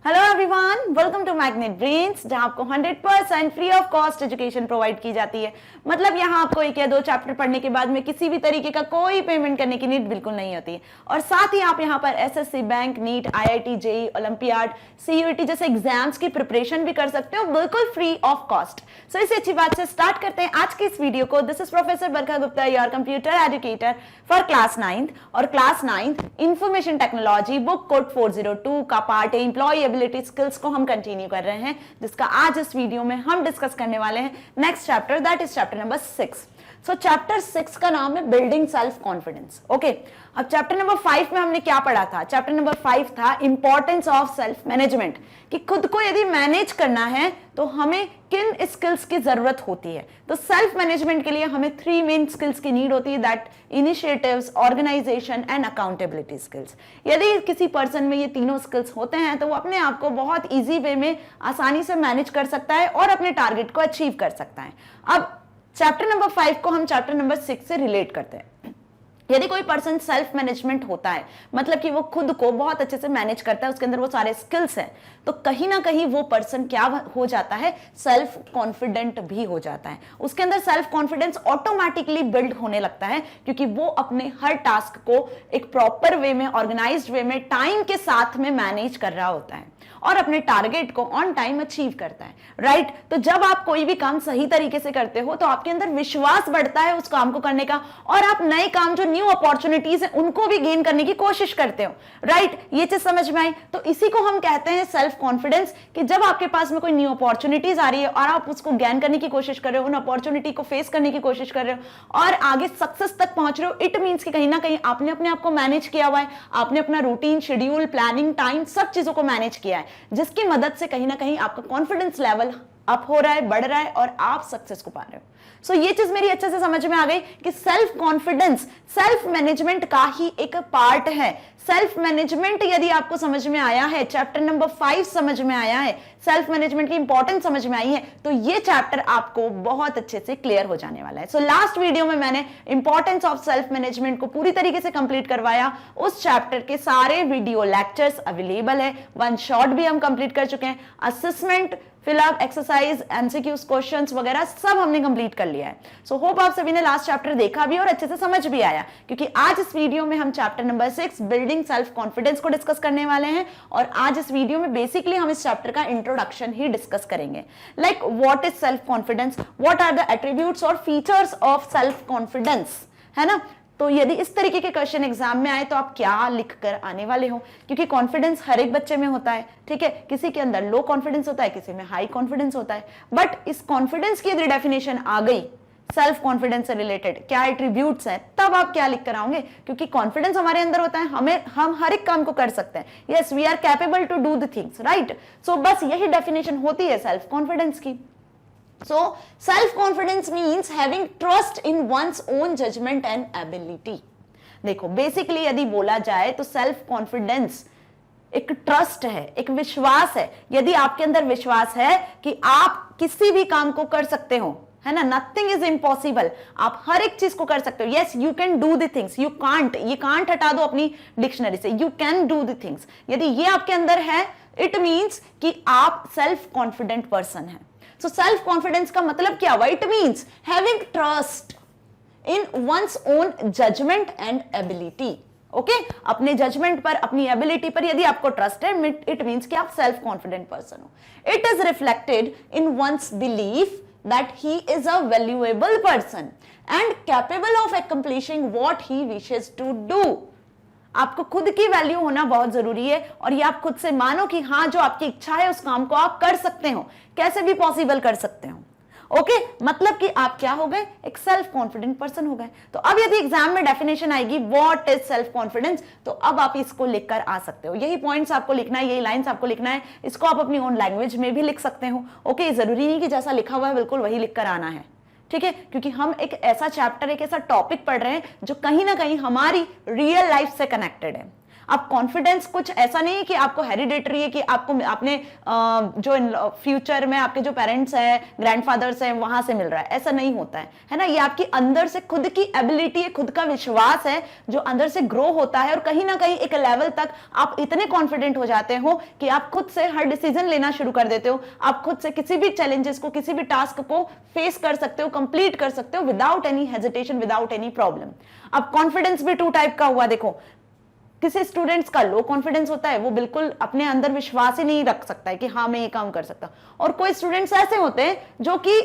Hello everyone, welcome to Magnet Brains, जहां आपको 100% free of cost education provide की जाती है। मतलब यहां आपको एक या दो चैप्टर पढ़ने के बाद में किसी भी तरीके का कोई पेमेंट करने की नीड बिल्कुल नहीं होती है। और साथ ही आप यहां पर SSC, bank, NEET, IIT, JEE, Olympiad, CUET जैसे एग्जाम्स की प्रिपरेशन भी कर सकते हो बिल्कुल फ्री ऑफ कॉस्ट। सो इसी अच्छी बात से स्टार्ट करते हैं आज के इस वीडियो को। This is professor Barkha Gupta, your computer educator for class 9th और class 9th information technology book code 402 का पार्ट है एम्प्लॉय स्किल्स को हम कंटिन्यू कर रहे हैं, जिसका आज इस वीडियो में हम डिस्कस करने वाले हैं next chapter, that is chapter number 6। So chapter 6 का नाम है बिल्डिंग सेल्फ कॉन्फिडेंस। ओके, अब चैप्टर नंबर 5 में हमने क्या पढ़ा था? चैप्टर नंबर 5 था इंपॉर्टेंस ऑफ सेल्फ मैनेजमेंट, कि खुद को यदि मैनेज करना है तो हमें किन स्किल्स की जरूरत होती है। तो सेल्फ मैनेजमेंट के लिए हमें 3 मेन स्किल्स की नीड होती है, that initiatives, organisation and accountability skills. यदि किसी पर्सन में ये तीनों स्किल्स होते हैं तो वो अपने आप को बहुत इजी वे में आसानी से मैनेज कर सकता है और अपने टारगेट को अचीव कर सकता है। अब चैप्टर नंबर 5 को हम चैप्टर नंबर 6 से रिलेट करते हैं। यदि कोई पर्सन सेल्फ मैनेजमेंट होता है, मतलब कि वो खुद को बहुत अच्छे से मैनेज करता है, उसके अंदर वो सारे स्किल्स हैं, तो कहीं ना कहीं वो पर्सन क्या हो जाता है, सेल्फ कॉन्फिडेंट भी हो जाता है। उसके अंदर सेल्फ कॉन्फिडेंस ऑटोमेटिकली बिल्ड होने लगता है, क्योंकि वो अपने हर टास्क को एक प्रॉपर वे में, ऑर्गेनाइज्ड वे में, टाइम के साथ में मैनेज कर रहा होता है और अपने टारगेट को ऑन टाइम अचीव करता है। राइट? तो जब आप कोई भी काम सही तरीके से करते हो तो आपके अंदर विश्वास बढ़ता है उस काम को करने का, और आप नए काम, जो न्यू अपॉर्चुनिटीज है, उनको भी गेन करने की कोशिश करते हो। राइट? ये चीज समझ में आई? तो इसी को हम कहते हैं सेल्फ कॉन्फिडेंस, कि जब आपके पास में कोई न्यू अपॉर्चुनिटीज आ रही है और आप उसको गेन करने की कोशिश कर रहे हो, उन अपॉर्चुनिटी को फेस करने की कोशिश कर रहे हो और आगे सक्सेस तक पहुंच रहे हो, इट मींस कि कहीं ना कहीं आपने अपने आप को मैनेज किया हुआ है, आपने अपना रूटीन, शेड्यूल, प्लानिंग, टाइम, सब चीजों को मैनेज किया है, जिसकी मदद से कहीं ना कहीं आपका कॉन्फिडेंस लेवल अप हो रहा है, बढ़ रहा है और आप सक्सेस को पा रहे हो। सो ये चीज मेरी अच्छे से समझ में आ गई कि सेल्फ कॉन्फिडेंस सेल्फ मैनेजमेंट का ही एक पार्ट है। सेल्फ मैनेजमेंट यदि आपको समझ में आया है, चैप्टर नंबर 5 समझ में आया है, सेल्फ मैनेजमेंट की इंपॉर्टेंस समझ में आई है, तो ये चैप्टर आपको बहुत अच्छे से क्लियर हो जाने वाला है। सो लास्ट वीडियो में मैंने इंपॉर्टेंस ऑफ सेल्फ मैनेजमेंट को पूरी तरीके से कंप्लीट करवाया। उस चैप्टर के सारे वीडियो लेक्चर्स अवेलेबल है, 1 शॉट भी हम कंप्लीट कर चुके हैं, assessment, fill up, exercise, MCQs, questions वगैरह सब हमने कंप्लीट कर लिया है। सो होप आप सभी ने लास्ट चैप्टर देखा भी और अच्छे से समझ भी आया, क्योंकि आज इस वीडियो में हम chapter number 6 building self confidence को डिस्कस करने वाले हैं। और आज इस वीडियो में बेसिकली हम इस चैप्टर का इंट्रोडक्शन ही डिस्कस करेंगे, like what is self confidence, what are the attributes और फीचर्स ऑफ सेल्फ कॉन्फिडेंस, है ना। तो यदि इस तरीके के क्वेश्चन एग्जाम में आए तो आप क्या लिख कर आने वाले हो, क्योंकि कॉन्फिडेंस हर एक बच्चे में होता है, ठीक है। किसी के अंदर लो कॉन्फिडेंस होता है, किसी में हाई कॉन्फिडेंस होता है। बट इस कॉन्फिडेंस की यदि डेफिनेशन आ गई सेल्फ कॉन्फिडेंस से रिलेटेड, क्या एट्रीब्यूट्स हैं, तब आप क्या लिख कर आओगे, क्योंकि कॉन्फिडेंस हमारे अंदर होता है, हम हर एक काम को कर सकते हैं। Yes, we are capable to do the things, right. So बस यही डेफिनेशन होती है सेल्फ कॉन्फिडेंस की। So, self-confidence means having trust in one's own judgment and ability. देखो, बेसिकली यदि बोला जाए तो सेल्फ कॉन्फिडेंस एक ट्रस्ट है, एक विश्वास है। यदि आपके अंदर विश्वास है कि आप किसी भी काम को कर सकते हो, है ना, नथिंग इज इम्पॉसिबल, आप हर एक चीज को कर सकते हो। Yes, you can do the things, you can't, ये कांट हटा दो अपनी डिक्शनरी से, you can do the things. यदि ये आपके अंदर है, इट मीन्स कि आप सेल्फ कॉन्फिडेंट पर्सन है। सो सेल्फ कॉन्फिडेंस का मतलब क्या हुआ? It means having trust in one's own judgement and ability. Okay, अपने जजमेंट पर, अपनी एबिलिटी पर यदि आपको ट्रस्ट है, इट मीन्स कि आप सेल्फ कॉन्फिडेंट पर्सन हो। It is reflected in one's belief that he is a valuable person and capable of accomplishing what he wishes to do. आपको खुद की वैल्यू होना बहुत जरूरी है, और ये आप खुद से मानो कि हाँ, जो आपकी इच्छा है उस काम को आप कर सकते हो, कैसे भी पॉसिबल कर सकते हो। ओके, मतलब कि आप क्या हो गए, एक सेल्फ कॉन्फिडेंट पर्सन हो गए। तो अब यदि एग्जाम में डेफिनेशन आएगी व्हाट इज सेल्फ कॉन्फिडेंस, तो अब आप इसको लिखकर आ सकते हो। यही पॉइंट्स आपको लिखना है, यही लाइंस आपको लिखना है। इसको आप अपनी ओन लैंग्वेज में भी लिख सकते हो। ओके, जरूरी नहीं कि जैसा लिखा हुआ है बिल्कुल वही लिखकर आना है, ठीक है, क्योंकि हम एक ऐसा चैप्टर, एक ऐसा टॉपिक पढ़ रहे हैं जो कहीं ना कहीं हमारी रियल लाइफ से कनेक्टेड है। आप कॉन्फिडेंस कुछ ऐसा नहीं है कि आपको हेरिडेटरी है, कि आपको आपने जो फ्यूचर में आपके जो पेरेंट्स हैं, ग्रैंडफादर्स हैं, वहां से मिल रहा है, ऐसा नहीं होता है ना। ये आपकी अंदर से खुद की एबिलिटी है, खुद का विश्वास है जो अंदर से ग्रो होता है, और कहीं ना कहीं एक लेवल तक आप इतने कॉन्फिडेंट हो जाते हो कि आप खुद से हर डिसीजन लेना शुरू कर देते हो, आप खुद से किसी भी चैलेंजेस को, किसी भी टास्क को फेस कर सकते हो, कंप्लीट कर सकते हो without any hesitation, without any problem. अब कॉन्फिडेंस भी टू टाइप का हुआ, देखो किसी स्टूडेंट्स का लो कॉन्फिडेंस होता है, वो बिल्कुल अपने अंदर विश्वास ही नहीं रख सकता है कि हाँ मैं ये काम कर सकता, और कोई स्टूडेंट्स ऐसे होते हैं जो कि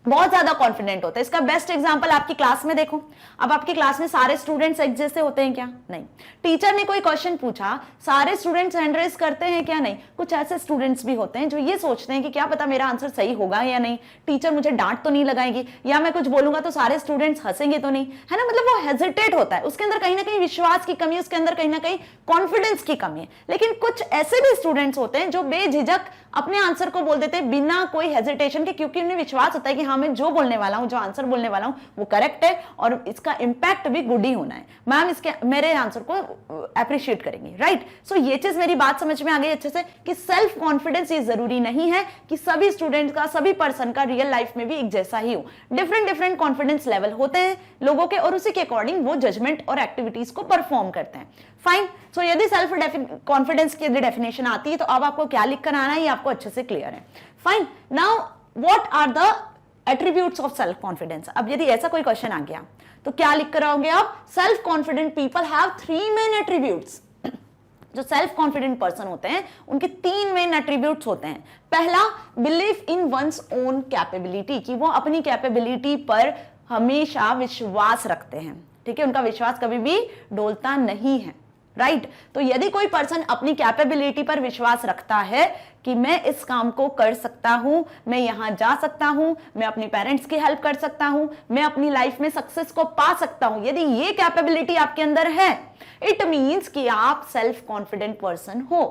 बहुत ज्यादा कॉन्फिडेंट होता है। इसका बेस्ट एग्जांपल आपकी क्लास में देखो। अब आपकी क्लास में सारे स्टूडेंट्स एक जैसे होते हैं क्या? नहीं। टीचर ने कोई क्वेश्चन पूछा, सारे स्टूडेंट्स हैंड रेज करते हैं क्या? नहीं। कुछ ऐसे स्टूडेंट्स भी होते हैं जो ये सोचते हैं कि क्या पता मेरा आंसर सही होगा या नहीं, टीचर मुझे डांट तो नहीं लगाएगी, या मैं कुछ बोलूंगा तो सारे स्टूडेंट्स हंसेंगे तो नहीं, है ना। मतलब वो हेजिटेट होता है, उसके अंदर कहीं ना कहीं विश्वास की कमी है, उसके अंदर कहीं ना कहीं कॉन्फिडेंस की कमी है। लेकिन कुछ ऐसे भी स्टूडेंट्स होते हैं जो बेझिझक अपने आंसर को बोल देते हैं बिना कोई हेजिटेशन के, क्योंकि उन्हें विश्वास होता है कि हाँ मैं जो बोलने वाला हूं, जो आंसर बोलने वाला हूं वो करेक्ट है और इसका इंपैक्ट भी गुड ही होना है, मैम इसके मेरे आंसर को अप्रिशिएट करेंगे, राइट। सो ये चीज मेरी बात समझ में आ गई अच्छे से कि सेल्फ कॉन्फिडेंस ये जरूरी नहीं है कि सभी स्टूडेंट्स का, सभी पर्सन का रियल लाइफ में भी एक जैसा ही हो। डिफरेंट डिफरेंट कॉन्फिडेंस लेवल होते हैं लोगों के, और उसी के अकॉर्डिंग वो जजमेंट और एक्टिविटीज को परफॉर्म करते हैं। फाइन। सो यदि सेल्फ कॉन्फिडेंस की डेफिनेशन आती है तो अब आपको क्या लिख कर आना है ये आपको अच्छे से क्लियर है। Fine. Now what are the attributes of self confidence. अब यदि ऐसा कोई क्वेश्चन आ गया तो क्या लिख कर आओगे आप? Self confident people have 3 main attributes. जो सेल्फ कॉन्फिडेंट पर्सन होते हैं उनके 3 मेन एट्रीब्यूट्स होते हैं। पहला, believe in one's own capability, कि वो अपनी कैपेबिलिटी पर हमेशा विश्वास रखते हैं, ठीक है, उनका विश्वास कभी भी डोलता नहीं है, राइट। तो यदि कोई पर्सन अपनी कैपेबिलिटी पर विश्वास रखता है कि मैं इस काम को कर सकता हूं, मैं यहां जा सकता हूं, मैं अपनी पेरेंट्स की हेल्प कर सकता हूं, मैं अपनी लाइफ में सक्सेस को पा सकता हूं, यदि ये कैपेबिलिटी आपके अंदर है, इट मींस कि आप सेल्फ कॉन्फिडेंट पर्सन हो।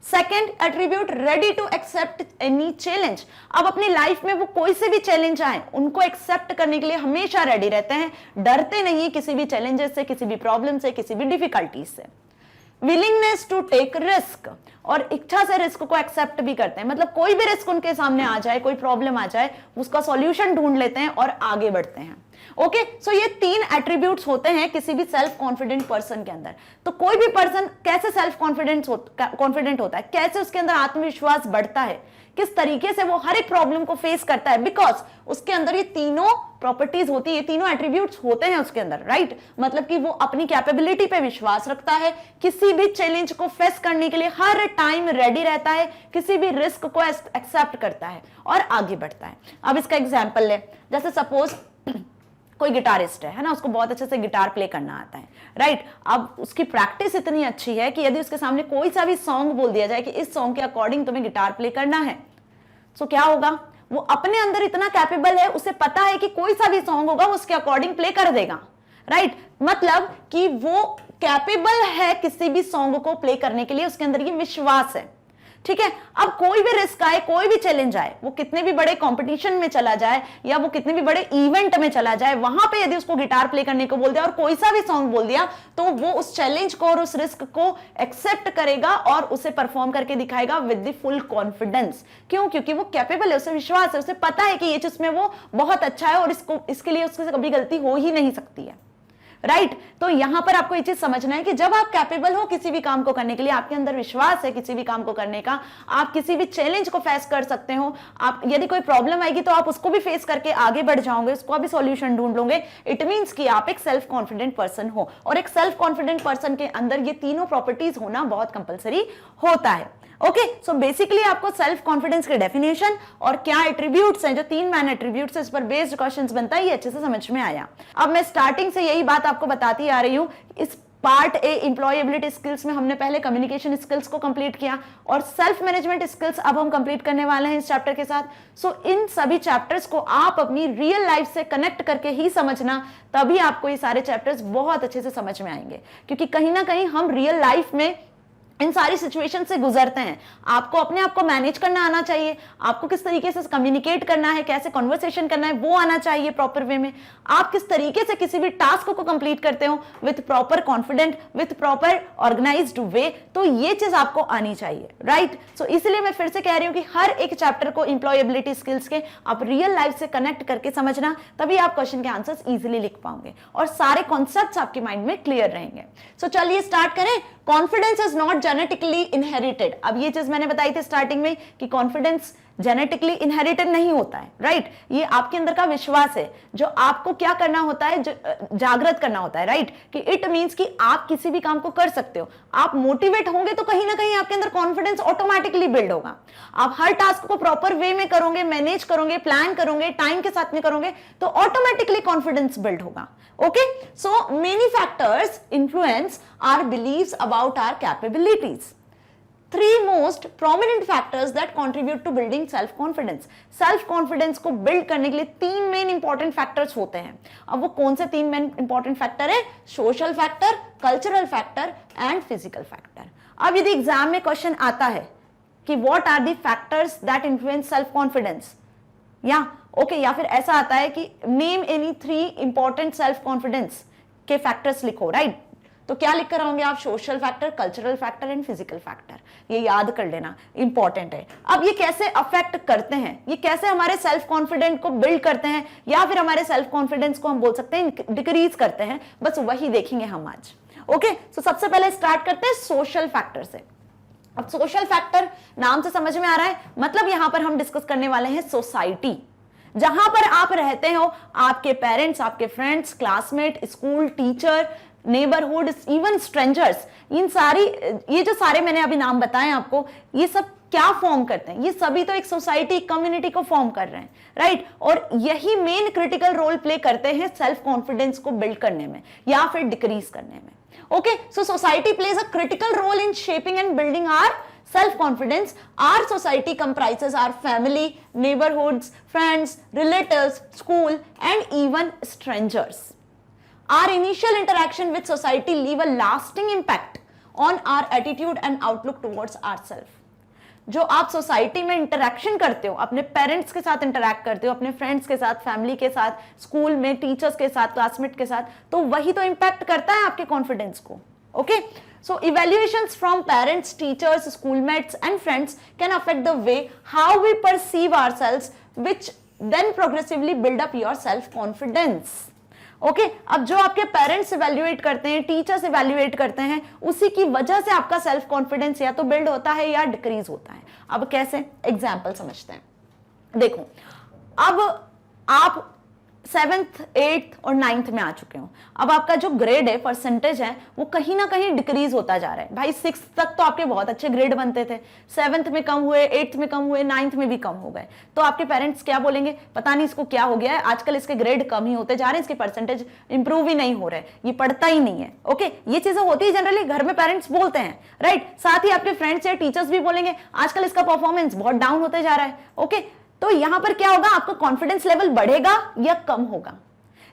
Second attribute, ready to accept any challenge. अब अपनी लाइफ में वो कोई से भी चैलेंज आए उनको एक्सेप्ट करने के लिए हमेशा रेडी रहते हैं, डरते नहीं किसी भी चैलेंजेस से, किसी भी प्रॉब्लम से, किसी भी डिफिकल्टीज से। विलिंगनेस टू टेक रिस्क, और इच्छा से रिस्क को एक्सेप्ट भी करते हैं, मतलब कोई भी रिस्क उनके सामने आ जाए, कोई प्रॉब्लम आ जाए, उसका सॉल्यूशन ढूंढ लेते हैं और आगे बढ़ते हैं। ओके, सो ये 3 एट्रीब्यूट्स होते हैं किसी भी सेल्फ कॉन्फिडेंट पर्सन के अंदर। तो कोई भी पर्सन कैसे सेल्फ कॉन्फिडेंट होता है, कैसे उसके अंदर आत्मविश्वास बढ़ता है, किस तरीके से वो हर एक प्रॉब्लम को फेस करता है, बिकॉज उसके अंदर ये तीनों प्रॉपर्टीज होती है, ये तीनों एट्रीब्यूट्स होते हैं उसके अंदर, राइट। मतलब कि वो अपनी कैपेबिलिटी पे विश्वास रखता है, किसी भी चैलेंज को फेस करने के लिए हर टाइम रेडी रहता है, किसी भी रिस्क को एक्सेप्ट करता है और आगे बढ़ता है। अब इसका एग्जाम्पल ले, जैसे सपोज कोई गिटारिस्ट है ना, उसको बहुत अच्छे से गिटार प्ले करना आता है, राइट। अब उसकी प्रैक्टिस इतनी अच्छी है कि यदि उसके सामने कोई सा भी सॉन्ग बोल दिया जाए कि इस सॉन्ग के अकॉर्डिंग तुम्हें गिटार प्ले करना है, तो क्या होगा? वो अपने अंदर इतना कैपेबल है, उसे पता है कि कोई सा भी सॉन्ग होगा वो उसके अकॉर्डिंग प्ले कर देगा, राइट। मतलब कि वो कैपेबल है किसी भी सॉन्ग को प्ले करने के लिए, उसके अंदर ये विश्वास है, ठीक है। अब कोई भी रिस्क आए, कोई भी चैलेंज आए, वो कितने भी बड़े कंपटीशन में चला जाए या वो कितने भी बड़े इवेंट में चला जाए, वहां पे यदि उसको गिटार प्ले करने को बोल दिया और कोई सा भी सॉन्ग बोल दिया, तो वो उस चैलेंज को और उस रिस्क को एक्सेप्ट करेगा और उसे परफॉर्म करके दिखाएगा विद द फुल कॉन्फिडेंस। क्यों? क्योंकि वो कैपेबल है, उसे विश्वास है, उसे पता है कि ये चीज में वो बहुत अच्छा है और इसके लिए उससे कभी गलती हो ही नहीं सकती है, राइट। तो यहां पर आपको ये चीज समझना है कि जब आप कैपेबल हो किसी भी काम को करने के लिए, आपके अंदर विश्वास है किसी भी काम को करने का, आप किसी भी चैलेंज को फेस कर सकते हो, आप यदि कोई प्रॉब्लम आएगी तो आप उसको भी फेस करके आगे बढ़ जाओगे, उसको भी सॉल्यूशन ढूंढ लोगे, इट मींस कि आप एक सेल्फ कॉन्फिडेंट पर्सन हो। और एक सेल्फ कॉन्फिडेंट पर्सन के अंदर ये तीनों प्रॉपर्टीज होना बहुत कंपलसरी होता है। ओके, सो बेसिकली आपको सेल्फ कॉन्फिडेंस के डेफिनेशन और क्या एट्रीब्यूट्स हैं, जो 3 मैन एट्रीब्यूट्स है, इस पर बेस्ड क्वेश्चंस बनता है, ये अच्छे से समझ में आया। अब मैं स्टार्टिंग से यही बात आपको बताती आ रही हूं। इस पार्ट ए एम्प्लॉयबिलिटी स्किल्स में हमने पहले कम्युनिकेशन स्किल्स को कंप्लीट किया और सेल्फ मैनेजमेंट स्किल्स अब हम कंप्लीट करने वाले हैं इस चैप्टर के साथ। सो इन सभी चैप्टर्स को आप अपनी रियल लाइफ से कनेक्ट करके ही समझना, तभी आपको ये सारे चैप्टर्स बहुत अच्छे से समझ में आएंगे, क्योंकि कहीं ना कहीं हम रियल लाइफ में इन सारी सिचुएशन से गुजरते हैं, आपको अपने आप को मैनेज करना आना चाहिए, आपको किस तरीके से कम्युनिकेट करना है, कैसे कन्वर्सेशन करना है वो आना चाहिए प्रॉपर वे में, आप किस तरीके से किसी भी टास्क को कंप्लीट करते हो with proper confident, with proper organized way, तो ये चीज आपको आनी चाहिए, राइट। सो इसलिए मैं फिर से कह रही हूं कि हर एक चैप्टर को एम्प्लॉयबिलिटी स्किल्स के आप रियल लाइफ से कनेक्ट करके समझना, तभी आप क्वेश्चन के आंसर्स इजीली लिख पाओगे और सारे कॉन्सेप्ट्स आपके माइंड में क्लियर रहेंगे। सो चलिए स्टार्ट करें। Confidence is not genetically inherited. अब ये चीज मैंने बताई थी स्टार्टिंग में कि कॉन्फिडेंस जेनेटिकली इनहेरिटेड नहीं होता है, राइट। ये आपके अंदर का विश्वास है जो आपको क्या करना होता है, जागृत करना होता है, राइट। कि इट मींस कि आप किसी भी काम को कर सकते हो, आप मोटिवेट होंगे तो कहीं ना कहीं आपके अंदर कॉन्फिडेंस ऑटोमेटिकली बिल्ड होगा। आप हर टास्क को प्रॉपर वे में करोगे, मैनेज करोगे, प्लान करोगे, टाइम के साथ में करोगे, तो ऑटोमेटिकली कॉन्फिडेंस बिल्ड होगा। Okay, so many factors influence our beliefs about our capabilities. Three most prominent factors that contribute to building self-confidence. Self-confidence को build करने के लिए 3 मेन इंपॉर्टेंट फैक्टर्स होते हैं। अब वो कौन से 3 मेन इंपॉर्टेंट फैक्टर है? Social factor, cultural factor and physical factor. अब यदि एग्जाम में क्वेश्चन आता है कि what are the factors that influence self confidence, या फिर ऐसा आता है कि name any 3 important self confidence के फैक्टर्स लिखो, राइट। तो क्या लिख कर आओगे आप? Social factor, cultural factor and physical factor. ये याद कर लेना, इंपॉर्टेंट है। अब ये कैसे अफेक्ट करते हैं, ये कैसे हमारे सेल्फ कॉन्फिडेंस को बिल्ड करते हैं, या फिर हमारे सेल्फ कॉन्फिडेंस को हम बोल सकते हैं डिक्रीज करते हैं, बस वही देखेंगे हम आज। ओके, सो सबसे पहले स्टार्ट करते हैं सोशल फैक्टर से। अब सोशल फैक्टर नाम से समझ में आ रहा है, मतलब यहां पर हम डिस्कस करने वाले हैं सोसाइटी, जहां पर आप रहते हो, आपके पेरेंट्स, आपके friends, classmate, school, teacher, neighbourhood, even strangers. ये जो सारे मैंने अभी नाम बताए आपको, ये सब क्या फॉर्म करते हैं? ये सभी तो एक सोसाइटी, कम्युनिटी को फॉर्म कर रहे हैं, राइट। और यही मेन क्रिटिकल रोल प्ले करते हैं सेल्फ कॉन्फिडेंस को बिल्ड करने में या फिर डिक्रीज करने में। Okay, so society plays a critical role in shaping and building our self-confidence. Our society comprises our family, neighborhoods, friends, relatives, school, and even strangers. Our initial interaction with society leave a lasting impact on our attitude and outlook towards ourselves. जो आप society में interaction करते हो, अपने parents के साथ interact करते हो, अपने फ्रेंड्स के साथ, फैमिली के साथ, स्कूल में टीचर्स के साथ, क्लासमेट के साथ, तो वही तो इंपैक्ट करता है आपके कॉन्फिडेंस को। Okay, so evaluations from parents, teachers, schoolmates and friends can affect the way how we perceive ourselves, which then progressively build up your self confidence. Okay, अब जो आपके पेरेंट्स इवैल्यूएट करते हैं, टीचर्स इवैल्यूएट करते हैं, उसी की वजह से आपका सेल्फ कॉन्फिडेंस या तो बिल्ड होता है या डिक्रीज होता है। अब कैसे? एग्जाम्पल समझते हैं। देखो, अब आप 7th, 8th और 9th में आ चुके हो। अब आपका जो ग्रेड है, परसेंटेज है, वो कहीं ना कहीं डिक्रीज होता जा रहा है। भाई 6th तक तो आपके बहुत अच्छे ग्रेड बनते थे, 7th में कम हुए, 8th में कम हुए, 9th में भी कम हो गए, तो आपके पेरेंट्स क्या बोलेंगे? पता नहीं इसको क्या हो गया है, आजकल इसके ग्रेड कम ही होते जा रहे हैं, इसके परसेंटेज इंप्रूव ही नहीं हो रहे, ये पढ़ता ही नहीं है। ओके, ये चीजें होती है जनरली, घर में पेरेंट्स बोलते हैं, राइट। साथ ही आपके फ्रेंड्स या टीचर्स भी बोलेंगे आजकल इसका परफॉर्मेंस बहुत डाउन होते जा रहा है। ओके, तो यहां पर क्या होगा? आपका कॉन्फिडेंस लेवल बढ़ेगा या कम होगा?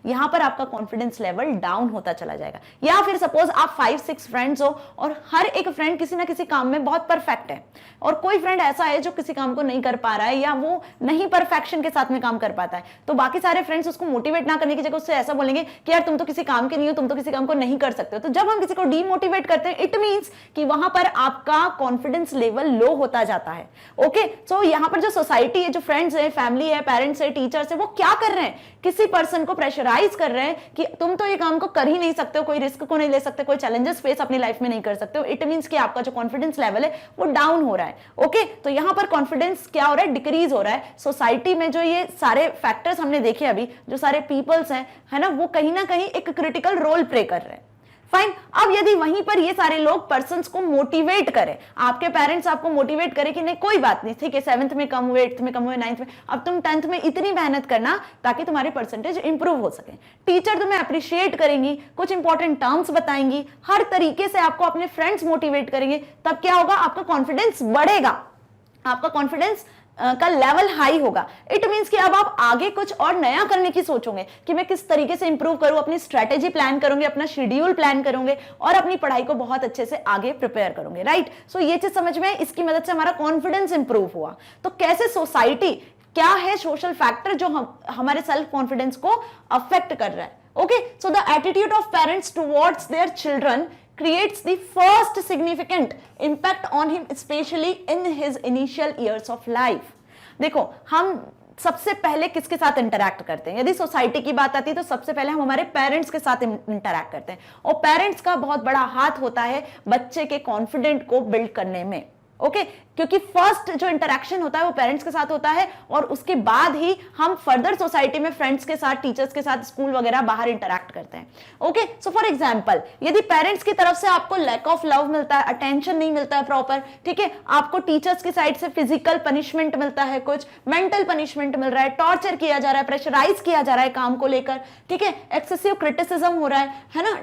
यहां पर आपका कॉन्फिडेंस लेवल डाउन होता चला जाएगा। या फिर सपोज आप 5-6 फ्रेंड्स हो और हर एक फ्रेंड किसी ना किसी काम में बहुत परफेक्ट है, और कोई फ्रेंड ऐसा है जो किसी काम को नहीं कर पा रहा है या वो नहीं परफेक्शन के साथ में काम कर पाता है, तो बाकी सारे फ्रेंड्स उसको मोटिवेट ना करने की जगह उससे ऐसा बोलेंगे कि यार तुम तो किसी काम के नहीं हो, तुम तो किसी काम को नहीं कर सकते हो। तो जब हम किसी को डीमोटिवेट करते हैं, इट मींस कि वहां पर आपका कॉन्फिडेंस लेवल लो होता जाता है। ओके, सो यहां पर जो सोसाइटी है, जो फ्रेंड्स है, फैमिली है, पेरेंट्स है, टीचर्स है, वो क्या कर रहे हैं? किसी पर्सन को प्रेशराइज कर रहे हैं कि तुम तो ये काम को कर ही नहीं सकते हो, कोई रिस्क को नहीं ले सकते, कोई चैलेंजेस फेस अपनी लाइफ में नहीं कर सकते हो। इट मींस कि आपका जो कॉन्फिडेंस लेवल है वो डाउन हो रहा है। ओके, तो यहां पर कॉन्फिडेंस क्या हो रहा है? डिक्रीज हो रहा है। सोसाइटी में जो ये सारे फैक्टर्स हमने देखे अभी, जो सारे पीपल्स हैं, है ना, वो कहीं ना कहीं एक क्रिटिकल रोल प्ले कर रहे हैं। फाइन, अब यदि वहीं पर ये सारे लोग पर्सन्स को मोटिवेट करें, आपके पेरेंट्स आपको मोटिवेट करें कि नहीं कोई बात नहीं, ठीक है 7th में कम हुए, 8th में कम हुए, 9th में, अब तुम 10th में इतनी मेहनत करना ताकि तुम्हारी परसेंटेज इंप्रूव हो सके। टीचर तुम्हें अप्रिशिएट करेंगी, कुछ इंपॉर्टेंट टर्म्स बताएंगी, हर तरीके से आपको अपने फ्रेंड्स मोटिवेट करेंगे, तब क्या होगा? आपका कॉन्फिडेंस बढ़ेगा, आपका कॉन्फिडेंस का लेवल हाई होगा, इट मींस कि अब आप आगे कुछ और नया करने की सोचोगे कि मैं किस तरीके से इंप्रूव करूं, अपनी स्ट्रेटेजी प्लान करूंगे, अपना शेड्यूल प्लान करूंगे और अपनी पढ़ाई को बहुत अच्छे से आगे प्रिपेयर करूंगे, राइट। सो ये चीज समझ में, इसकी मदद से हमारा कॉन्फिडेंस इंप्रूव हुआ। तो कैसे सोसाइटी, क्या है सोशल फैक्टर जो हमारे सेल्फ कॉन्फिडेंस को अफेक्ट कर रहा है। Okay, so the attitude of parents towards their children creates the first significant impact on him, especially in his initial years of life। देखो, हम सबसे पहले किसके साथ इंटरैक्ट करते हैं? यदि सोसाइटी की बात आती है तो सबसे पहले हम हमारे पेरेंट्स के साथ इंटरैक्ट करते हैं, और पेरेंट्स का बहुत बड़ा हाथ होता है बच्चे के कॉन्फिडेंट को बिल्ड करने में। ओके, क्योंकि फर्स्ट जो इंटरेक्शन होता है वो पेरेंट्स के साथ होता है, और उसके बाद ही हम फर्दर सोसाइटी में फ्रेंड्स के साथ, टीचर्स के साथ, स्कूल वगैरह बाहर इंटरैक्ट करते हैं। ओके, सो फॉर एग्जांपल, यदि पेरेंट्स की तरफ से आपको लैक ऑफ लव मिलता है, अटेंशन नहीं मिलता है प्रॉपर, ठीक है, आपको टीचर्स की साइड से फिजिकल पनिशमेंट मिलता है, कुछ मेंटल पनिशमेंट मिल रहा है, टॉर्चर किया जा रहा है, प्रेशराइज किया जा रहा है काम को लेकर, ठीक है, एक्सेसिव क्रिटिसिज्म हो रहा है ना,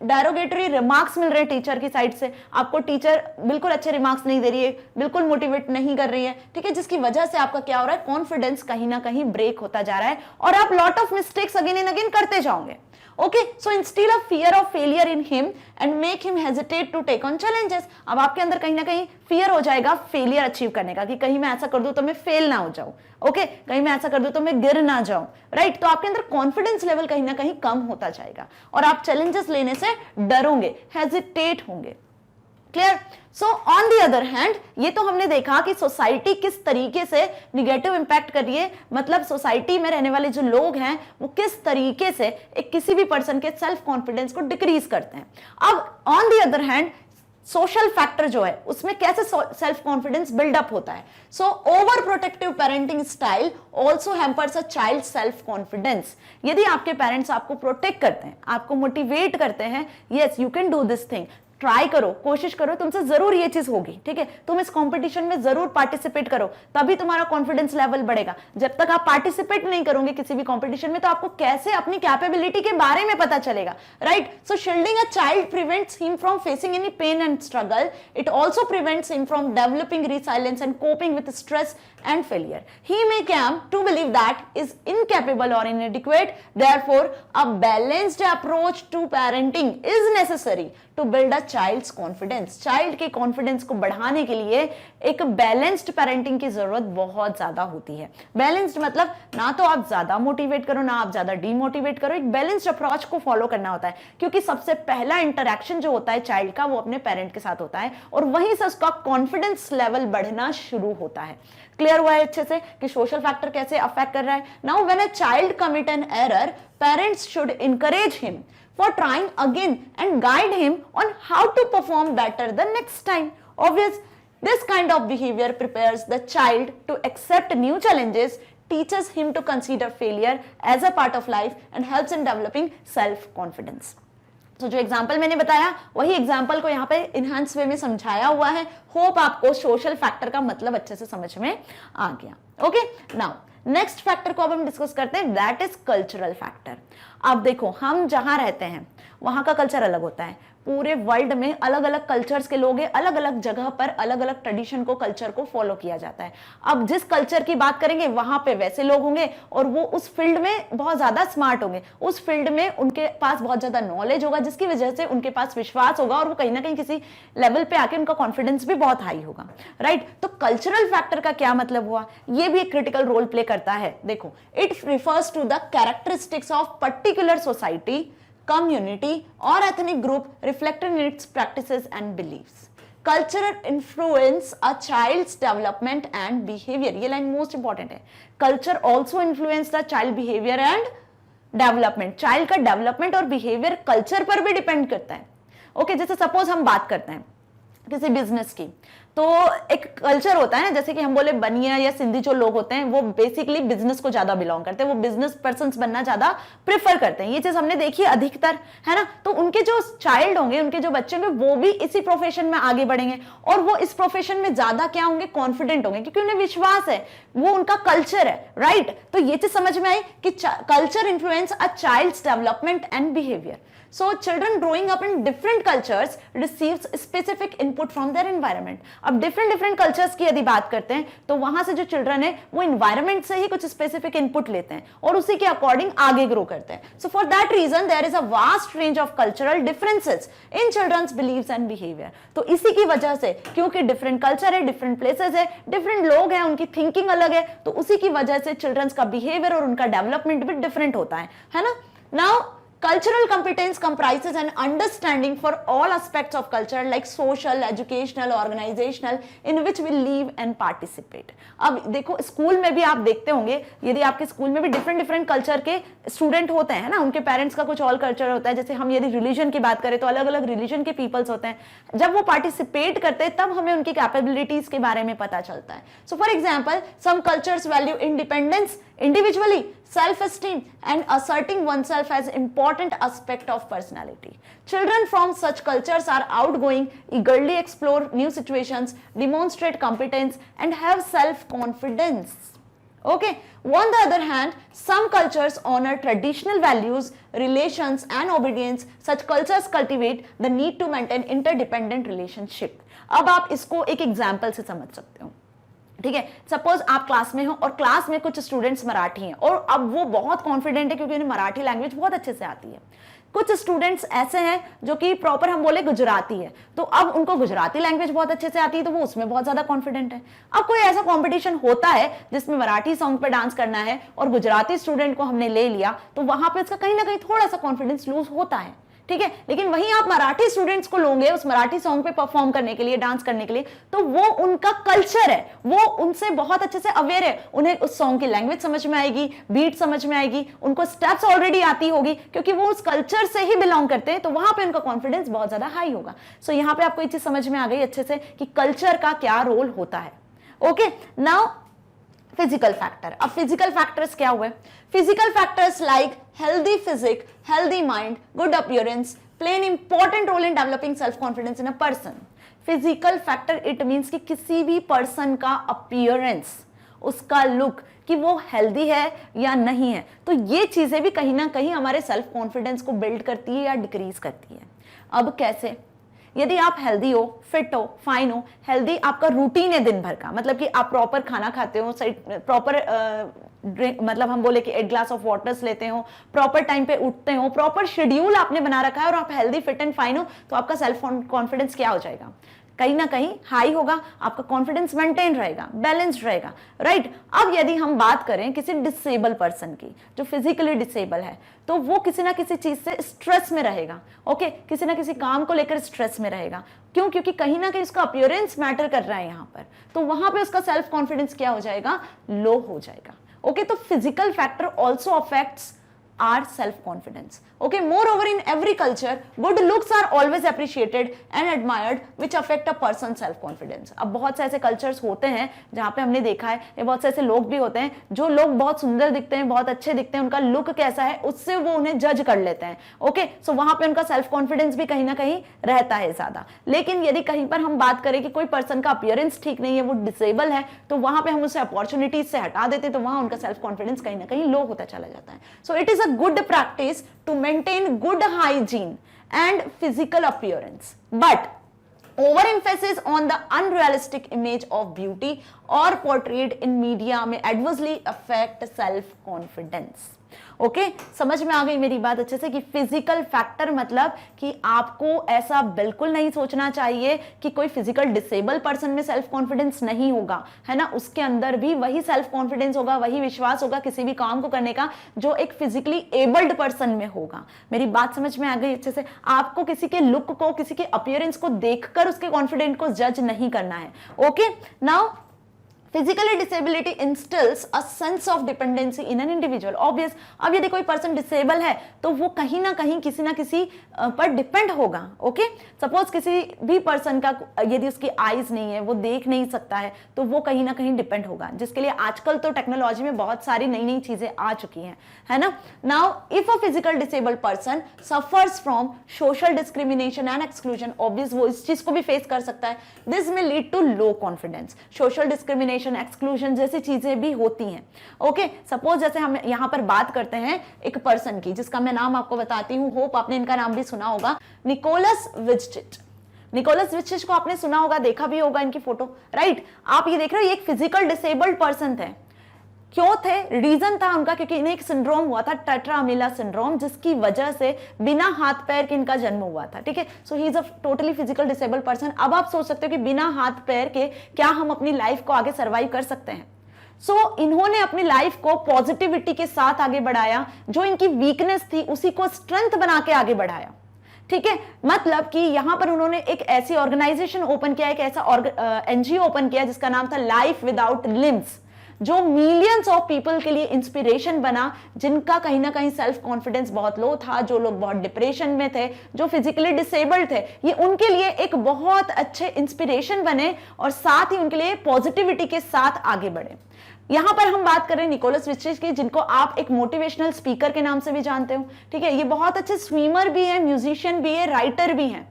डेरोगेटरी रिमार्क्स मिल रहे हैं टीचर की साइड से, आपको टीचर बिल्कुल अच्छे रिमार्क्स नहीं दे रही है, बिल्कुल मोटिवेट नहीं कर रही है, ठीक है, जिसकी वजह से आपका क्या हो रहा है, कॉन्फिडेंस कहीं ना कहीं ब्रेक होता जा रहा है और आप lot of mistakes again and again करते जाओगे। Okay, so instead of fear of failure in him and make him hesitate to take on challenges, अब आपके अंदर कहीं ना कहीं फियर हो जाएगा फेलियर अचीव करने का, कि कहीं मैं ऐसा कर दूं तो मैं फेल ना हो जाऊं, ओके, कहीं मैं ऐसा कर दूं तो मैं गिर ना जाऊं, राइट। तो आपके अंदर कॉन्फिडेंस लेवल कहीं ना कहीं कम होता जाएगा और आप चैलेंजेस लेने से डरोगे, हेजिटेट होंगे। Clear? So on the other hand, ये तो हमने देखा कि सोसाइटी किस तरीके से निगेटिव इंपैक्ट कर रही है, मतलब सोसाइटी में रहने वाले जो लोग हैं वो किस तरीके से एक किसी भी पर्सन के सेल्फ कॉन्फिडेंस को डिक्रीज करते हैं। अब on the other hand social factor जो है उसमें कैसे सेल्फ कॉन्फिडेंस बिल्डअप होता है। So over protective parenting style also hampers a child self confidence. यदि आपके पेरेंट्स आपको प्रोटेक्ट करते हैं, आपको मोटिवेट करते हैं, yes you can do this thing, try करो, कोशिश करो, तुमसे जरूर ये चीज होगी, ठीक है, तुम इस कंपटीशन में जरूर पार्टिसिपेट करो, तभी तुम्हारा कॉन्फिडेंस लेवल बढ़ेगा। जब तक आप पार्टिसिपेट नहीं करोगे किसी भी कंपटीशन में तो आपको कैसे अपनी कैपेबिलिटी के बारे में पता चलेगा, right. So shielding a child prevents him from facing any pain and struggle, it also prevents him from developing resilience and coping with stress and failure. He may come to believe that is incapable or inadequate. Therefore, a balanced approach to parenting is necessary to build a child's confidence. Child के confidence को बढ़ाने के लिए एक balanced parenting की जरूरत बहुत ज्यादा होती है। Balanced मतलब ना तो आप ज्यादा मोटिवेट करो ना आप ज्यादा डीमोटिवेट करो, एक बैलेंस्ड अप्रोच को फॉलो करना होता है, क्योंकि सबसे पहला इंटरेक्शन जो होता है चाइल्ड का वो अपने पेरेंट के साथ होता है और वहीं से उसका कॉन्फिडेंस लेवल बढ़ना शुरू होता है। क्लियर हुआ है अच्छे से कि सोशल फैक्टर कैसे अफेक्ट कर रहा है। Now when a child commit an error, parents should encourage him for trying again and guide him on how to perform better the next time. Obvious, this kind of behavior prepares the child to accept new challenges, teaches him to consider failure as a part of life and helps in developing self-confidence. तो जो example मैंने बताया वही example को यहाँ पे enhance वे में समझाया हुआ है। होप आपको सोशल फैक्टर का मतलब अच्छे से समझ में आ गया। ओके, नाउ नेक्स्ट फैक्टर को अब हम डिस्कस करते हैं, दैट इज कल्चरल फैक्टर। अब देखो, हम जहां रहते हैं वहां का कल्चर अलग होता है, पूरे वर्ल्ड में अलग अलग कल्चर्स के लोग हैं, अलग अलग जगह पर अलग अलग ट्रेडिशन को, कल्चर को फॉलो किया जाता है। अब जिस कल्चर की बात करेंगे वहां पे वैसे लोग होंगे और वो उस फील्ड में बहुत ज्यादा स्मार्ट होंगे, उस फील्ड में उनके पास बहुत ज्यादा नॉलेज होगा, जिसकी वजह से उनके पास विश्वास होगा और वो कहीं ना कहीं किसी लेवल पे आके उनका कॉन्फिडेंस भी बहुत हाई होगा, राइट। तो कल्चरल फैक्टर का क्या मतलब हुआ, ये भी एक क्रिटिकल रोल प्ले करता है। देखो, it refers to the characteristics of particular society, community or ethnic group reflected in its practices and beliefs. Culture influence a child's development and behavior. ये लाइन मोस्ट इंपॉर्टेंट है। Culture also influence the child behavior and development. Child का development और behaviour culture पर भी depend करता है। Okay, जैसे suppose हम बात करते हैं किसी बिजनेस की, तो एक कल्चर होता है ना, जैसे कि हम बोले बनिया या सिंधी जो लोग होते हैं वो बेसिकली बिजनेस को ज्यादा बिलोंग करते हैं, वो बिजनेस पर्सन्स बनना ज्यादा प्रेफर करते हैं। ये चीज हमने देखी है अधिकतर, है ना। तो उनके जो चाइल्ड होंगे, उनके जो बच्चे होंगे, वो भी इसी प्रोफेशन में आगे बढ़ेंगे और वो इस प्रोफेशन में ज्यादा क्या होंगे, कॉन्फिडेंट होंगे, क्योंकि उन्हें विश्वास है, वो उनका कल्चर है, राइट। तो ये चीज समझ में आई कि culture influence a child's development and behaviour. So children growing up in different cultures receives specific input from their environment. अब डिफरेंट डिफरेंट कल्चर्स की यदि बात करते हैं तो वहां से जो चिल्ड्रन है वो इन्वायरमेंट से ही कुछ स्पेसिफिक इनपुट लेते हैं और उसी के अकॉर्डिंग आगे ग्रो करते हैं. So for that reason there is a vast range of cultural differences in children's beliefs and behaviour. तो इसी की वजह से, क्योंकि डिफरेंट कल्चर है, डिफरेंट प्लेसेस है, डिफरेंट लोग हैं, उनकी थिंकिंग अलग है, तो उसी की वजह से चिल्ड्रंस का बिहेवियर और उनका डेवलपमेंट भी डिफरेंट होता है ना. Now cultural competence comprises an understanding for all aspects of culture like social, educational, organizational in which we live and participate. अब देखो स्कूल में भी आप देखते होंगे, यदि आपके स्कूल में भी डिफरेंट डिफरेंट कल्चर के स्टूडेंट होते हैं ना, उनके पेरेंट्स का कुछ और कल्चर होता है. जैसे हम यदि रिलीजन की बात करें तो अलग अलग रिलीजन के पीपल्स होते हैं. जब वो पार्टिसिपेट करते हैं तब हमें उनकी कैपेबिलिटीज के बारे में पता चलता है. So for example some cultures value independence, individually, self-esteem and asserting oneself as important aspect of personality. Children from such cultures are outgoing, eagerly explore new situations, demonstrate competence and have self-confidence. Okay. On the other hand, some cultures honor traditional values, relations and obedience. Such cultures cultivate the need to maintain interdependent relationship. अब आप इसको एक example से समझ सकते हो. ठीक है, सपोज आप क्लास में हो और क्लास में कुछ स्टूडेंट्स मराठी हैं और अब वो बहुत कॉन्फिडेंट है क्योंकि उन्हें मराठी लैंग्वेज बहुत अच्छे से आती है. कुछ स्टूडेंट्स ऐसे हैं जो कि प्रॉपर हम बोले गुजराती है, तो अब उनको गुजराती लैंग्वेज बहुत अच्छे से आती है तो वो उसमें बहुत ज्यादा कॉन्फिडेंट है. अब कोई ऐसा कंपटीशन होता है जिसमें मराठी सॉन्ग पे डांस करना है और गुजराती स्टूडेंट को हमने ले लिया, तो वहां पे उसका कहीं ना कहीं थोड़ा सा कॉन्फिडेंस लूज होता है. ठीक है, लेकिन वहीं आप मराठी स्टूडेंट्स को लोगे उस मराठी सॉन्ग पे परफॉर्म करने के लिए, डांस करने के लिए, तो वो उनका कल्चर है, वो उनसे बहुत अच्छे से अवेयर है, उन्हें उस सॉन्ग की लैंग्वेज समझ में आएगी, बीट समझ में आएगी, उनको स्टेप्स ऑलरेडी आती होगी क्योंकि वो उस कल्चर से ही बिलोंग करते हैं, तो वहां पे उनका कॉन्फिडेंस बहुत ज्यादा हाई होगा. सो यहाँ पे आपको ये चीज समझ में आ गई अच्छे से कि कल्चर का क्या रोल होता है. Okay, now physical factor. अब फिजिकल फैक्टर्स क्या हुए? Physical factors like healthy physique, healthy mind, good appearance play an important role in developing self confidence in a person. Physical factor it means कि किसी भी person का appearance, उसका look, कि वो हेल्दी है या नहीं है, तो ये चीजें भी कहीं ना कहीं हमारे सेल्फ कॉन्फिडेंस को बिल्ड करती है या डिक्रीज करती है. अब कैसे? यदि आप हेल्दी हो, फिट हो, फाइन हो, हेल्दी आपका रूटीन है दिन भर का, मतलब कि आप प्रॉपर खाना खाते हो, प्रॉपर ड्रिंक, मतलब हम बोले कि 1 ग्लास ऑफ वाटर्स लेते हो, प्रॉपर टाइम पे उठते हो, प्रॉपर शेड्यूल आपने बना रखा है और आप हेल्दी, फिट एंड फाइन हो, तो आपका सेल्फ कॉन्फिडेंस क्या हो जाएगा? कहीं ना कहीं हाई होगा, आपका कॉन्फिडेंस मेंटेन रहेगा, बैलेंस्ड रहेगा. राइट. अब यदि हम बात करें किसी डिसेबल पर्सन की जो फिजिकली डिसेबल है, तो वो किसी ना किसी चीज से स्ट्रेस में रहेगा. ओके, किसी ना किसी काम को लेकर स्ट्रेस में रहेगा. क्यों? क्योंकि कहीं ना कहीं उसका अपीयरेंस मैटर कर रहा है यहाँ पर, तो वहां पे उसका सेल्फ कॉन्फिडेंस क्या हो जाएगा? लो हो जाएगा. ओके, तो physical factor also affects our self-confidence. Okay, moreover in every culture, good looks are always appreciated and admired, which affect a person's self-confidence. अब बहुत से ऐसे कल्चर्स होते हैं जहाँ पे हमने देखा है, ये बहुत से ऐसे लोग भी होते हैं जो लोग बहुत सुंदर दिखते हैं, बहुत अच्छे दिखते हैं, उनका लुक कैसा है उससे वो उन्हें जज कर लेते हैं. ओके, सो वहां पे उनका सेल्फ कॉन्फिडेंस भी कहीं ना कहीं रहता है ज्यादा. लेकिन यदि कहीं पर हम बात करें कि कोई पर्सन का अपीयरेंस ठीक नहीं है, वो डिसेबल है, तो वहां पे हम उसे अपॉर्चुनिटीज से हटा देते, तो वहां उनका सेल्फ कॉन्फिडेंस कहीं ना कहीं लो होता चला जाता है. So it is good practice to maintain good hygiene and physical appearance, but overemphasis on the unrealistic image of beauty or portrayed in media may adversely affect self confidence. Okay, समझ में आ गई मेरी बात अच्छे से कि फिजिकल फैक्टर मतलब कि आपको ऐसा बिल्कुल नहीं सोचना चाहिए कि कोई फिजिकल डिसेबल पर्सन में सेल्फ कॉन्फिडेंस नहीं होगा, है ना. उसके अंदर भी वही सेल्फ कॉन्फिडेंस होगा, वही विश्वास होगा किसी भी काम को करने का जो एक फिजिकली एबल्ड पर्सन में होगा. मेरी बात समझ में आ गई अच्छे से. आपको किसी के लुक को, किसी के अपीयरेंस को देखकर उसके कॉन्फिडेंस को जज नहीं करना है. Okay, now physically disability instils a sense of dependency in an individual. Obvious, अब यदि कोई पर्सन डिसेबल है तो वो कहीं ना कहीं किसी ना किसी पर डिपेंड होगा. ओके, सपोज किसी भी पर्सन का यदि उसकी आईज नहीं है, वो देख नहीं सकता है, तो वो कहीं ना कहीं डिपेंड होगा, जिसके लिए आजकल तो टेक्नोलॉजी में बहुत सारी नई नई चीजें आ चुकी हैं, है ना. Now if a physical disabled person suffers from social discrimination and exclusion, obvious वो इस चीज को भी फेस कर सकता है. दिस में lead to low confidence. Social discrimination, exclusion जैसी चीजें भी होती हैं. ओके, सपोज जैसे हम यहां पर बात करते हैं एक पर्सन की जिसका मैं नाम आपको बताती हूं, होप आपने इनका नाम भी सुना होगा, निकोलस विजटिट. निकोलस विचिच को आपने सुना होगा, देखा भी होगा इनकी फोटो, राइट। आप ये देख रहे हो, ये एक फिजिकल डिसेबल्ड पर्सन थे। क्यों थे? रीजन था उनका, क्योंकि इन्हें एक सिंड्रोम हुआ था, टेट्रा अमीला सिंड्रोम, जिसकी वजह से बिना हाथ पैर के इनका जन्म हुआ था, ठीक है। So he is a totally physical disabled person. अब आप सोच सकते हो कि बिना हाथ पैर के क्या हम अपनी लाइफ को आगे सर्वाइव कर सकते हैं? इन्होंने अपनी लाइफ को पॉजिटिविटी के साथ आगे बढ़ाया, जो इनकी वीकनेस थी उसी को स्ट्रेंथ बना के आगे बढ़ाया, ठीक है। मतलब कि यहां पर उन्होंने एक ऐसी ऑर्गेनाइजेशन ओपन किया, एक ऐसा एनजीओ ओपन किया जिसका नाम था लाइफ विदाउट लिम्स, जो मिलियंस ऑफ पीपल के लिए इंस्पिरेशन बना, जिनका कहीं ना कहीं सेल्फ कॉन्फिडेंस बहुत लो था, जो लोग बहुत डिप्रेशन में थे, जो फिजिकली डिसेबल्ड थे, ये उनके लिए एक बहुत अच्छे इंस्पिरेशन बने और साथ ही उनके लिए पॉजिटिविटी के साथ आगे बढ़े। यहां पर हम बात कर रहे हैं निकोलस विचिच की, जिनको आप एक मोटिवेशनल स्पीकर के नाम से भी जानते हो, ठीक है। ये बहुत अच्छे स्विमर भी है, म्यूजिशियन भी है, राइटर भी है।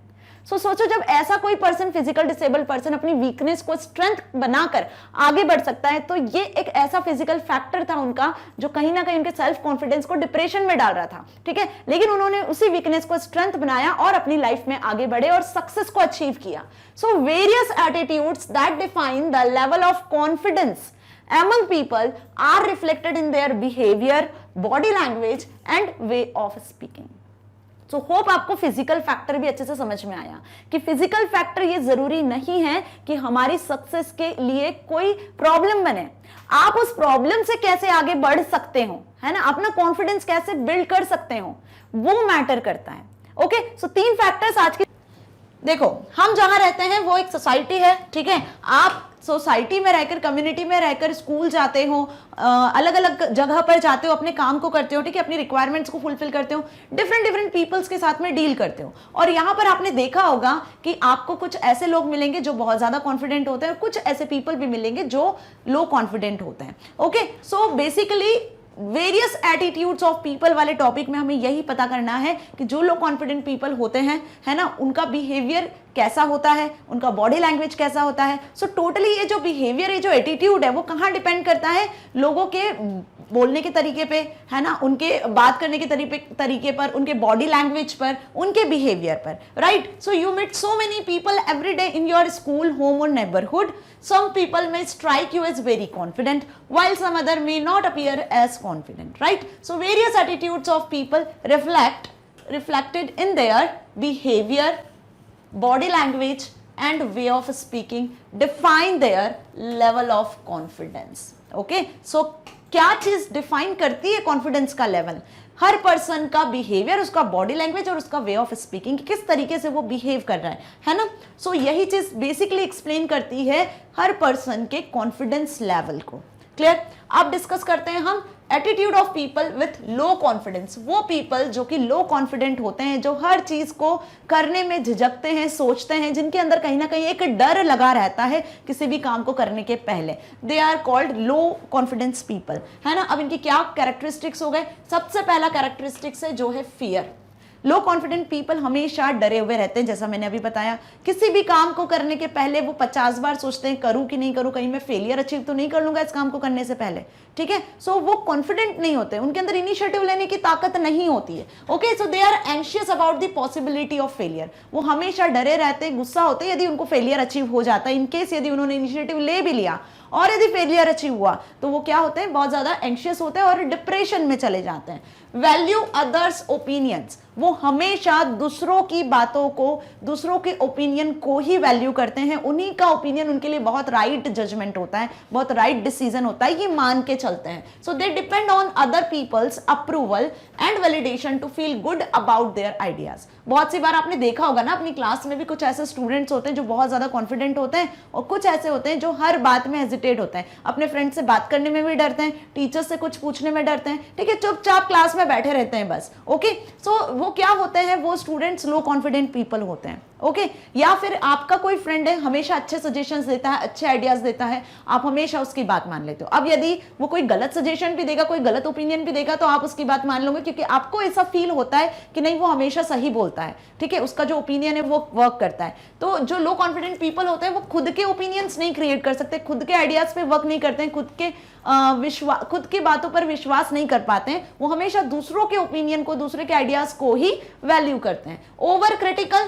सोचो, जब ऐसा कोई पर्सन, फिजिकल डिसेबल्ड पर्सन, अपनी वीकनेस को स्ट्रेंथ बनाकर आगे बढ़ सकता है, तो ये एक ऐसा फिजिकल फैक्टर था उनका जो कहीं ना कहीं उनके सेल्फ कॉन्फिडेंस को डिप्रेशन में डाल रहा था, ठीक है। लेकिन उन्होंने उसी वीकनेस को स्ट्रेंथ बनाया और अपनी लाइफ में आगे बढ़े और सक्सेस को अचीव किया। So various attitudes that define the level of confidence among people are reflected in their behavior, body language and way of speaking. So hope आपको फिजिकल फैक्टर भी अच्छे से समझ में आया कि फिजिकल फैक्टर ये जरूरी नहीं है कि हमारी सक्सेस के लिए कोई प्रॉब्लम बने। आप उस प्रॉब्लम से कैसे आगे बढ़ सकते हो, है ना, अपना कॉन्फिडेंस कैसे बिल्ड कर सकते हो, वो मैटर करता है। ओके, सो 3 फैक्टर्स आज के। देखो, हम जहां रहते हैं वो एक सोसाइटी है, ठीक है। आप सोसाइटी में रहकर, कम्युनिटी में रहकर स्कूल जाते हो, अलग अलग जगह पर जाते हो, अपने काम को करते हो, ठीक है, अपनी रिक्वायरमेंट्स को फुलफिल करते हो, डिफरेंट पीपल्स के साथ में डील करते हो। और यहाँ पर आपने देखा होगा कि आपको कुछ ऐसे लोग मिलेंगे जो बहुत ज्यादा कॉन्फिडेंट होते हैं और कुछ ऐसे पीपल भी मिलेंगे जो लो कॉन्फिडेंट होते हैं। Okay, so basically various attitudes of people वाले टॉपिक में हमें यही पता करना है कि जो लोग कॉन्फिडेंट पीपल होते हैं, है ना, उनका बिहेवियर कैसा होता है, उनका बॉडी लैंग्वेज कैसा होता है। सो टोटली ये जो बिहेवियर, ये जो एटीट्यूड है, वो कहाँ डिपेंड करता है? लोगों के बोलने के तरीके पे, है ना, उनके बात करने के तरीके पर, उनके बॉडी लैंग्वेज पर, उनके बिहेवियर पर, right. So you meet so many people every day in your school, home और neighbourhood. Some people may strike you as very confident, while some other may not appear as confident, right? So various attitudes of people reflected in their behavior, body language and way of speaking define their level of confidence. Okay, so क्या चीज define करती है confidence का level? हर person का behaviour, उसका body language और उसका way of speaking, किस तरीके से वो बिहेव कर रहा है ना। सो यही चीज बेसिकली एक्सप्लेन करती है हर पर्सन के कॉन्फिडेंस लेवल को। क्लियर? अब डिस्कस करते हैं हम attitude of people with low confidence. वो पीपल जो कि लो कॉन्फिडेंट होते हैं, जो हर चीज को करने में झिझकते हैं, सोचते हैं, जिनके अंदर कहीं ना कहीं एक डर लगा रहता है किसी भी काम को करने के पहले, they are called low confidence people, है ना। अब इनकी क्या कैरेक्टरिस्टिक्स हो गए? सबसे पहला कैरेक्टरिस्टिक्स है जो है फियर। लो कॉन्फिडेंट पीपल हमेशा डरे हुए रहते हैं, जैसा मैंने अभी बताया। किसी भी काम को करने के पहले वो 50 बार सोचते हैं, करूं कि नहीं करूं, कहीं मैं फेलियर अचीव तो नहीं कर लूंगा इस काम को करने से पहले, ठीक है। सो वो कॉन्फिडेंट नहीं होते, उनके अंदर इनिशिएटिव लेने की ताकत नहीं होती है। Okay, so they are anxious about the possibility of failure. वो हमेशा डरे रहते हैं, गुस्सा होते हैं यदि उनको फेलियर अचीव हो जाता है। इनकेस यदि उन्होंने इनिशिएटिव ले भी लिया और यदि फेलियर अचीव हुआ तो वो क्या होते हैं? बहुत ज्यादा एंशियस होते हैं और डिप्रेशन में चले जाते हैं। वैल्यू अदर्स ओपिनियंस, वो हमेशा दूसरों की बातों को, दूसरों के ओपिनियन को ही वैल्यू करते हैं। उन्हीं का ओपिनियन उनके लिए बहुत राइट जजमेंट होता है, बहुत राइट डिसीजन होता है, ये मान के चलते हैं। So they depend on other peoples approval and validation to feel good about their ideas. बहुत सी बार आपने देखा होगा ना, अपनी क्लास में भी कुछ ऐसे स्टूडेंट्स होते हैं जो बहुत ज्यादा कॉन्फिडेंट होते हैं और कुछ ऐसे होते हैं जो हर बात में हेजिटेट होते हैं, अपने फ्रेंड से बात करने में भी डरते हैं, टीचर से कुछ पूछने में डरते हैं, ठीक है, चुपचाप क्लास में बैठे रहते हैं बस। ओके, सो वो क्या होते हैं? वो स्टूडेंट्स लो कॉन्फिडेंट पीपल होते हैं। ओके, या फिर आपका कोई फ्रेंड है, हमेशा अच्छे सजेशंस देता है, अच्छे आइडियाज देता है, आप हमेशा उसकी बात मान लेते हो। अब यदि वो कोई गलत सजेशन भी देगा, कोई गलत ओपिनियन भी देगा, तो आप उसकी बात मान लोगे, क्योंकि आपको ऐसा फील होता है कि नहीं, वो हमेशा सही बोलता है, ठीक है, उसका जो ओपिनियन है वो वर्क करता है। तो जो लो कॉन्फिडेंट पीपल होते हैं वो खुद के ओपिनियंस नहीं क्रिएट कर सकते, खुद के आइडियाज पे वर्क नहीं करते हैं, खुद की बातों पर विश्वास नहीं कर पाते हैं। वो हमेशा दूसरों के ओपिनियन को, दूसरे के आइडियाज को ही वैल्यू करते हैं। ओवर क्रिटिकल,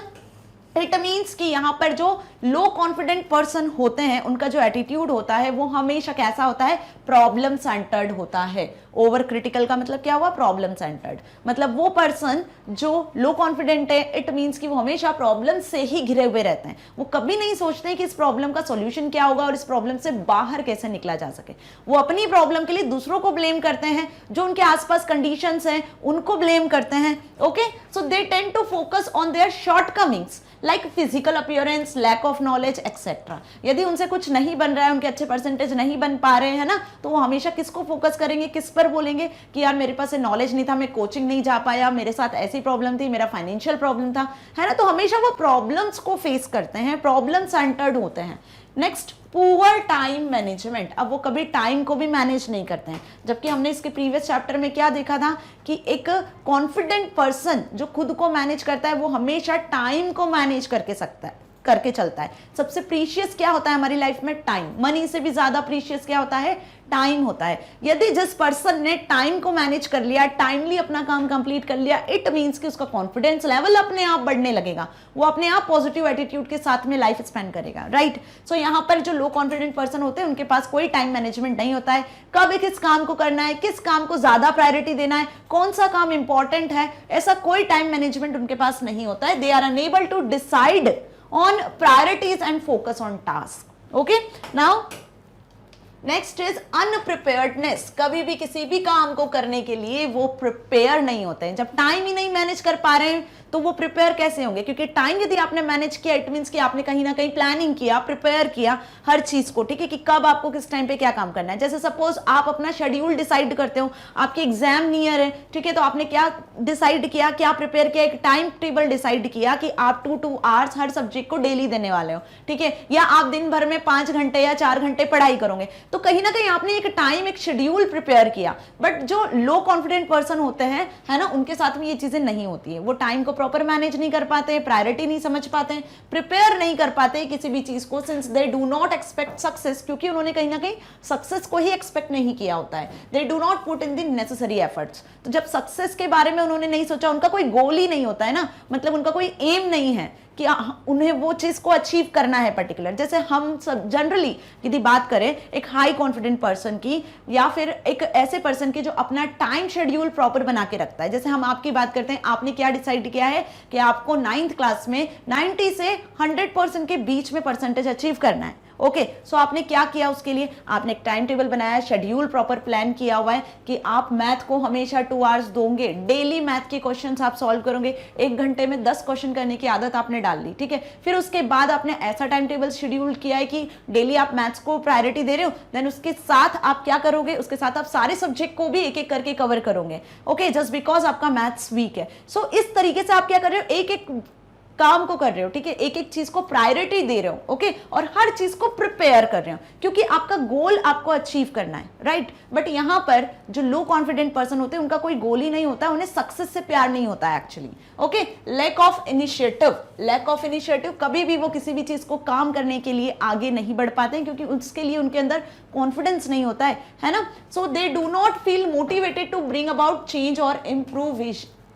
इट मीन्स कि यहाँ पर जो लो कॉन्फिडेंट पर्सन होते हैं उनका जो एटीट्यूड होता है वो हमेशा कैसा होता है, प्रॉब्लम सेंटर्ड होता है। ओवर क्रिटिकल का मतलब क्या हुआ, प्रॉब्लम सेंटर्ड। मतलब वो पर्सन जो लो कॉन्फिडेंट है, इट मीन्स कि वो हमेशा प्रॉब्लम से ही घिरे हुए रहते हैं। वो कभी नहीं सोचते हैं कि इस प्रॉब्लम का सॉल्यूशन क्या होगा और इस प्रॉब्लम से बाहर कैसे निकला जा सके। वो अपनी प्रॉब्लम के लिए दूसरों को ब्लेम करते हैं, जो उनके आसपास कंडीशंस हैं उनको ब्लेम करते हैं। Okay, so they tend to focus on their shortcomings like physical appearance, lack of knowledge etcetera. यदि उनसे कुछ नहीं बन रहा है, उनके अच्छे परसेंटेज नहीं बन पा रहे हैं ना, तो वो हमेशा किसको फोकस करेंगे, किस पर बोलेंगे कि यार मेरे पास नॉलेज नहीं था, मैं कोचिंग नहीं जा पाया, मेरे साथ ऐसी प्रॉब्लम थी, मेरा फाइनेंशियल प्रॉब्लम था, है ना। तो हमेशा वो प्रॉब्लम्स को फेस करते हैं, प्रॉब्लम सेंटर्ड होते हैं। Next, poor time management. अब वो कभी टाइम को भी मैनेज नहीं करते हैं, जबकि हमने इसके प्रीवियस चैप्टर में क्या देखा था कि एक कॉन्फिडेंट पर्सन जो खुद को मैनेज करता है वो हमेशा टाइम को मैनेज करके चलता है। सबसे प्रीशियस क्या होता है हमारी लाइफ में, टाइम। मनी से भी ज्यादा प्रीशियस क्या होता है, टाइम होता है। यदि जिस पर्सन ने टाइम को मैनेज कर लिया, टाइमली अपना काम कंप्लीट कर लिया, इट मींस कि उसका कॉन्फिडेंस लेवल अपने आप बढ़ने लगेगा, वो अपने आप पॉजिटिव एटीट्यूड के साथ में लाइफ स्पेंड करेगा, राइट। सो यहाँ पर जो लो कॉन्फिडेंट पर्सन होते हैं उनके पास कोई टाइम मैनेजमेंट नहीं होता है। कब किस काम को करना है, किस काम को ज्यादा प्रायोरिटी देना है, कौन सा काम इंपॉर्टेंट है, ऐसा कोई टाइम मैनेजमेंट उनके पास नहीं होता है। They are unable to decide on priorities and focus on task. Okay, now next is unpreparedness। कभी भी किसी भी काम को करने के लिए वो प्रिपेयर नहीं होते हैं। जब टाइम ही नहीं मैनेज कर पा रहे हैं तो वो प्रिपेयर कैसे होंगे, क्योंकि टाइम यदि आपने मैनेज किया, इट मींस कि आपने कहीं ना कहीं प्लानिंग किया, प्रिपेयर किया हर चीज को, ठीक है, कि कब आपको किस टाइम पे क्या काम करना है। जैसे सपोज आप अपना शेड्यूल डिसाइड करते हो, आपके एग्जाम नियर है, ठीक है, तो आपने क्या डिसाइड किया, क्या प्रिपेयर किया, एक टाइम टेबल डिसाइड किया कि आप 2 आवर्स हर सब्जेक्ट को डेली देने वाले हो, ठीक है, या आप दिन भर में 5 घंटे या 4 घंटे पढ़ाई करोगे। तो कहीं ना कहीं आपने एक टाइम, एक शेड्यूल प्रिपेयर किया। बट जो लो कॉन्फिडेंट पर्सन होते हैं, है ना, उनके साथ में ये चीजें नहीं होती है। वो टाइम को प्रॉपर मैनेज नहीं कर पाते, प्रायोरिटी नहीं समझ पाते, प्रिपेयर नहीं कर पाते किसी भी चीज को, since they do not expect success, क्योंकि उन्होंने कहीं ना कहीं सक्सेस को ही एक्सपेक्ट नहीं किया होता है। दे do not put in the necessary efforts. तो जब सक्सेस के बारे में उन्होंने नहीं सोचा, उनका कोई गोल ही नहीं होता है ना, मतलब उनका कोई एम नहीं है कि उन्हें वो चीज को अचीव करना है पर्टिकुलर। जैसे हम सब जनरली यदि बात करें एक हाई कॉन्फिडेंट पर्सन की, या फिर एक ऐसे पर्सन की जो अपना टाइम शेड्यूल प्रॉपर बना के रखता है। जैसे हम आपकी बात करते हैं, आपने क्या डिसाइड किया है कि आपको 9th क्लास में 90 से 100% के बीच में परसेंटेज अचीव करना है। ओके, सो आपने क्या किया, उसके लिए आपने एक टाइम टेबल बनाया, शेड्यूल प्रॉपर प्लान किया हुआ है कि आप मैथ को हमेशा 2 आवर्स दोगे, डेली मैथ के क्वेश्चंस आप सॉल्व करोगे, 1 घंटे में 10 क्वेश्चन करने की आदत आपने डाल ली, ठीक है। फिर उसके बाद आपने ऐसा टाइम टेबल शेड्यूल किया है कि डेली आप मैथ्स को प्रायोरिटी दे रहे हो, देन उसके साथ आप क्या करोगे, उसके साथ आप सारे सब्जेक्ट को भी एक एक करके कवर करोगे, ओके, जस्ट बिकॉज आपका मैथ्स वीक है। सो इस तरीके से आप क्या कर रहे हो, एक एक काम को कर रहे हो, ठीक है, एक एक चीज को प्रायोरिटी दे रहे हो, ओके, और हर चीज को प्रिपेयर कर रहे हो, क्योंकि आपका गोल आपको अचीव करना है, राइट। बट यहां पर जो लो कॉन्फिडेंट पर्सन होते हैं उनका कोई गोल ही नहीं होता, उन्हें सक्सेस से प्यार नहीं होता है actually, okay. Lack of initiative, कभी भी वो किसी भी चीज को काम करने के लिए आगे नहीं बढ़ पाते हैं, क्योंकि उसके लिए उनके अंदर कॉन्फिडेंस नहीं होता है ना। So they do not feel motivated to bring about change और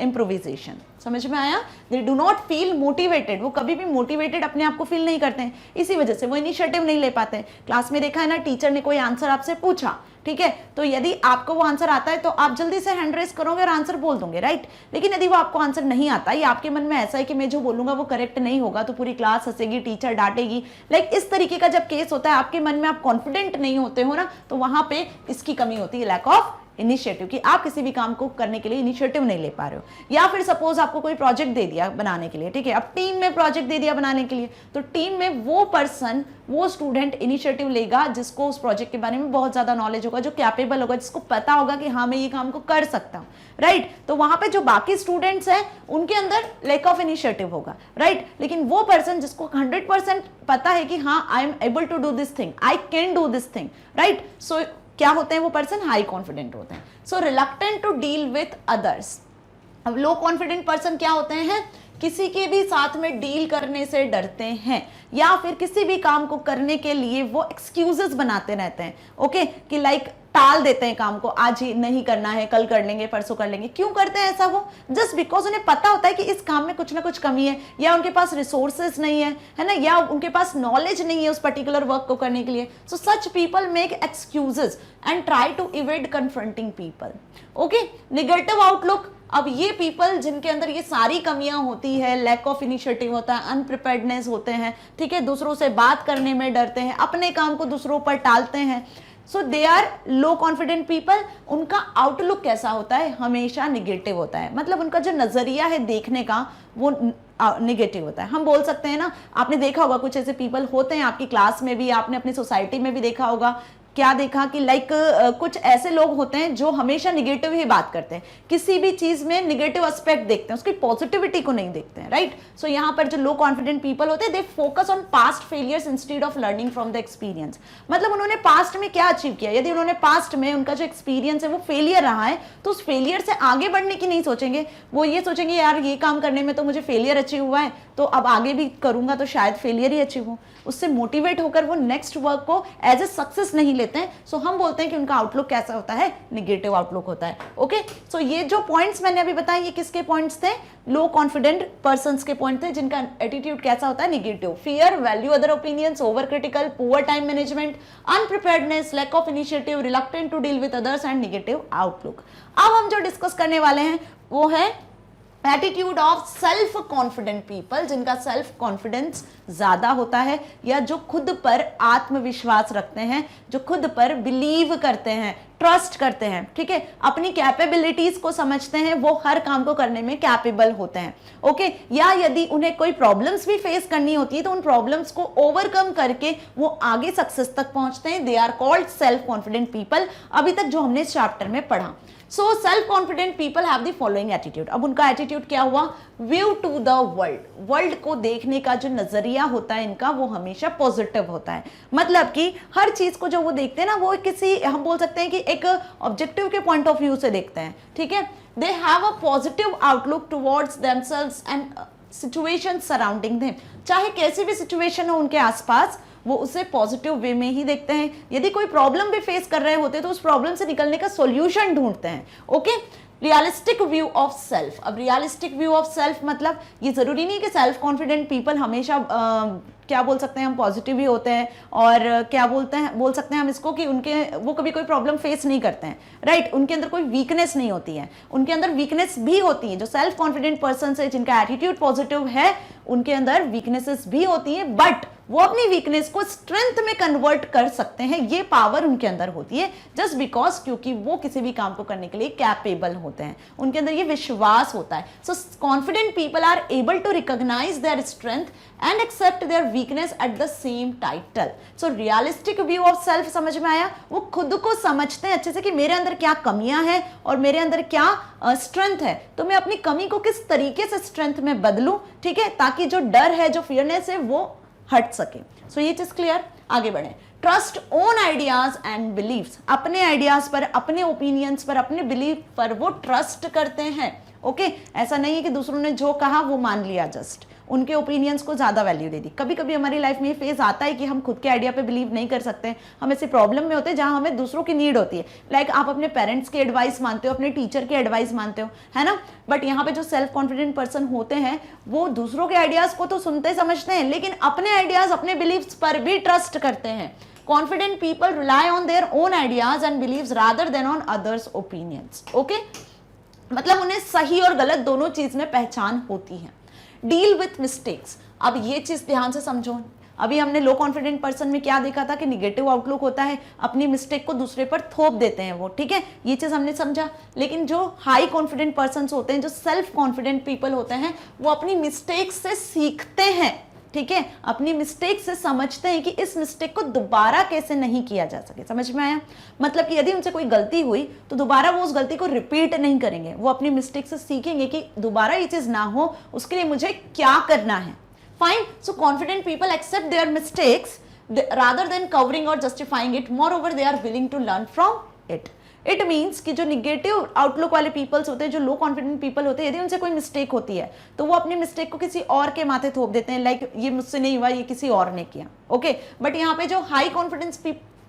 इम्प्रोविजेशन। समझ में आया, they do not feel motivated, वो कभी भी मोटिवेटेड अपने आप को फील नहीं करते हैं, इसी वजह से वो इनिशिएटिव नहीं ले पाते हैं। क्लास में देखा है ना, टीचर ने कोई आंसर आपसे पूछा, ठीक है, तो यदि आपको वो आंसर आता है तो आप जल्दी से हैंड रेस करोगे और आंसर बोल दोगे, राइट। लेकिन यदि वो आपको आंसर नहीं आता, या आपके मन में ऐसा है कि मैं जो बोलूंगा वो करेक्ट नहीं होगा, तो पूरी क्लास हंसेगी, टीचर डांटेगी, लाइक इस तरीके का जब केस होता है, आपके मन में आप कॉन्फिडेंट नहीं होते हो ना, तो वहां पे इसकी कमी होती है, लैक ऑफ इनिशिएटिव, कि आप किसी भी काम को करने के लिए इनिशिएटिव नहीं ले पा रहे हो। या फिर सपोज आपको कोई प्रोजेक्ट दे दिया बनाने के लिए, ठीक है, अब टीम में प्रोजेक्ट दे दिया बनाने के लिए, तो टीम में वो पर्सन, वो स्टूडेंट इनिशिएटिव लेगा जिसको उस प्रोजेक्ट के बारे में बहुत ज्यादा नॉलेज होगा, जो कैपेबल होगा, जिसको पता होगा कि हाँ मैं ये काम को कर सकता हूँ, राइट। तो वहां पे जो बाकी स्टूडेंट्स हैं उनके अंदर लैक ऑफ इनिशिएटिव होगा, राइट। लेकिन वो पर्सन जिसको 100% पता है कि हाँ I am able to do this thing, I can do this thing, right, so क्या होते हैं वो पर्सन, हाई कॉन्फिडेंट होते हैं। So reluctant to deal with others. अब लो कॉन्फिडेंट पर्सन क्या होते हैं, किसी के भी साथ में डील करने से डरते हैं, या फिर किसी भी काम को करने के लिए वो एक्सक्यूजेस बनाते रहते हैं, ओके, कि लाइक टाल देते हैं काम को, आज ही नहीं करना है, कल कर लेंगे, परसों कर लेंगे। क्यों करते हैं ऐसा? वो जस्ट बिकॉज उन्हें पता होता है कि इस काम में कुछ ना कुछ कमी है, या उनके पास रिसोर्सेज नहीं है ना, या उनके पास नॉलेज नहीं है उस पर्टिकुलर वर्क को करने के लिए। So such people make excuses and try to evade confronting people. Okay, negative outlook, अब ये पीपल जिनके अंदर ये सारी कमियां होती है, लैक ऑफ इनिशिएटिव होता है, अनप्रिपेयर्डनेस होते हैं, ठीक है, दूसरों से बात करने में डरते हैं, अपने काम को दूसरों पर टालते हैं, so they are low confident people. उनका आउटलुक कैसा होता है? हमेशा निगेटिव होता है, मतलब उनका जो नजरिया है देखने का वो निगेटिव होता है। हम बोल सकते हैं ना, आपने देखा होगा कुछ ऐसे पीपल होते हैं आपकी क्लास में भी, आपने अपनी सोसाइटी में भी देखा होगा। क्या देखा कि लाइक कुछ ऐसे लोग होते हैं जो हमेशा निगेटिव ही बात करते हैं, किसी भी चीज में निगेटिव एस्पेक्ट देखते हैं, उसकी पॉजिटिविटी को नहीं देखते हैं, राइट। सो यहाँ पर जो लो कॉन्फिडेंट पीपल होते हैं, they focus on past failures instead of learning from the experience. मतलब उन्होंने पास्ट में क्या अचीव किया, यदि उन्होंने पास्ट में उनका जो एक्सपीरियंस है वो फेलियर रहा है, तो उस फेलियर से आगे बढ़ने की नहीं सोचेंगे। वो ये सोचेंगे यार ये काम करने में तो मुझे फेलियर अचीव हुआ है, तो अब आगे भी करूंगा तो शायद फेलियर ही अचीव हो। उससे मोटिवेट होकर वो नेक्स्ट वर्क को एज ए सक्सेस नहीं लेते हैं। सो हम बोलते हैं कि उनका आउटलुक कैसा होता है? निगेटिव आउटलुक होता है। ओके, सो ये जो पॉइंट्स मैंने अभी बताए ये किसके पॉइंट्स थे? लो कॉन्फिडेंट पर्संस के पॉइंट थे, जिनका एटीट्यूड कैसा होता है? Negative. Fear, value other opinions, over critical, poor time management, unpreparedness, lack of initiative, reluctant to deal with others and negative outlook. अब हम जो डिस्कस करने वाले हैं वो है attitude of self confident people, जिनका सेल्फ कॉन्फिडेंस ज्यादा होता है, या जो खुद पर आत्मविश्वास रखते हैं, जो खुद पर बिलीव करते हैं, ट्रस्ट करते हैं, ठीक है, अपनी कैपेबिलिटीज को समझते हैं, वो हर काम को करने में कैपेबल होते हैं। ओके, या यदि उन्हें कोई प्रॉब्लम्स भी फेस करनी होती है तो उन प्रॉब्लम्स को ओवरकम करके वो आगे सक्सेस तक पहुंचते हैं। They are called self confident people, अभी तक जो हमने इस चैप्टर में पढ़ा। So self confident people have the following attitude. अब उनका एटीट्यूड क्या हुआ? View to the world, world को देखने का जो नजरिया होता है इनका वो हमेशा पॉजिटिव होता है। मतलब कि हर चीज को जो वो देखते हैं ना, वो किसी, हम बोल सकते हैं कि एक ऑब्जेक्टिव के पॉइंट ऑफ व्यू से देखते हैं, ठीक है। They have a positive outlook towards themselves and situation surrounding them. चाहे कैसी भी सिचुएशन हो उनके आसपास, वो उसे पॉजिटिव वे में ही देखते हैं। यदि कोई प्रॉब्लम भी फेस कर रहे होते तो उस प्रॉब्लम से निकलने का सॉल्यूशन ढूंढते हैं। Okay, realistic view of self. अब रियलिस्टिक व्यू ऑफ सेल्फ मतलब ये जरूरी नहीं कि सेल्फ कॉन्फिडेंट पीपल हमेशा क्या बोल सकते हैं हम, पॉजिटिव ही होते हैं, और क्या बोल सकते हैं हम इसको कि वो कभी कोई प्रॉब्लम फेस नहीं करते हैं, राइट। उनके अंदर कोई वीकनेस नहीं होती है, उनके अंदर वीकनेस भी होती है। जो सेल्फ कॉन्फिडेंट पर्सन है, जिनका एटीट्यूड पॉजिटिव है, उनके अंदर वीकनेसेस भी होती है, बट वो अपनी वीकनेस को स्ट्रेंथ में कन्वर्ट कर सकते हैं। ये पावर उनके अंदर होती है, जस्ट बिकॉज क्योंकि वो किसी भी काम को करने के लिए कैपेबल होते हैं, उनके अंदर ये विश्वास होता है। So confident people are able to recognise their strength and accept their weakness at the same title. So realistic view of self समझ में आया? वो खुद को समझते हैं अच्छे से कि मेरे अंदर क्या कमियां हैं और मेरे अंदर क्या स्ट्रेंथ है, तो मैं अपनी कमी को किस तरीके से स्ट्रेंथ में बदलूं, ठीक है, ताकि जो डर है, जो फियरनेस है, वो हट सके। सो ये चीज क्लियर? आगे बढ़े। Trust own ideas and beliefs. अपने आइडियाज पर, अपने ओपिनियंस पर, अपने बिलीफ पर वो ट्रस्ट करते हैं। ओके, ऐसा नहीं है कि दूसरों ने जो कहा वो मान लिया, जस्ट उनके ओपिनियंस को ज्यादा वैल्यू दे दी। कभी कभी हमारी लाइफ में ये फेज आता है कि हम खुद के आइडिया पे बिलीव नहीं कर सकते, हम ऐसे प्रॉब्लम में होते हैं जहां हमें दूसरों की नीड होती है। लाइक आप अपने पेरेंट्स की एडवाइस मानते हो, अपने टीचर की एडवाइस मानते हो, है ना, बट यहाँ पे जो सेल्फ कॉन्फिडेंट पर्सन होते हैं वो दूसरों के आइडियाज को तो सुनते समझते हैं, लेकिन अपने आइडियाज, अपने बिलीव्स पर भी ट्रस्ट करते हैं। Confident people rely on their own ideas and beliefs rather than on others opinions. Okay, मतलब उन्हें सही और गलत दोनों चीज में पहचान होती है। Deal with mistakes. अब ये चीज ध्यान से समझो। अभी हमने लो कॉन्फिडेंट पर्सन में क्या देखा था कि निगेटिव आउटलुक होता है, अपनी मिस्टेक को दूसरे पर थोप देते हैं वो, ठीक है, ये चीज हमने समझा। लेकिन जो हाई कॉन्फिडेंट पर्सन होते हैं, जो सेल्फ कॉन्फिडेंट पीपल होते हैं, वो अपनी मिस्टेक से सीखते हैं, ठीक है, अपनी मिस्टेक से समझते हैं कि इस मिस्टेक को दोबारा कैसे नहीं किया जा सके। समझ में आया? मतलब कि यदि उनसे कोई गलती हुई तो दोबारा वो उस गलती को रिपीट नहीं करेंगे, वो अपनी मिस्टेक से सीखेंगे कि दोबारा ये चीज ना हो, उसके लिए मुझे क्या करना है। Fine. So confident people accept their mistakes rather than covering or justifying it. Moreover, they are willing to learn from it. It means कि जो निगेटिव आउटलुक वाले पीपल्स होते हैं, जो लो कॉन्फिडेंट पीपल होते हैं, यदि उनसे कोई मिस्टेक होती है तो वो अपनी मिस्टेक को किसी और के माथे थोप देते हैं, लाइक ये मुझसे नहीं हुआ, ये किसी और ने किया। ओके, बट यहाँ पे जो हाई कॉन्फिडेंस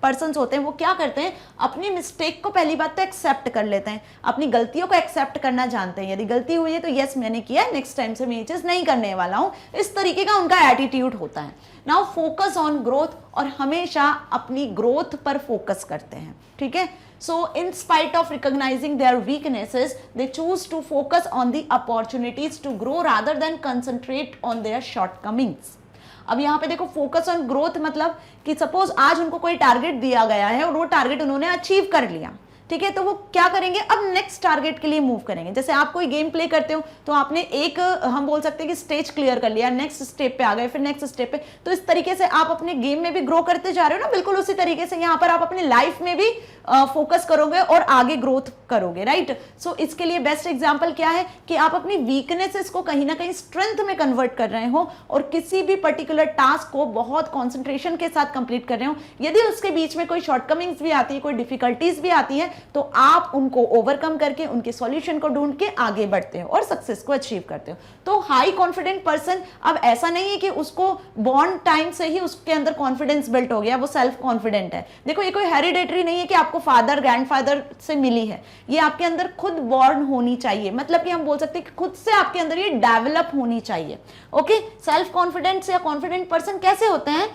पर्सन्स होते हैं वो क्या करते हैं, अपनी मिस्टेक को पहली बात तो एक्सेप्ट कर लेते हैं, अपनी गलतियों को एक्सेप्ट करना जानते हैं। यदि गलती हुई है तो यस मैंने किया है, नेक्स्ट टाइम से मैं ये चीज नहीं करने वाला हूं, इस तरीके का उनका एटीट्यूड होता है। नाउ फोकस ऑन ग्रोथ, और हमेशा अपनी ग्रोथ पर फोकस करते हैं, ठीक है। So in spite of recognising their weaknesses they choose to focus on the opportunities to grow rather than concentrate on their shortcomings. अब यहाँ पे देखो फोकस ऑन ग्रोथ मतलब कि सपोज आज उनको कोई टारगेट दिया गया है और वो टारगेट उन्होंने अचीव कर लिया, ठीक है, तो वो क्या करेंगे, अब नेक्स्ट टारगेट के लिए मूव करेंगे। जैसे आप कोई गेम प्ले करते हो तो आपने एक हम बोल सकते हैं कि स्टेज क्लियर कर लिया, नेक्स्ट स्टेप पे आ गए, फिर नेक्स्ट स्टेप पे, तो इस तरीके से आप अपने गेम में भी ग्रो करते जा रहे हो ना, बिल्कुल उसी तरीके से यहाँ पर आप अपनी लाइफ में भी फोकस करोगे और आगे ग्रोथ करोगे, राइट। सो इसके लिए बेस्ट एग्जांपल क्या है कि आप अपनी वीकनेसेस को कहीं ना कहीं स्ट्रेंथ में कन्वर्ट कर रहे हो और किसी भी पर्टिकुलर टास्क को बहुत कॉन्सेंट्रेशन के साथ कंप्लीट कर रहे हो। यदि उसके बीच में कोई शॉर्टकमिंग्स भी आती है, कोई डिफिकल्टीज भी आती है, तो आप उनको ओवरकम करके उनके सॉल्यूशन को ढूंढ के आगे बढ़ते हो और सक्सेस को अचीव करते हो। तो हाई कॉन्फिडेंट पर्सन, अब ऐसा नहीं है कि उसको बॉर्न टाइम से ही उसके अंदर कॉन्फिडेंस बिल्ट हो गया, वो सेल्फ कॉन्फिडेंट है। देखो ये कोई हेरिडेटरी नहीं है कि आपको फादर ग्रैंडफादर से मिली है, ये आपके अंदर खुद बॉर्न होनी चाहिए, मतलब कि हम बोल सकते हैं कि खुद से आपके अंदर ये डेवलप होनी चाहिए। ओके, सेल्फ कॉन्फिडेंस या कॉन्फिडेंट पर्सन कैसे होते हैं,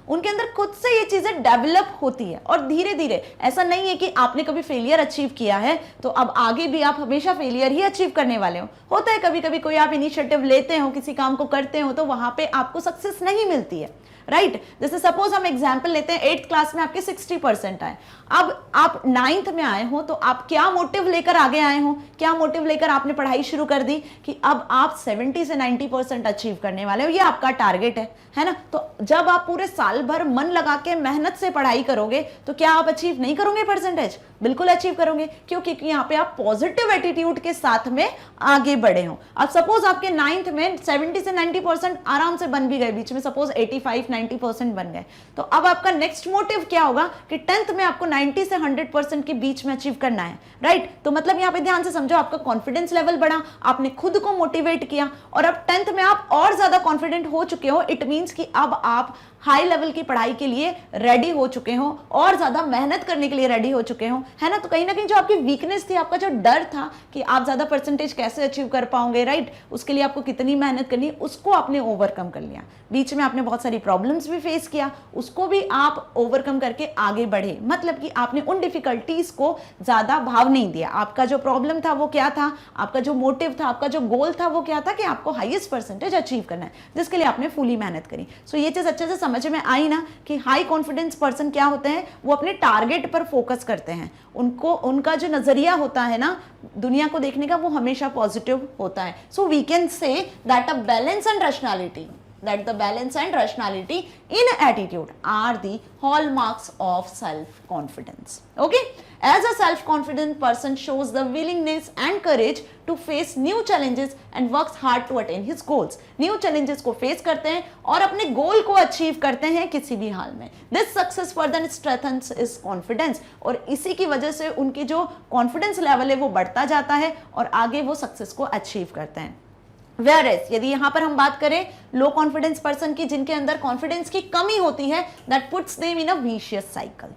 उनके अंदर खुद से ये चीजें डेवलप होती है और धीरे धीरे, ऐसा नहीं है कि आपने कभी फेलियर अचीव किया है तो अब आगे भी आप हमेशा फेलियर ही अचीव करने वाले हो। होता है कभी कभी कोई आप इनिशिएटिव लेते हो, किसी काम को करते हो तो वहां पे आपको सक्सेस नहीं मिलती है, राइट। जैसे सपोज हम एग्जांपल लेते हैं, 8th क्लास में आपके 60% आए, अब आप 9th में आए हो तो आप क्या मोटिव लेकर आगे आए हो, क्या मोटिव लेकर आपने पढ़ाई शुरू कर दी कि अब आप 70 से 90% अचीव करने वाले हो, ये आपका टारगेट है ना। तो जब आप पूरे साल भर मन लगा के मेहनत से पढ़ाई करोगे तो क्या आप अचीव नहीं करोगे परसेंटेज, बिल्कुल अचीव करोगे, क्योंकि यहाँ पे आप पॉजिटिव एटीट्यूड के साथ में आगे बढ़े हो। अब सपोज आपके 9th में 70 से 90% आराम से बन भी गए, बीच में सपोज 85-90% बन गए, तो अब आपका नेक्स्ट मोटिव क्या होगा कि 10th में आपको 90 से 100% के बीच में अचीव करना है, राइट। तो मतलब यहाँ पे ध्यान से समझो, आपका कॉन्फिडेंस लेवल बढ़ा, आपने खुद को मोटिवेट किया और अब 10th में आप और ज्यादा कॉन्फिडेंट हो चुके हो। इट मीन्स कि अब आप हाई लेवल की पढ़ाई के लिए रेडी हो चुके हो और ज्यादा मेहनत करने के लिए रेडी हो चुके हो, है ना। तो कहीं ना कहीं जो आपकी वीकनेस थी, आपका जो डर था कि आप ज्यादा परसेंटेज कैसे अचीव कर पाओगे, राइट, उसके लिए आपको कितनी मेहनत करनी, उसको आपने ओवरकम कर लिया। बीच में आपने बहुत सारी प्रॉब्लम्स भी फेस किया, उसको भी आप ओवरकम करके आगे बढ़े, मतलब कि आपने उन डिफिकल्टीज को ज्यादा भाव नहीं दिया। आपका जो प्रॉब्लम था वो क्या था, आपका जो मोटिव था, आपका जो गोल था वो क्या था कि आपको हाईएस्ट परसेंटेज अचीव करना है, जिसके लिए आपने फुली मेहनत करी। सो ये चीज अच्छे से समझ में आई ना कि हाई कॉन्फिडेंस पर्सन क्या होते हैं, वो अपने टारगेट पर फोकस करते हैं, उनको उनका जो नजरिया होता है ना दुनिया को देखने का, वो हमेशा पॉजिटिव होता है। So we can say that a balance and rationality, that the balance and rationality in attitude are the hallmarks of self-confidence. Okay, as a self-confident person shows the willingness and courage to face new challenges and works hard to attain his goals. New challenges को face करते हैं और अपने गोल को achieve करते हैं किसी भी हाल में। This success further strengthens his confidence, और इसी की वजह से उनकी जो कॉन्फिडेंस लेवल है वो बढ़ता जाता है और आगे वो सक्सेस को अचीव करते हैं। Whereas, यदि यहां पर हम बात करें लो कॉन्फिडेंस पर्सन की, जिनके अंदर कॉन्फिडेंस की कमी होती है, that puts them in a vicious cycle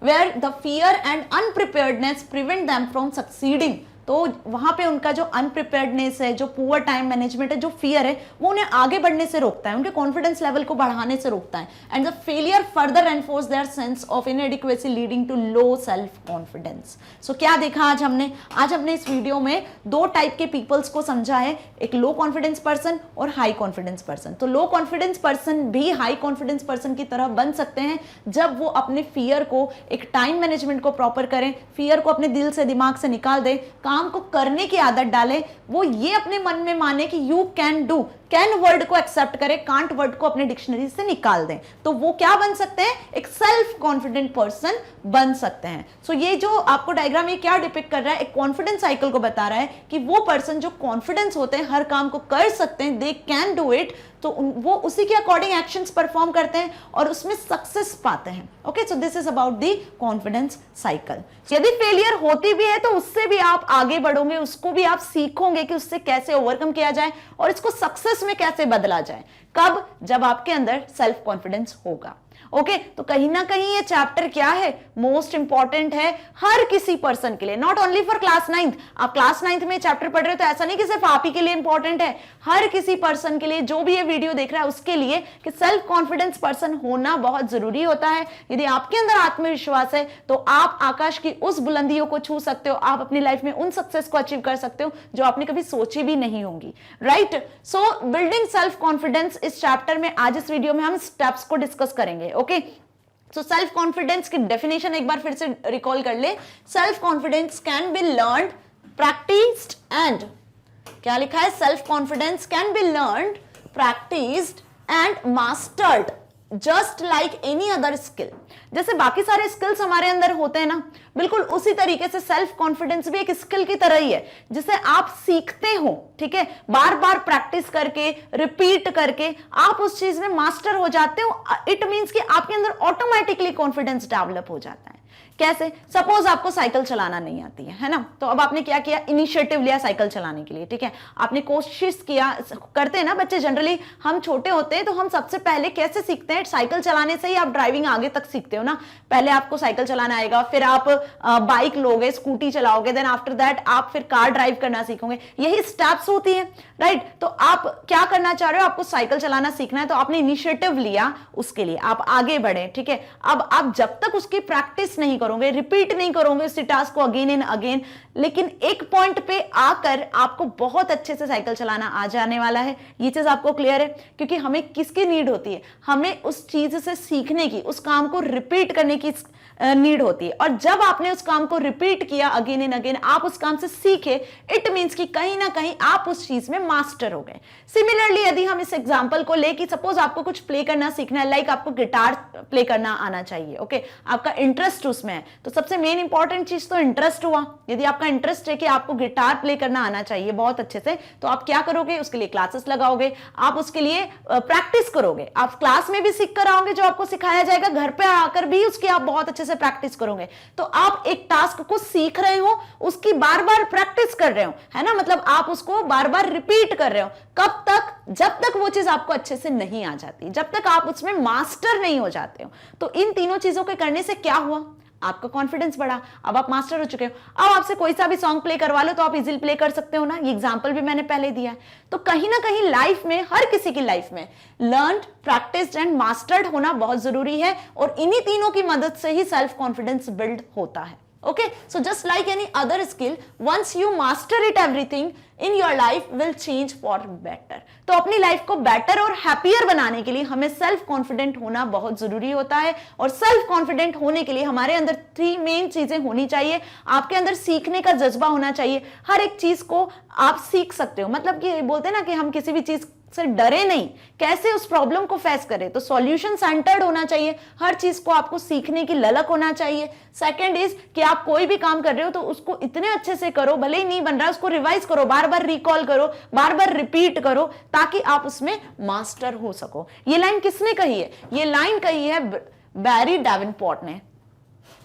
where the fear and unpreparedness prevent them from succeeding. तो वहां पे उनका जो अनप्रिपेयर्डनेस है, जो पुअर टाइम मैनेजमेंट है, जो फियर है, वो उन्हें आगे बढ़ने से रोकता है, उनके कॉन्फिडेंस लेवल को बढ़ाने से रोकता है। And the failure further enforce their sense of inadequacy leading to low self confidence. So क्या देखा आज हमने इस वीडियो में दो टाइप के पीपल्स को समझा है, एक लो कॉन्फिडेंस पर्सन और हाई कॉन्फिडेंस पर्सन। तो लो कॉन्फिडेंस पर्सन भी हाई कॉन्फिडेंस पर्सन की तरह बन सकते हैं जब वो अपने फियर को, एक टाइम मैनेजमेंट को प्रॉपर करें, फियर को अपने दिल से दिमाग से निकाल दें, काम को करने की आदत डाले, वो ये अपने मन में माने कि you can do, can word को एक्सेप्ट करें, कांट वर्ड को अपने डिक्शनरी से निकाल दें, तो वो क्या बन सकते हैं, एक सेल्फ कॉन्फिडेंट पर्सन बन सकते हैं। सो ये जो आपको डायग्राम ये क्या डिपिक्ट कर रहा है, एक कॉन्फिडेंस साइकिल को बता रहा है कि वो पर्सन जो कॉन्फिडेंस होते हैं, हर काम को कर सकते हैं, दे कैन डू इट, तो वो उसी के अकॉर्डिंग एक्शंस परफॉर्म करते हैं और उसमें सक्सेस पाते हैं। Okay, so this is about the confidence cycle. यदि फेलियर होती भी है तो उससे भी आप आगे बढ़ोगे, उसको भी आप सीखोगे कि उससे कैसे ओवरकम किया जाए और इसको सक्सेस में कैसे बदला जाए। कब? जब आपके अंदर सेल्फ कॉन्फिडेंस होगा। ओके तो कहीं ना कहीं ये चैप्टर क्या है, मोस्ट इंपॉर्टेंट है हर किसी पर्सन के लिए, not only for class 9th। आप क्लास 9th में चैप्टर पढ़ रहे हो तो ऐसा नहीं कि सिर्फ आप ही के लिए इंपॉर्टेंट है, हर किसी पर्सन के लिए, जो भी ये वीडियो देख रहा है उसके लिए, कि सेल्फ कॉन्फिडेंस पर्सन होना बहुत जरूरी होता है। यदि आपके अंदर आत्मविश्वास है तो आप आकाश की उस बुलंदियों को छू सकते हो, आप अपनी लाइफ में उन सक्सेस को अचीव कर सकते हो जो आपने कभी सोची भी नहीं होंगी, राइट। सो बिल्डिंग सेल्फ कॉन्फिडेंस इस चैप्टर में आज इस वीडियो में हम स्टेप्स को डिस्कस करेंगे। ओके सो सेल्फ कॉन्फिडेंस की डेफिनेशन एक बार फिर से रिकॉल कर ले। Self confidence can be learned, practised and, क्या लिखा है, self confidence can be learned, practised and mastered just like any other skill. जैसे बाकी सारे स्किल्स हमारे अंदर होते हैं ना, बिल्कुल उसी तरीके से सेल्फ कॉन्फिडेंस भी एक स्किल की तरह ही है, जिसे आप सीखते हो, ठीक है, बार बार प्रैक्टिस करके, रिपीट करके आप उस चीज में मास्टर हो जाते हो। इट मींस कि आपके अंदर ऑटोमेटिकली कॉन्फिडेंस डेवलप हो जाता है। कैसे? सपोज आपको साइकिल चलाना नहीं आती है ना, तो अब आपने क्या किया, इनिशिएटिव लिया साइकिल चलाने के लिए, ठीक है, आपने कोशिश किया, करते हैं ना बच्चे जनरली, हम छोटे होते हैं तो हम सबसे पहले कैसे सीखते हैं, साइकिल चलाने से ही आप ड्राइविंग आगे तक सीखते हो ना। पहले आपको साइकिल चलाना आएगा, फिर आप बाइक लोगे, स्कूटी चलाओगे, देन आफ्टर दैट आप फिर कार ड्राइव करना सीखोगे, यही स्टेप्स होती है, राइट। तो आप क्या करना चाह रहे हो, आपको साइकिल चलाना सीखना है, तो आपने इनिशिएटिव लिया, उसके लिए आप आगे बढ़े, ठीक है। अब आप जब तक उसकी प्रैक्टिस नहीं करोगे, रिपीट नहीं करोगे उसी टास्क को अगेन एंड अगेन, लेकिन एक पॉइंट पे आकर आपको बहुत अच्छे से साइकिल चलाना आ जाने वाला है। ये चीज आपको क्लियर है? क्योंकि हमें किसकी नीड होती है, हमें उस चीज से सीखने की, उस काम को रिपीट करने की नीड होती है। और जब आपने उस काम को रिपीट किया अगेन एंड अगेन, आप उस काम से सीखे, इट मींस कि कहीं ना कहीं आप उस चीज में मास्टर हो गए। सिमिलरली यदि हम इस एग्जांपल को ले कि सपोज आपको कुछ प्ले करना सीखना है, लाइक आपको गिटार प्ले करना आना चाहिए, ओके, आपका इंटरेस्ट उसमें है, तो सबसे मेन इंपॉर्टेंट चीज तो इंटरेस्ट हुआ। यदि आपका इंटरेस्ट है कि आपको गिटार प्ले करना आना चाहिए बहुत अच्छे से, तो आप क्या करोगे, उसके लिए क्लासेस लगाओगे, आप उसके लिए प्रैक्टिस करोगे, आप क्लास में भी सीख कर आओगे जो आपको सिखाया जाएगा, घर पे आकर भी उसकी आप बहुत अच्छे से प्रैक्टिस करोगे। तो आप एक टास्क को सीख रहे हो, उसकी बार बार प्रैक्टिस कर रहे हो, है ना, मतलब आप उसको बार बार रिपीट कर रहे हो। कब तक? जब तक वो चीज आपको अच्छे से नहीं आ जाती, जब तक आप उसमें मास्टर नहीं हो जाते हो। तो इन तीनों चीजों के करने से क्या हुआ, आपका कॉन्फिडेंस बढ़ा, अब आप मास्टर हो चुके हो। अब आपसे कोई सा भी सॉन्ग प्ले करवा लो तो आप इजीली प्ले कर सकते हो ना, ये एग्जांपल भी मैंने पहले दिया है। तो कहीं ना कहीं लाइफ में, हर किसी की लाइफ में लर्न्ड, प्रैक्टिस्ड एंड मास्टर्ड होना बहुत जरूरी है, और इन्हीं तीनों की मदद से ही सेल्फ कॉन्फिडेंस बिल्ड होता है। Okay, so just like any other skill, once you master it, everything in your life will change for better. तो अपनी लाइफ को बेटर और हैप्पियर बनाने के लिए हमें सेल्फ कॉन्फिडेंट होना बहुत जरूरी होता है। और सेल्फ कॉन्फिडेंट होने के लिए हमारे अंदर 3 मेन चीजें होनी चाहिए। आपके अंदर सीखने का जज्बा होना चाहिए, हर एक चीज को आप सीख सकते हो, मतलब कि बोलते हैं ना कि हम किसी भी चीज से डरे नहीं, कैसे उस प्रॉब्लम को फेस करें। तो सॉल्यूशन सेंटर्ड होना चाहिए, हर चीज को आपको सीखने की ललक होना चाहिए। सेकंड इज कि आप कोई भी काम कर रहे हो तो उसको इतने अच्छे से करो, भले ही नहीं बन रहा है उसको रिवाइज करो, बार बार रिकॉल करो, बार बार रिपीट करो, ताकि आप उसमें मास्टर हो सको। ये लाइन किसने कही है? ये लाइन कही है बैरी डेवनपोर्ट ने,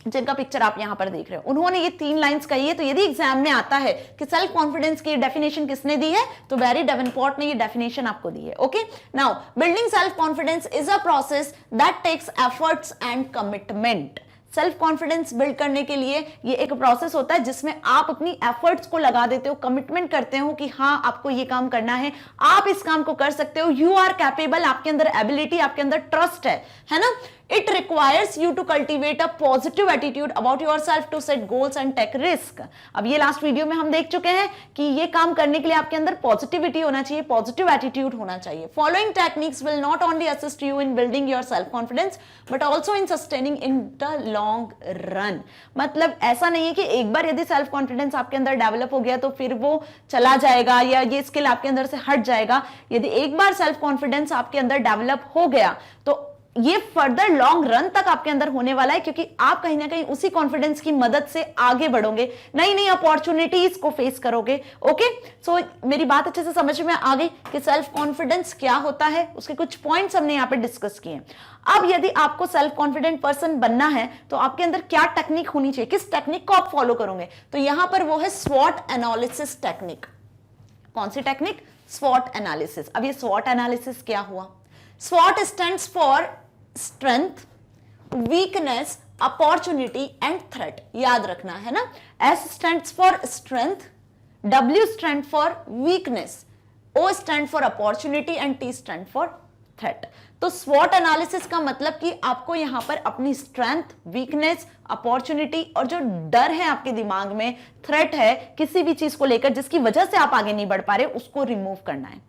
जिनका पिक्चर आप यहां पर देख रहे हो। उन्होंने ये 3 लाइंस कही है। तो यदि एग्जाम में आता है कि सेल्फ कॉन्फिडेंस की डेफिनेशन किसने दी है, तो बैरी डेवनपोर्ट ने ये डेफिनेशन आपको दी है। Okay, now building self confidence is a process that takes efforts and commitment. Self confidence build करने के लिए ये एक प्रोसेस होता है जिसमें आप अपनी एफर्ट्स को लगा देते हो, कमिटमेंट करते हो कि हाँ आपको ये काम करना है, आप इस काम को कर सकते हो, यू आर कैपेबल, आपके अंदर एबिलिटी, आपके अंदर ट्रस्ट है ना। It requires you to cultivate a positive attitude about yourself to set goals and take risk. अब ये लास्ट वीडियो में हम देख चुके हैं कि ये काम करने के लिए आपके अंदर पॉजिटिविटी होना चाहिए, पॉजिटिव एटीट्यूड होना चाहिए। Following techniques will not only assist you in building your self confidence but also in sustaining in the long run. मतलब ऐसा नहीं है कि एक बार यदि सेल्फ कॉन्फिडेंस आपके अंदर डेवलप हो गया तो फिर वो चला जाएगा या ये स्किल आपके अंदर से हट जाएगा। यदि एक बार सेल्फ कॉन्फिडेंस आपके अंदर डेवलप हो गया तो ये फर्दर लॉन्ग रन तक आपके अंदर होने वाला है, क्योंकि आप कहीं ना कहीं उसी कॉन्फिडेंस की मदद से आगे बढ़ोगे, नई नई अपॉर्चुनिटीज को फेस करोगे। ओके, सो मेरी बात अच्छे से समझ में आ गई कि सेल्फ कॉन्फिडेंस क्या होता है, उसके कुछ पॉइंट्स हमने यहाँ पे डिस्कस किए। अब यदि आपको सेल्फ कॉन्फिडेंट पर्सन बनना है तो आपके अंदर क्या टेक्निक होनी चाहिए, किस टेक्निक को आप फॉलो करोगे, तो यहां पर वो है स्वॉट एनालिसिस टेक्निक। कौन सी टेक्निक? स्वॉट एनालिसिस। अब ये स्वॉट एनालिसिस क्या हुआ? स्वॉट stands for strength, weakness, opportunity and threat. याद रखना है ना, S stands for strength, W stand for weakness, O stand for opportunity and T stand for threat. तो स्वॉट एनालिसिस का मतलब कि आपको यहां पर अपनी स्ट्रेंथ, वीकनेस, अपॉर्चुनिटी और जो डर है आपके दिमाग में, थ्रेट है किसी भी चीज को लेकर जिसकी वजह से आप आगे नहीं बढ़ पा रहे, उसको रिमूव करना है।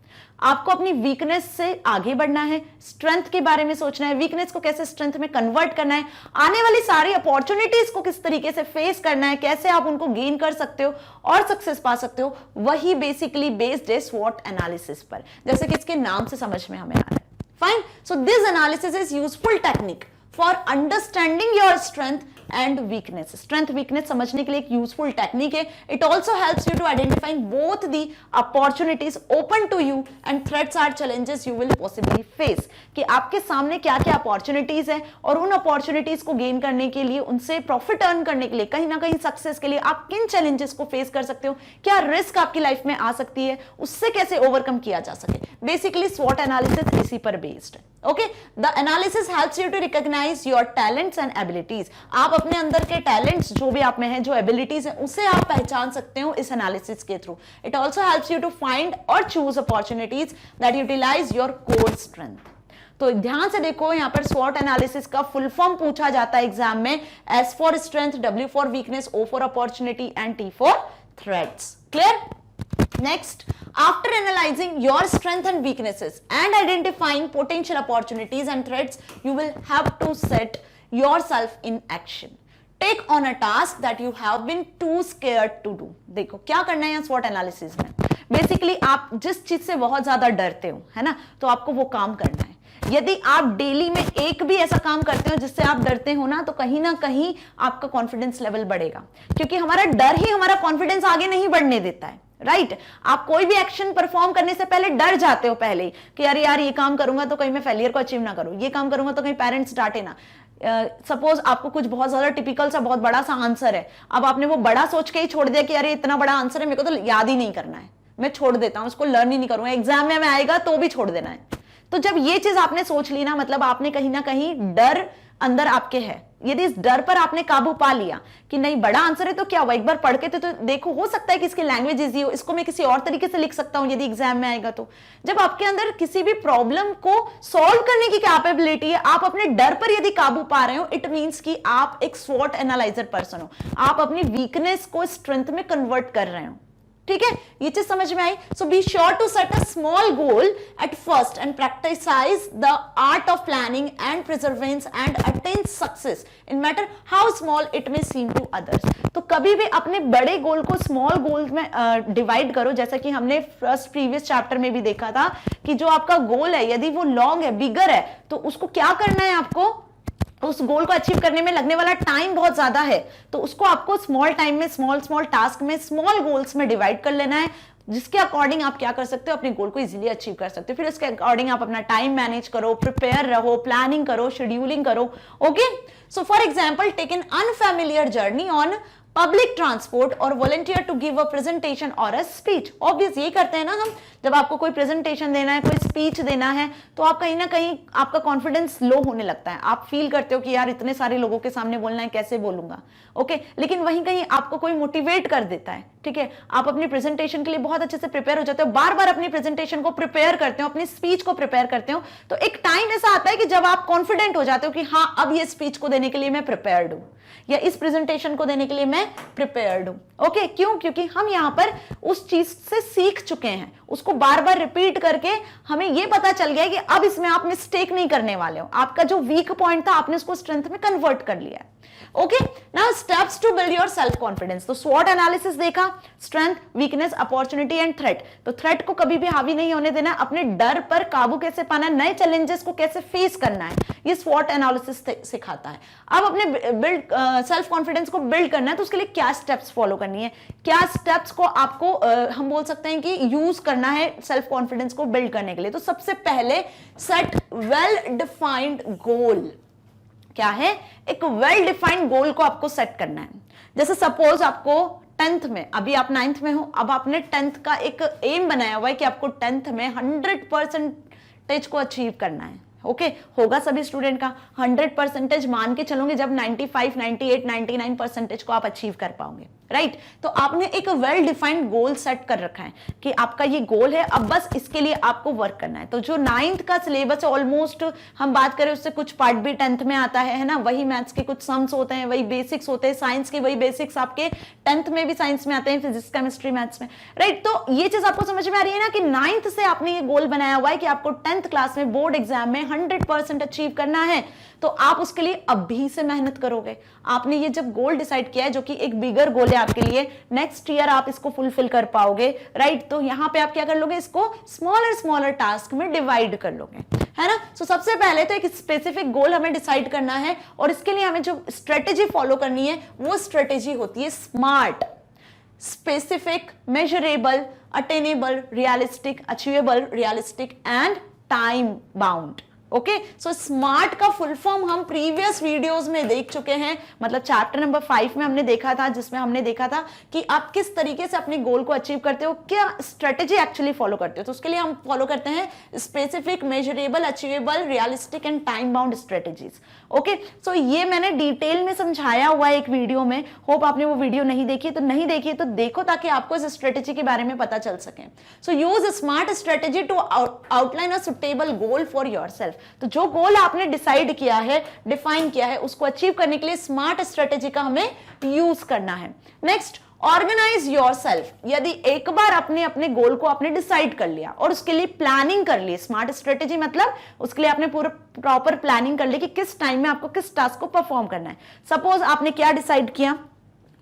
आपको अपनी वीकनेस से आगे बढ़ना है, स्ट्रेंथ के बारे में सोचना है, वीकनेस को कैसे स्ट्रेंथ में कन्वर्ट करना है, आने वाली सारी अपॉर्चुनिटीज को किस तरीके से फेस करना है, कैसे आप उनको गेन कर सकते हो और सक्सेस पा सकते हो, वही बेसिकली बेस्ड है स्वॉट एनालिसिस पर, जैसे कि इसके नाम से समझ में हमें आ रहा है। Fine. So this analysis is useful technique for understanding your strength and weakness. Strength weakness समझने के लिए एक useful technique है. It also helps you to identify both the opportunities open to you and threats or challenges you will possibly face. कि आपके सामने क्या क्या opportunities है और उन opportunities को gain करने के लिए, उनसे profit earn करने के लिए, कहीं ना कहीं success के लिए आप किन challenges को face कर सकते हो, क्या risk आपकी life में आ सकती है, उससे कैसे overcome किया जा सके. Basically SWOT analysis इसी पर based है. Okay, the analysis helps you to recognize your talents and abilities. आप अपने अंदर के टैलेंट्स जो भी आप में हैं, जो एबिलिटीज हैं, उसे आप पहचान सकते हो इस एनालिसिस के through. It also helps you to find और choose opportunities that utilize your core strength. तो ध्यान से देखो, यहां पर स्वॉट एनालिसिस का फुल फॉर्म पूछा जाता है एग्जाम में. S for strength, W for weakness, O for opportunity and T for threats. Clear? Next, after analyzing your strengths and weaknesses and identifying potential opportunities and threats, you will have to set yourself in action. Take on a task that you have been too scared to do. देखो क्या करना है यहाँ SWOT analysis में. Basically आप जिस चीज से बहुत ज्यादा डरते हो, है ना, तो आपको वो काम करना है. यदि आप डेली में एक भी ऐसा काम करते हो जिससे आप डरते हो ना कहीं आपका कॉन्फिडेंस लेवल बढ़ेगा, क्योंकि हमारा डर ही हमारा कॉन्फिडेंस आगे नहीं बढ़ने देता है. राइट आप कोई भी एक्शन परफॉर्म करने से पहले डर जाते हो पहले ही कि अरे यार ये काम करूंगा तो कहीं मैं फेलियर को अचीव ना करूं, ये काम करूंगा तो कहीं पेरेंट्स डांटे ना. सपोज आपको कुछ बहुत ज्यादा टिपिकल सा बहुत बड़ा सा आंसर है, अब आपने वो बड़ा सोच के ही छोड़ दिया कि अरे इतना बड़ा आंसर है, मेरे को तो याद ही नहीं करना है, मैं छोड़ देता हूं, उसको लर्न ही नहीं करूंगा, एग्जाम में आएगा तो भी छोड़ देना है. तो जब ये चीज आपने सोच ली ना, मतलब आपने कहीं ना कहीं डर अंदर आपके है. यदि इस डर पर आपने काबू पा लिया कि नहीं बड़ा आंसर है तो क्या हुआ, एक बार पढ़ के तो देखो, हो सकता है कि इसकी लैंग्वेज इजी हो, इसको मैं किसी और तरीके से लिख सकता हूं यदि एग्जाम में आएगा तो. जब आपके अंदर किसी भी प्रॉब्लम को सॉल्व करने की कैपेबिलिटी है, आप अपने डर पर यदि काबू पा रहे हो, इट मींस कि आप एक स्वॉट एनालाइजर पर्सन हो, आप अपनी वीकनेस को स्ट्रेंथ में कन्वर्ट कर रहे हो. ठीक है, ये चीज समझ में आई. So be sure to set a small goal at first and practise the art of planning and perseverance and attain success in matter how small it may seem to others. तो कभी भी अपने बड़े गोल को स्मॉल गोल में divide करो, जैसा कि हमने फर्स्ट प्रीवियस चैप्टर में भी देखा था कि जो आपका गोल है यदि वो लॉन्ग है, बिगर है, तो उसको क्या करना है, आपको उस गोल को अचीव करने में लगने वाला टाइम बहुत ज्यादा है, तो उसको आपको स्मॉल टाइम में, स्मॉल टास्क में, स्मॉल गोल्स में डिवाइड कर लेना है, जिसके अकॉर्डिंग आप क्या कर सकते हो, अपने गोल को इजीली अचीव कर सकते हो. फिर उसके अकॉर्डिंग आप अपना टाइम मैनेज करो, प्रिपेयर रहो, प्लानिंग करो, शेड्यूलिंग करो. Okay, so for example take an unfamiliar journey on public transport और volunteer to give a presentation और अ स्पीच. ऑब्वियस ये करते हैं ना हम, जब आपको कोई प्रेजेंटेशन देना है, कोई स्पीच देना है, तो आप कहीं ना कहीं आपका कॉन्फिडेंस लो होने लगता है, आप फील करते हो कि यार इतने सारे लोगों के सामने बोलना है, कैसे बोलूंगा. ओके, लेकिन वहीं कहीं आपको कोई मोटिवेट कर देता है. ठीक है, आप अपनी प्रेजेंटेशन के लिए बहुत अच्छे से प्रिपेयर हो जाते हो, बार बार अपनी प्रेजेंटेशन को प्रिपेयर करते हो, अपनी स्पीच को प्रिपेयर करते हो, तो एक टाइम ऐसा आता है कि जब आप कॉन्फिडेंट हो जाते हो कि हाँ अब ये स्पीच को देने के लिए मैं प्रिपेयर्ड हूं, या इस प्रेजेंटेशन को देने के लिए मैं प्रिपेयर्ड हूं. ओके, क्यों? क्योंकि हम यहां पर उस चीज से सीख चुके हैं, उसको बार बार रिपीट करके हमें यह पता चल गया कि अब इसमें आप मिस्टेक नहीं करने वाले हो. आपका जो वीक पॉइंट था आपने उसको स्ट्रेंथ में कन्वर्ट कर लिया है. Okay, now steps to build your self confidence. तो स्वॉट एनालिसिस देखा, strength, weakness, opportunity and threat. तो थ्रेट को कभी भी हावी नहीं होने देना, अपने डर पर काबू कैसे पाना, नए चैलेंजेस को कैसे फेस करना है, ये स्वॉट एनालिसिस सिखाता है. अब अपने बिल्ड सेल्फ कॉन्फिडेंस को बिल्ड करना है तो उसके लिए क्या स्टेप्स फॉलो करनी है, क्या स्टेप्स को आपको हम बोल सकते हैं कि यूज करना है सेल्फ कॉन्फिडेंस को बिल्ड करने के लिए. तो सबसे पहले सेट वेल डिफाइंड गोल. क्या है? एक वेल डिफाइंड गोल को आपको सेट करना है. जैसे सपोज आपको 10th में, अभी आप 9th में हो, अब आपने 10th का एक एम बनाया हुआ है कि आपको 10th में 100% को अचीव करना है. ओके होगा सभी स्टूडेंट का 100% मान के चलोगे जब 95, 98, 99% को आप अचीव कर पाओगे, राइट? तो आपने एक वेल डिफाइंड गोल सेट कर रखा है कि आपका ये गोल है, अब बस इसके लिए आपको वर्क करना है। तो जो 9th का सिलेबस है ऑलमोस्ट हम बात करें उससे कुछ पार्ट भी 10th में आता है ना, वही मैथ्स के कुछ सम्स होते हैं, वही बेसिक्स होते हैं, साइंस के वही बेसिक्स आपके 10th में भी साइंस में आते हैं, फिजिक्स केमिस्ट्री मैथ्स में, राइट? तो ये चीज आपको समझ में आ रही है ना कि 9th से आपने ये गोल बनाया हुआ है कि आपको 10th क्लास में बोर्ड एग्जाम में 100% अचीव करना है, तो आप उसके लिए अभी से मेहनत करोगे। आपने ये जब गोल डिसाइड किया है जो कि एक बिगर गोल है आपके लिए, नेक्स्ट ईयर आप इसको फुलफिल कर पाओगे, राइट? तो यहां पे आप क्या कर लोगे, इसको स्मॉलर टास्क में डिवाइड कर लोगे, है ना? सो सबसे पहले तो एक स्पेसिफिक गोल हमें डिसाइड करना है और इसके लिए हमें जो स्ट्रेटेजी फॉलो करनी है वो स्ट्रेटेजी होती है smart, specific, measurable, attainable, realistic, achievable, realistic and time bound. Okay, so smart का फुल फॉर्म हम प्रीवियस वीडियोस में देख चुके हैं, मतलब चैप्टर नंबर 5 में हमने देखा था, जिसमें हमने देखा था कि आप किस तरीके से अपने गोल को अचीव करते हो, क्या स्ट्रेटेजी एक्चुअली फॉलो करते हो। तो उसके लिए हम फॉलो करते हैं specific, measurable, achievable, realistic and time bound strategies. Okay, so ये मैंने डिटेल में समझाया हुआ है एक वीडियो में, होप आपने वो वीडियो नहीं देखी, तो नहीं देखी तो देखो ताकि आपको इस स्ट्रेटेजी के बारे में पता चल सके। So use SMART strategy to outline a suitable goal for yourself. तो जो गोल आपने डिसाइड किया है, डिफाइन किया है, उसको अचीव करने के लिए स्मार्ट स्ट्रेटेजी का हमें यूज करना है। Next, organise yourself. यदि एक बार अपने गोल को आपने डिसाइड कर लिया और उसके लिए प्लानिंग कर ली, स्मार्ट स्ट्रेटेजी मतलब उसके लिए आपने पूरा प्रॉपर प्लानिंग कर ली कि किस टाइम में आपको किस टास्क को परफॉर्म करना है। सपोज आपने क्या डिसाइड किया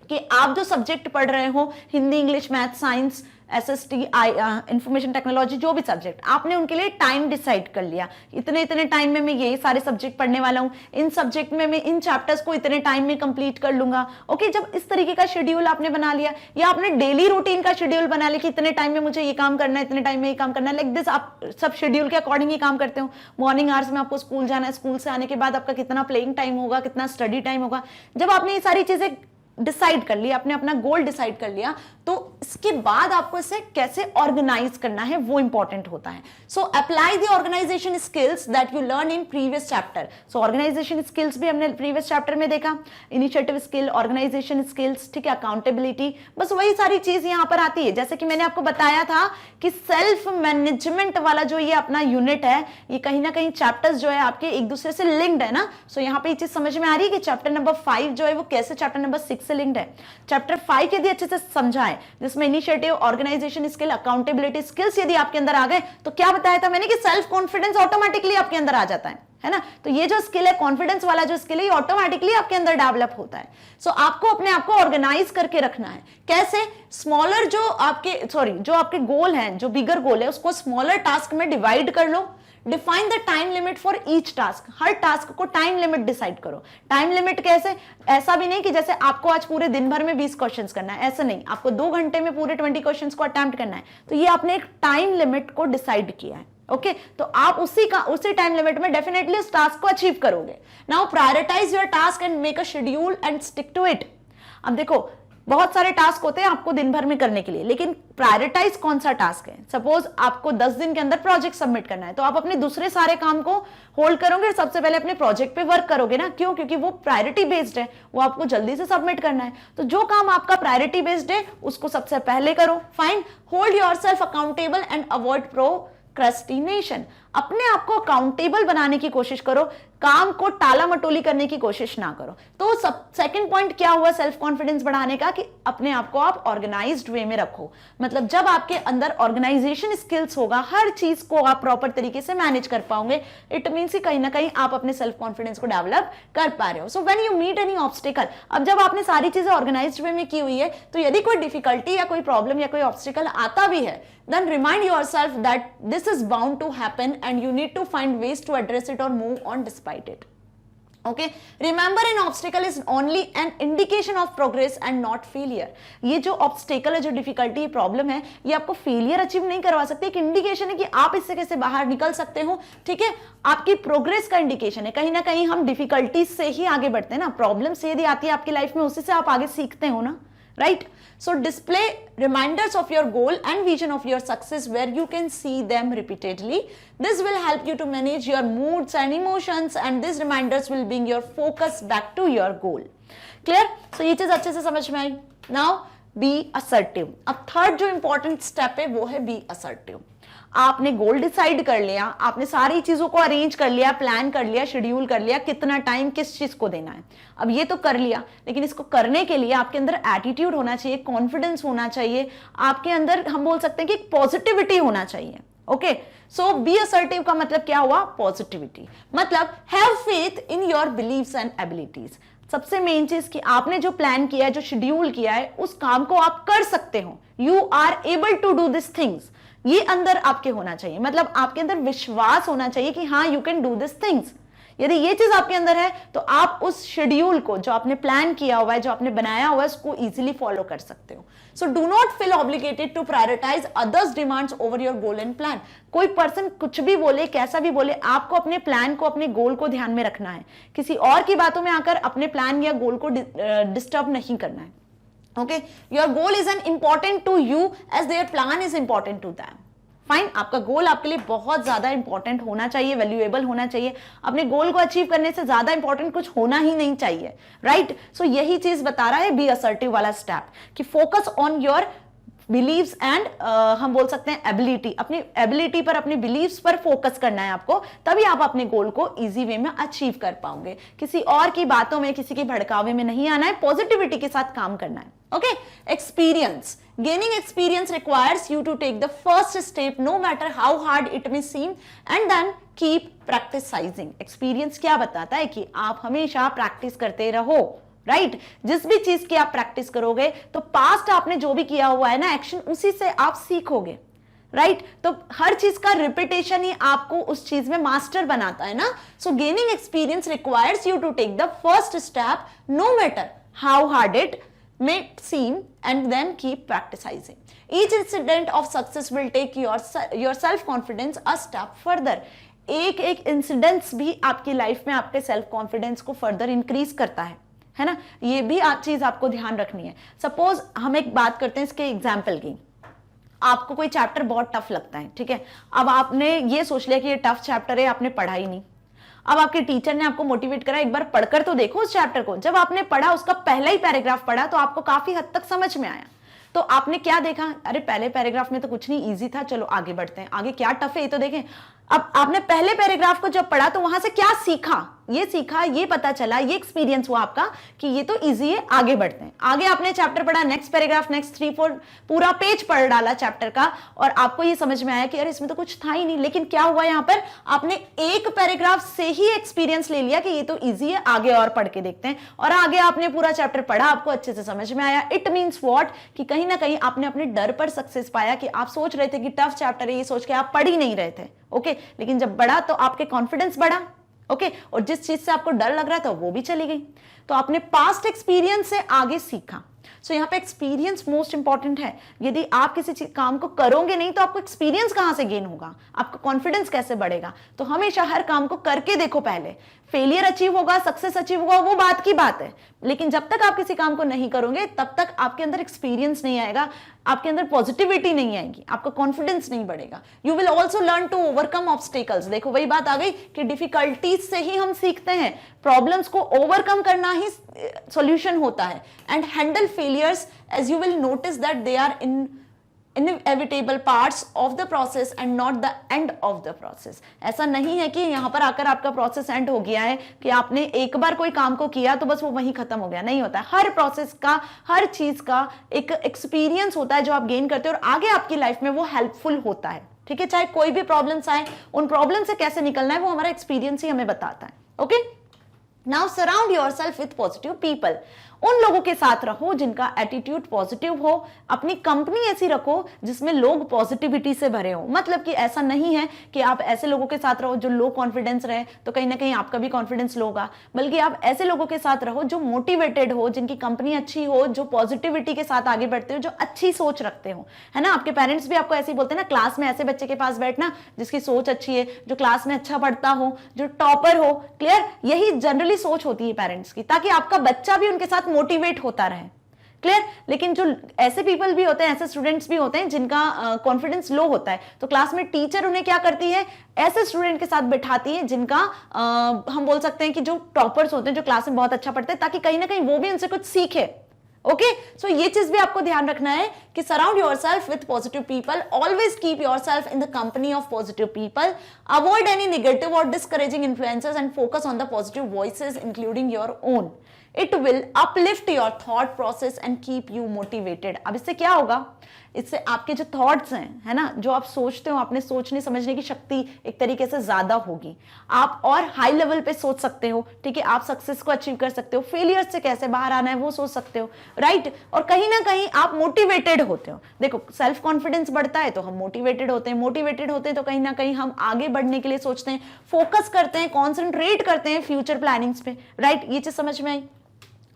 कि आप जो सब्जेक्ट पढ़ रहे हो, Hindi, English, math, science, SST, information technology, जो भी सब्जेक्ट, आपने उनके लिए टाइम डिसाइड कर लिया, इतने इतने टाइम में मैं ये सारे सब्जेक्ट पढ़ने वाला हूं, इन सब्जेक्ट में मैं इन चैप्टर्स को इतने टाइम में कंप्लीट कर लूंगा। ओके, जब इस तरीके का शेड्यूल आपने बना लिया या आपने डेली रूटीन का शेड्यूल बना लिया कि इतने टाइम में मुझे ये काम करना है, इतने टाइम में ये काम करना है, लाइक दिस, आप सब शेड्यूल के अकॉर्डिंग ही काम करते हो। मॉर्निंग आवर्स में आपको स्कूल जाना है, स्कूल से आने के बाद आपका कितना प्लेइंग टाइम होगा, कितना स्टडी टाइम होगा। जब आपने ये सारी चीजें डिसाइड कर लिया, आपने अपना गोल डिसाइड कर लिया, तो इसके बाद आपको इसे कैसे ऑर्गेनाइज करना है वो इंपॉर्टेंट होता है। So apply the organisation skills that you learn in previous chapter. So organisation skills भी हमने प्रीवियस चैप्टर में देखा, इनिशिएटिव स्किल, ऑर्गेनाइजेशन स्किल्स, ठीक है, अकाउंटेबिलिटी, बस वही सारी चीज यहां पर आती है। जैसे कि मैंने आपको बताया था कि सेल्फ मैनेजमेंट वाला जो ये अपना यूनिट है, ये कहीं ना कहीं चैप्टर्स जो है आपके एक दूसरे से लिंक्ड है ना। सो यहां पे ये चीज समझ में आ रही है कि चैप्टर नंबर 5 जो है वो कैसे चैप्टर नंबर 6 से लिंक्ड है। चैप्टर 5 यदि अच्छे से समझा है, जिसमें initiative, organisation skill, accountability skills यदि आपके अंदर आ गए, तो क्या बताया था मैंने कि सेल्फ कॉन्फिडेंस ऑटोमेटिकली आपके अंदर आ जाता है ना। तो ये जो स्किल है, कॉन्फिडेंस वाला जो स्किल है, ऑटोमेटिकली आपके अंदर डेवलप होता है। सो आपको अपने आप को ऑर्गेनाइज करके रखना है। कैसे? स्मॉलर जो आपके गोल हैं, जो बिगर गोल है, उसको स्मॉलर टास्क में डिवाइड कर लो। Define the time limit for each task. हर टास्क को टाइम लिमिट डिसाइड करो। टाइम लिमिट कैसे? ऐसा भी नहीं कि जैसे आपको आज पूरे दिन भर में 20 क्वेश्चंस करना है, ऐसा नहीं, आपको 2 घंटे में पूरे 20 क्वेश्चंस को अटेम्प्ट करना है। तो ये आपने एक टाइम लिमिट को डिसाइड किया है। ओके, तो आप उसी टाइम लिमिट में डेफिनेटली उस टास्क को अचीव करोगे। Now prioritise your task and make a schedule and stick to it. अब देखो, बहुत सारे टास्क होते हैं आपको दिन भर में करने के लिए, लेकिन प्रायोरिटाइज कौन सा टास्क है? सपोज आपको 10 दिन के अंदर प्रोजेक्ट सबमिट करना है, तो आप अपने दूसरे सारे काम को होल्ड करोगे और सबसे पहले अपने प्रोजेक्ट पे वर्क करोगे ना। क्यों? क्योंकि वो प्रायोरिटी बेस्ड है, वो आपको जल्दी से सबमिट करना है। तो जो काम आपका प्रायोरिटी बेस्ड है उसको सबसे पहले करो। Fine, hold yourself accountable and avoid procrastination. अपने आप को अकाउंटेबल बनाने की कोशिश करो, काम को टाला मटोली करने की कोशिश ना करो। तो सेकंड पॉइंट क्या हुआ सेल्फ कॉन्फिडेंस बढ़ाने का, कि अपने आप को आप ऑर्गेनाइज्ड वे में रखो। मतलब जब आपके अंदर ऑर्गेनाइजेशन स्किल्स होगा, हर चीज को आप प्रॉपर तरीके से मैनेज कर पाओगे, इट मींस कि कहीं ना कहीं आप अपने सेल्फ कॉन्फिडेंस को डेवलप कर पा रहे हो। So when you meet any obstacle, अब जब आपने सारी चीजें ऑर्गेनाइज्ड वे में की हुई है, तो यदि कोई डिफिकल्टी या कोई प्रॉब्लम या कोई ऑब्स्टिकल आता भी है, then remind yourself that this is bound to happen and you need to find ways to address it or move on despite it. Okay, remember an obstacle is only an indication of progress and not failure. ये जो obstacle है, जो difficulty, problem है, ये आपको failure achieve नहीं करवा सकती, एक इंडिकेशन है कि आप इससे कैसे बाहर निकल सकते हो। ठीक है, आपकी प्रोग्रेस का इंडिकेशन है। कहीं ना कहीं हम डिफिकल्टी से ही आगे बढ़ते हैं ना, प्रॉब्लम से यदि आती है आपकी लाइफ में, उसी से आप आगे सीखते हो ना, right? So display reminders of your goal and vision of your success where you can see them repeatedly. This will help you to manage your moods and emotions, and these reminders will bring your focus back to your goal. Clear? So ये चीज अच्छे से समझ में आई. Now be assertive. अब third जो important step है वो है be assertive. आपने गोल डिसाइड कर लिया, आपने सारी चीजों को अरेंज कर लिया, प्लान कर लिया, शेड्यूल कर लिया, कितना टाइम किस चीज को देना है. अब ये तो कर लिया, लेकिन इसको करने के लिए आपके अंदर एटीट्यूड होना चाहिए, कॉन्फिडेंस होना चाहिए, आपके अंदर हम बोल सकते हैं कि पॉजिटिविटी होना चाहिए. ओके, सो बी असर्टिव का मतलब क्या हुआ? पॉजिटिविटी. मतलब have faith in your beliefs and abilities. सबसे मेन चीज कि आपने जो प्लान किया है, जो शेड्यूल किया है, उस काम को आप कर सकते हो. You are able to do this things. ये अंदर आपके होना चाहिए, मतलब आपके अंदर विश्वास होना चाहिए कि हाँ you can do this things. यदि ये चीज आपके अंदर है तो आप उस शेड्यूल को, जो आपने प्लान किया हुआ है, जो आपने बनाया हुआ है, उसको इजीली फॉलो कर सकते हो. So do not feel obligated to prioritise others demands over your goal and plan. कोई पर्सन कुछ भी बोले, कैसा भी बोले, आपको अपने प्लान को, अपने गोल को ध्यान में रखना है. किसी और की बातों में आकर अपने प्लान या गोल को डिस्टर्ब नहीं करना है. Okay, your goal is an important to you as their plan is important to them. Fine, आपका गोल आपके लिए बहुत ज्यादा इंपॉर्टेंट होना चाहिए, वैल्यूएबल होना चाहिए. अपने गोल को अचीव करने से ज्यादा इंपॉर्टेंट कुछ होना ही नहीं चाहिए, राइट? सो यही चीज बता रहा है बी असर्टिव वाला स्टेप, कि focus on your beliefs and हम बोल सकते हैं एबिलिटी. अपनी एबिलिटी पर, अपनी बिलीव्स पर फोकस करना है आपको, तभी आप अपने गोल को इजी वे में अचीव कर पाओगे. किसी और की बातों में, किसी के भड़कावे में नहीं आना है, पॉजिटिविटी के साथ काम करना है. Okay, experience. Gaining experience requires you to take the first step no matter how hard it may seem and then keep practicing. Experience क्या बताता है कि आप हमेशा प्रैक्टिस करते रहो, राइट? जिस भी चीज की आप प्रैक्टिस करोगे तो पास्ट आपने जो भी किया हुआ है ना एक्शन, उसी से आप सीखोगे, राइट? तो हर चीज का रिपीटेशन ही आपको उस चीज में मास्टर बनाता है ना. So gaining experience requires you to take the first step no matter how hard it may seem and then keep practicing. Each incident of success will take your self confidence a step further. एक एक incidents भी आपकी life में आपके self confidence को further increase करता है ना. ये भी चीज आपको ध्यान रखनी है. सपोज हम एक बात करते हैं इसके एग्जाम्पल की. आपको कोई चैप्टर बहुत टफ लगता है, ठीक है? अब आपने ये सोच लिया कि ये टफ चैप्टर है, आपने पढ़ा ही नहीं. अब आपके टीचर ने आपको मोटिवेट करा, एक बार पढ़कर तो देखो उस चैप्टर को. जब आपने पढ़ा, उसका पहला ही पैराग्राफ पढ़ा, तो आपको काफी हद तक समझ में आया. तो आपने क्या देखा? अरे पहले पैराग्राफ में तो कुछ नहीं, इजी था, चलो आगे बढ़ते हैं, आगे क्या टफ है ये तो देखें. अब आपने पहले पैराग्राफ को जब पढ़ा तो वहां से क्या सीखा? ये सीखा, ये पता चला, ये एक्सपीरियंस हुआ आपका कि ये तो इजी है, आगे बढ़ते हैं. आगे आपने चैप्टर पढ़ा, नेक्स्ट पैराग्राफ, नेक्स्ट 3-4 पूरा पेज पढ़ डाला चैप्टर का, और आपको ये समझ में आया कि अरे इसमें तो कुछ था ही नहीं. लेकिन क्या हुआ यहाँ पर? आपने एक पैराग्राफ से ही एक्सपीरियंस ले लिया कि ये तो इजी है, आगे और पढ़ के देखते हैं, और आगे आपने पूरा चैप्टर पढ़ा, आपको अच्छे से समझ में आया. It means what? कि कहीं ना कहीं आपने अपने डर पर सक्सेस पाया, कि आप सोच रहे थे कि टफ चैप्टर है, ये सोच के आप पढ़ ही नहीं रहे थे. ओके, लेकिन जब बढ़ा तो आपके कॉन्फिडेंस बढ़ा. ओके, और जिस चीज से आपको डर लग रहा था वो भी चली गई. तो आपने पास्ट एक्सपीरियंस से आगे सीखा. सो यहाँ पे एक्सपीरियंस मोस्ट इंपॉर्टेंट है. यदि आप किसी काम को करोगे नहीं तो आपको एक्सपीरियंस कहां से गेन होगा? आपका कॉन्फिडेंस कैसे बढ़ेगा? तो हमेशा हर काम को करके देखो. पहले फेलियर अचीव होगा, सक्सेस अचीव होगा, वो बात की बात है, लेकिन जब तक आप किसी काम को नहीं करोगे तब तक आपके अंदर एक्सपीरियंस नहीं आएगा, आपके अंदर पॉजिटिविटी नहीं आएगी, आपका कॉन्फिडेंस नहीं बढ़ेगा. You will also learn to overcome obstacles. देखो वही बात आ गई कि डिफिकल्टीज से ही हम सीखते हैं, प्रॉब्लम्स को ओवरकम करना ही सॉल्यूशन होता है. And handle failures as you will notice that they are inevitable parts of the process and not the end of the process. ऐसा नहीं है कि यहां पर आकर आपका प्रोसेस एंड हो गया है, कि आपने एक बार कोई काम को किया तो बस वो वहीं खत्म हो गया. नहीं होता है. हर प्रोसेस का, हर चीज का एक एक्सपीरियंस होता है जो आप गेन करते हो, और आगे आपकी लाइफ में वो हेल्पफुल होता है. ठीक है, चाहे कोई भी प्रॉब्लम्स आए, उन प्रॉब्लम से कैसे निकलना है वो हमारा एक्सपीरियंस ही हमें बताता है. Okay, now surround yourself with positive people. उन लोगों के साथ रहो जिनका एटीट्यूड पॉजिटिव हो. अपनी कंपनी ऐसी रखो जिसमें लोग पॉजिटिविटी से भरे हो. मतलब कि ऐसा नहीं है कि आप ऐसे लोगों के साथ रहो जो लो कॉन्फिडेंस रहे, तो कहीं ना कहीं आपका भी कॉन्फिडेंस लो होगा. बल्कि आप ऐसे लोगों के साथ रहो जो मोटिवेटेड हो, जिनकी कंपनी अच्छी हो, जो पॉजिटिविटी के साथ आगे बढ़ते हो, जो अच्छी सोच रखते हो, है ना. आपके पेरेंट्स भी आपको ऐसे ही बोलते हैं ना, क्लास में ऐसे बच्चे के पास बैठना जिसकी सोच अच्छी है, जो क्लास में अच्छा पढ़ता हो, जो टॉपर हो. क्लियर? यही जनरली सोच होती है पेरेंट्स की, ताकि आपका बच्चा भी उनके साथ मोटिवेट होता रहे. क्लियर। लेकिन जो ऐसे पीपल भी होते हैं, ऐसे स्टूडेंट्स भी होते हैं जिनका कॉन्फिडेंस लो होता है, तो क्लास में टीचर उन्हें क्या करती है, ऐसे स्टूडेंट के साथ बैठाती है जिनका हम बोल सकते हैं कि जो टॉपर्स होते हैं, जो क्लास में बहुत अच्छा पढ़ते हैं, ताकि कहीं ना कहीं वो भी उनसे कुछ सीखे। ओके, सो ये चीज भी आपको ध्यान रखना है कि surround yourself with positive people, always keep yourself in the company of positive people, avoid any negative और discouraging influences and focus on the positive voices including your own. It will uplift your thought process and keep you motivated। अब इससे क्या होगा, इससे आपके जो thoughts हैं, है ना, जो आप सोचते हो, आपने सोचने समझने की शक्ति एक तरीके से ज्यादा होगी, आप और हाई लेवल पे सोच सकते हो, ठीक है, आप सक्सेस को अचीव कर सकते हो, फेलियर से कैसे बाहर आना है वो सोच सकते हो, राइट। और कहीं ना कहीं आप मोटिवेटेड होते हो। देखो, सेल्फ कॉन्फिडेंस बढ़ता है तो हम मोटिवेटेड होते हैं, मोटिवेटेड होते हैं तो कहीं ना कहीं हम आगे बढ़ने के लिए सोचते हैं, फोकस करते हैं, कॉन्सेंट्रेट करते हैं फ्यूचर प्लानिंग्स पे, राइट। ये चीज समझ में आई।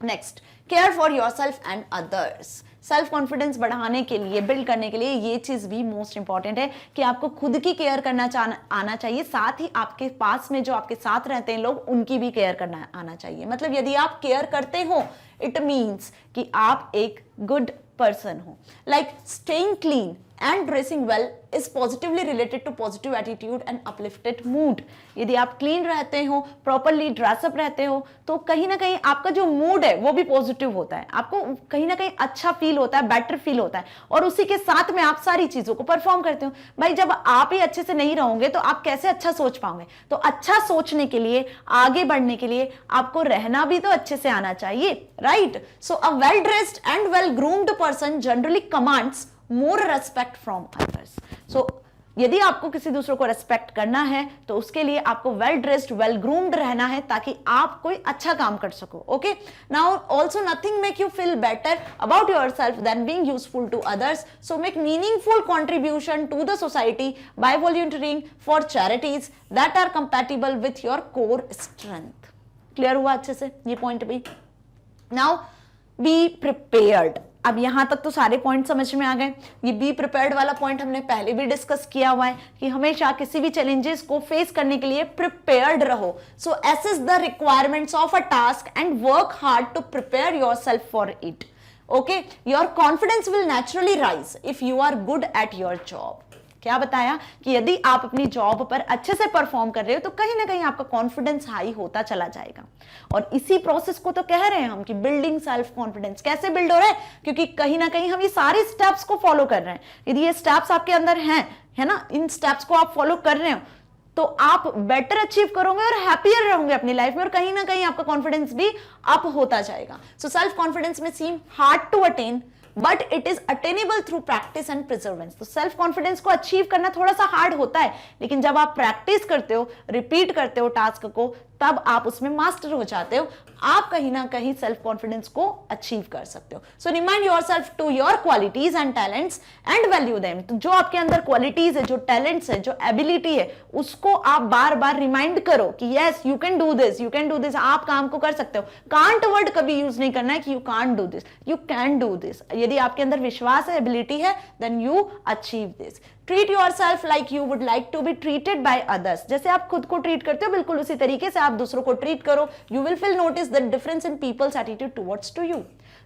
Next, care for yourself and others. Self confidence बढ़ाने के लिए, बिल्ड करने के लिए ये चीज भी मोस्ट इंपॉर्टेंट है कि आपको खुद की केयर करना आना चाहिए, साथ ही आपके पास में जो आपके साथ रहते हैं लोग, उनकी भी केयर करना आना चाहिए। मतलब यदि आप केयर करते हो, इट मीन्स कि आप एक गुड पर्सन हो। Like staying clean and dressing well is positively related to positive attitude and uplifted mood। यदि आप क्लीन रहते हो, प्रॉपरली ड्रेसअप रहते हो, तो कहीं ना कहीं आपका जो मूड है वो भी पॉजिटिव होता है, आपको कहीं ना कहीं अच्छा फील होता है, बेटर फील होता है, और उसी के साथ में आप सारी चीजों को परफॉर्म करते हो। भाई, जब आप ही अच्छे से नहीं रहोगे तो आप कैसे अच्छा सोच पाओगे। तो अच्छा सोचने के लिए, आगे बढ़ने के लिए आपको रहना भी तो अच्छे से आना चाहिए, right. So a well dressed and well groomed person generally commands more respect from others. So यदि आपको किसी दूसरों को रेस्पेक्ट करना है तो उसके लिए आपको वेल ड्रेस्ड, वेल ग्रूम्ड रहना है, ताकि आप कोई अच्छा काम कर सको। Okay, now also nothing make you feel better about yourself than being useful to others. So make meaningful contribution to the society by volunteering for charities that are compatible with your core strength. Clear हुआ अच्छे से ये point भी। Now be prepared. अब यहां तक तो सारे पॉइंट समझ में आ गए। ये बी प्रिपेयर्ड वाला पॉइंट हमने पहले भी डिस्कस किया हुआ है कि हमेशा किसी भी चैलेंजेस को फेस करने के लिए प्रिपेयर्ड रहो। So assess the requirements of a task and work hard to prepare yourself for it. Okay, your confidence will naturally rise if you are good at your job. क्या बताया कि यदि आप अपनी जॉब पर अच्छे से परफॉर्म कर रहे हो तो कहीं ना कहीं आपका कॉन्फिडेंस हाई होता चला जाएगा। और इसी प्रोसेस को तो कह रहे हैं हम कि बिल्डिंग सेल्फ कॉन्फिडेंस। कैसे बिल्ड हो रहा है? क्योंकि कहीं ना कहीं हम ये सारे स्टेप्स को फॉलो कर रहे हैं। यदि ये स्टेप्स आपके अंदर हैं, है ना, इन स्टेप्स को आप फॉलो कर रहे हो तो आप बेटर अचीव करोगे और हैप्पियर रहोगे अपनी लाइफ में, और कहीं ना कहीं आपका कॉन्फिडेंस भी अप होता जाएगा। सो self confidence may seem hard to attain but it is attainable through practice and perseverance. तो सेल्फ कॉन्फिडेंस को अचीव करना थोड़ा सा हार्ड होता है, लेकिन जब आप प्रैक्टिस करते हो, रिपीट करते हो टास्क को, तब आप उसमें मास्टर हो जाते हो। आप कहीं ना कहीं सेल्फ कॉन्फिडेंस को अचीव कर सकते हो। So remind yourself to your qualities and talents and value them. तो जो आपके अंदर क्वालिटीज है, जो टैलेंट्स है, जो एबिलिटी है, उसको आप बार बार रिमाइंड करो कि yes you can do this, you can do this. आप काम को कर सकते हो। कांट वर्ड कभी यूज नहीं करना है कि you can't do this, you can do this. यदि आपके अंदर विश्वास है, एबिलिटी है, then you achieve this. Treat yourself like you would like to be treated by others. जैसे आप खुद को ट्रीट करते हो, बिल्कुल उसी तरीके से आप दूसरों को ट्रीट करो। You will feel notice the difference in people's attitude towards to you.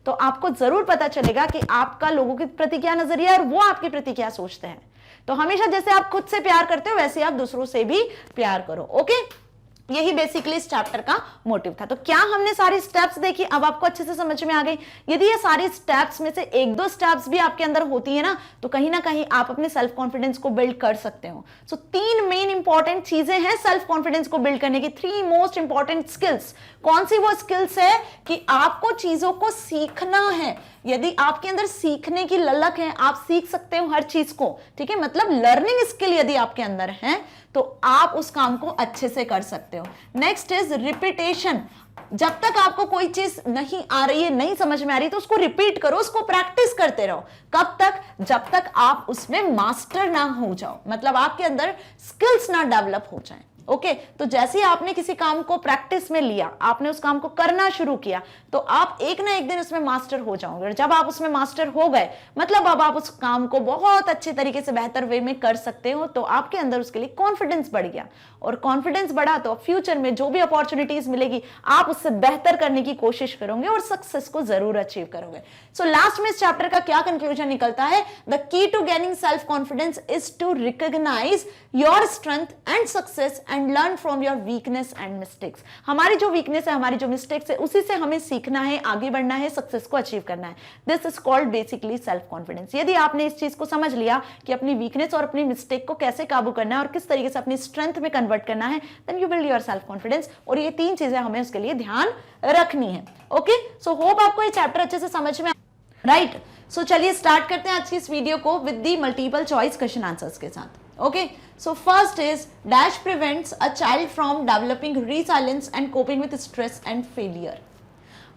तो आपको जरूर पता चलेगा कि आपका लोगों के प्रति क्या नजरिया है और वो आपके प्रति क्या सोचते हैं। तो हमेशा जैसे आप खुद से प्यार करते हो वैसे आप दूसरों से भी प्यार करो। ओके, यही बेसिकली इस चैप्टर का मोटिव था। तो क्या हमने सारी स्टेप्स देखी? अब आपको अच्छे से समझ में आ गई। यदि ये सारी स्टेप्स में से एक दो स्टेप्स भी आपके अंदर होती है ना, तो कहीं ना कहीं आप अपने सेल्फ कॉन्फिडेंस को बिल्ड कर सकते हो। सो तीन मेन इंपॉर्टेंट चीजें हैं सेल्फ कॉन्फिडेंस को बिल्ड करने की, थ्री मोस्ट इंपॉर्टेंट स्किल्स। कौन सी वो स्किल्स है कि आपको चीजों को सीखना है। यदि आपके अंदर सीखने की ललक है, आप सीख सकते हो हर चीज को, ठीक है, मतलब लर्निंग स्किल यदि आपके अंदर है तो आप उस काम को अच्छे से कर सकते हो। Next is repetition. जब तक आपको कोई चीज नहीं आ रही है, नहीं समझ में आ रही, तो उसको रिपीट करो, उसको प्रैक्टिस करते रहो। कब तक? जब तक आप उसमें मास्टर ना हो जाओ, मतलब आपके अंदर स्किल्स ना डेवलप हो जाए। ओके तो जैसे ही आपने किसी काम को प्रैक्टिस में लिया, आपने उस काम को करना शुरू किया, तो आप एक ना एक दिन उसमें मास्टर हो जाओगे। और जब आप उसमें मास्टर हो गए, मतलब अब आप उस काम को बहुत अच्छे तरीके से बेहतर वे में कर सकते हो, तो आपके अंदर उसके लिए कॉन्फिडेंस बढ़ गया। और कॉन्फिडेंस बढ़ा तो फ्यूचर में जो भी अपॉर्चुनिटीज मिलेगी, आप उससे बेहतर करने की कोशिश करोगे और सक्सेस को जरूर अचीव करोगे। सो लास्ट में इस चैप्टर का क्या कंक्लूजन निकलता है? The key to gaining self confidence is to recognise your strength and success and learn from your weakness and mistakes. हमारी जो वीकनेस है, हमारी जो मिस्टेक्स है, उसी से हमें सीखना है, आगे बढ़ना है, सक्सेस को अचीव करना है। This is called basically self confidence. यदि आपने इस चीज को समझ लिया कि अपनी वीकनेस और अपनी मिस्टेक को कैसे काबू करना है और किस तरीके से अपनी स्ट्रेंथ में कन्वर्ट करना है, then you build your self confidence. और ये 3 चीजें हमें उसके लिए ध्यान रखनी है। ओके सो होप आपको ये चैप्टर अच्छे से समझ में राइट। सो चलिए स्टार्ट करते हैं आज की इस वीडियो को with the multiple choice question answers के साथ। Okay, so first is dash prevents a child from developing resilience and coping with stress and failure.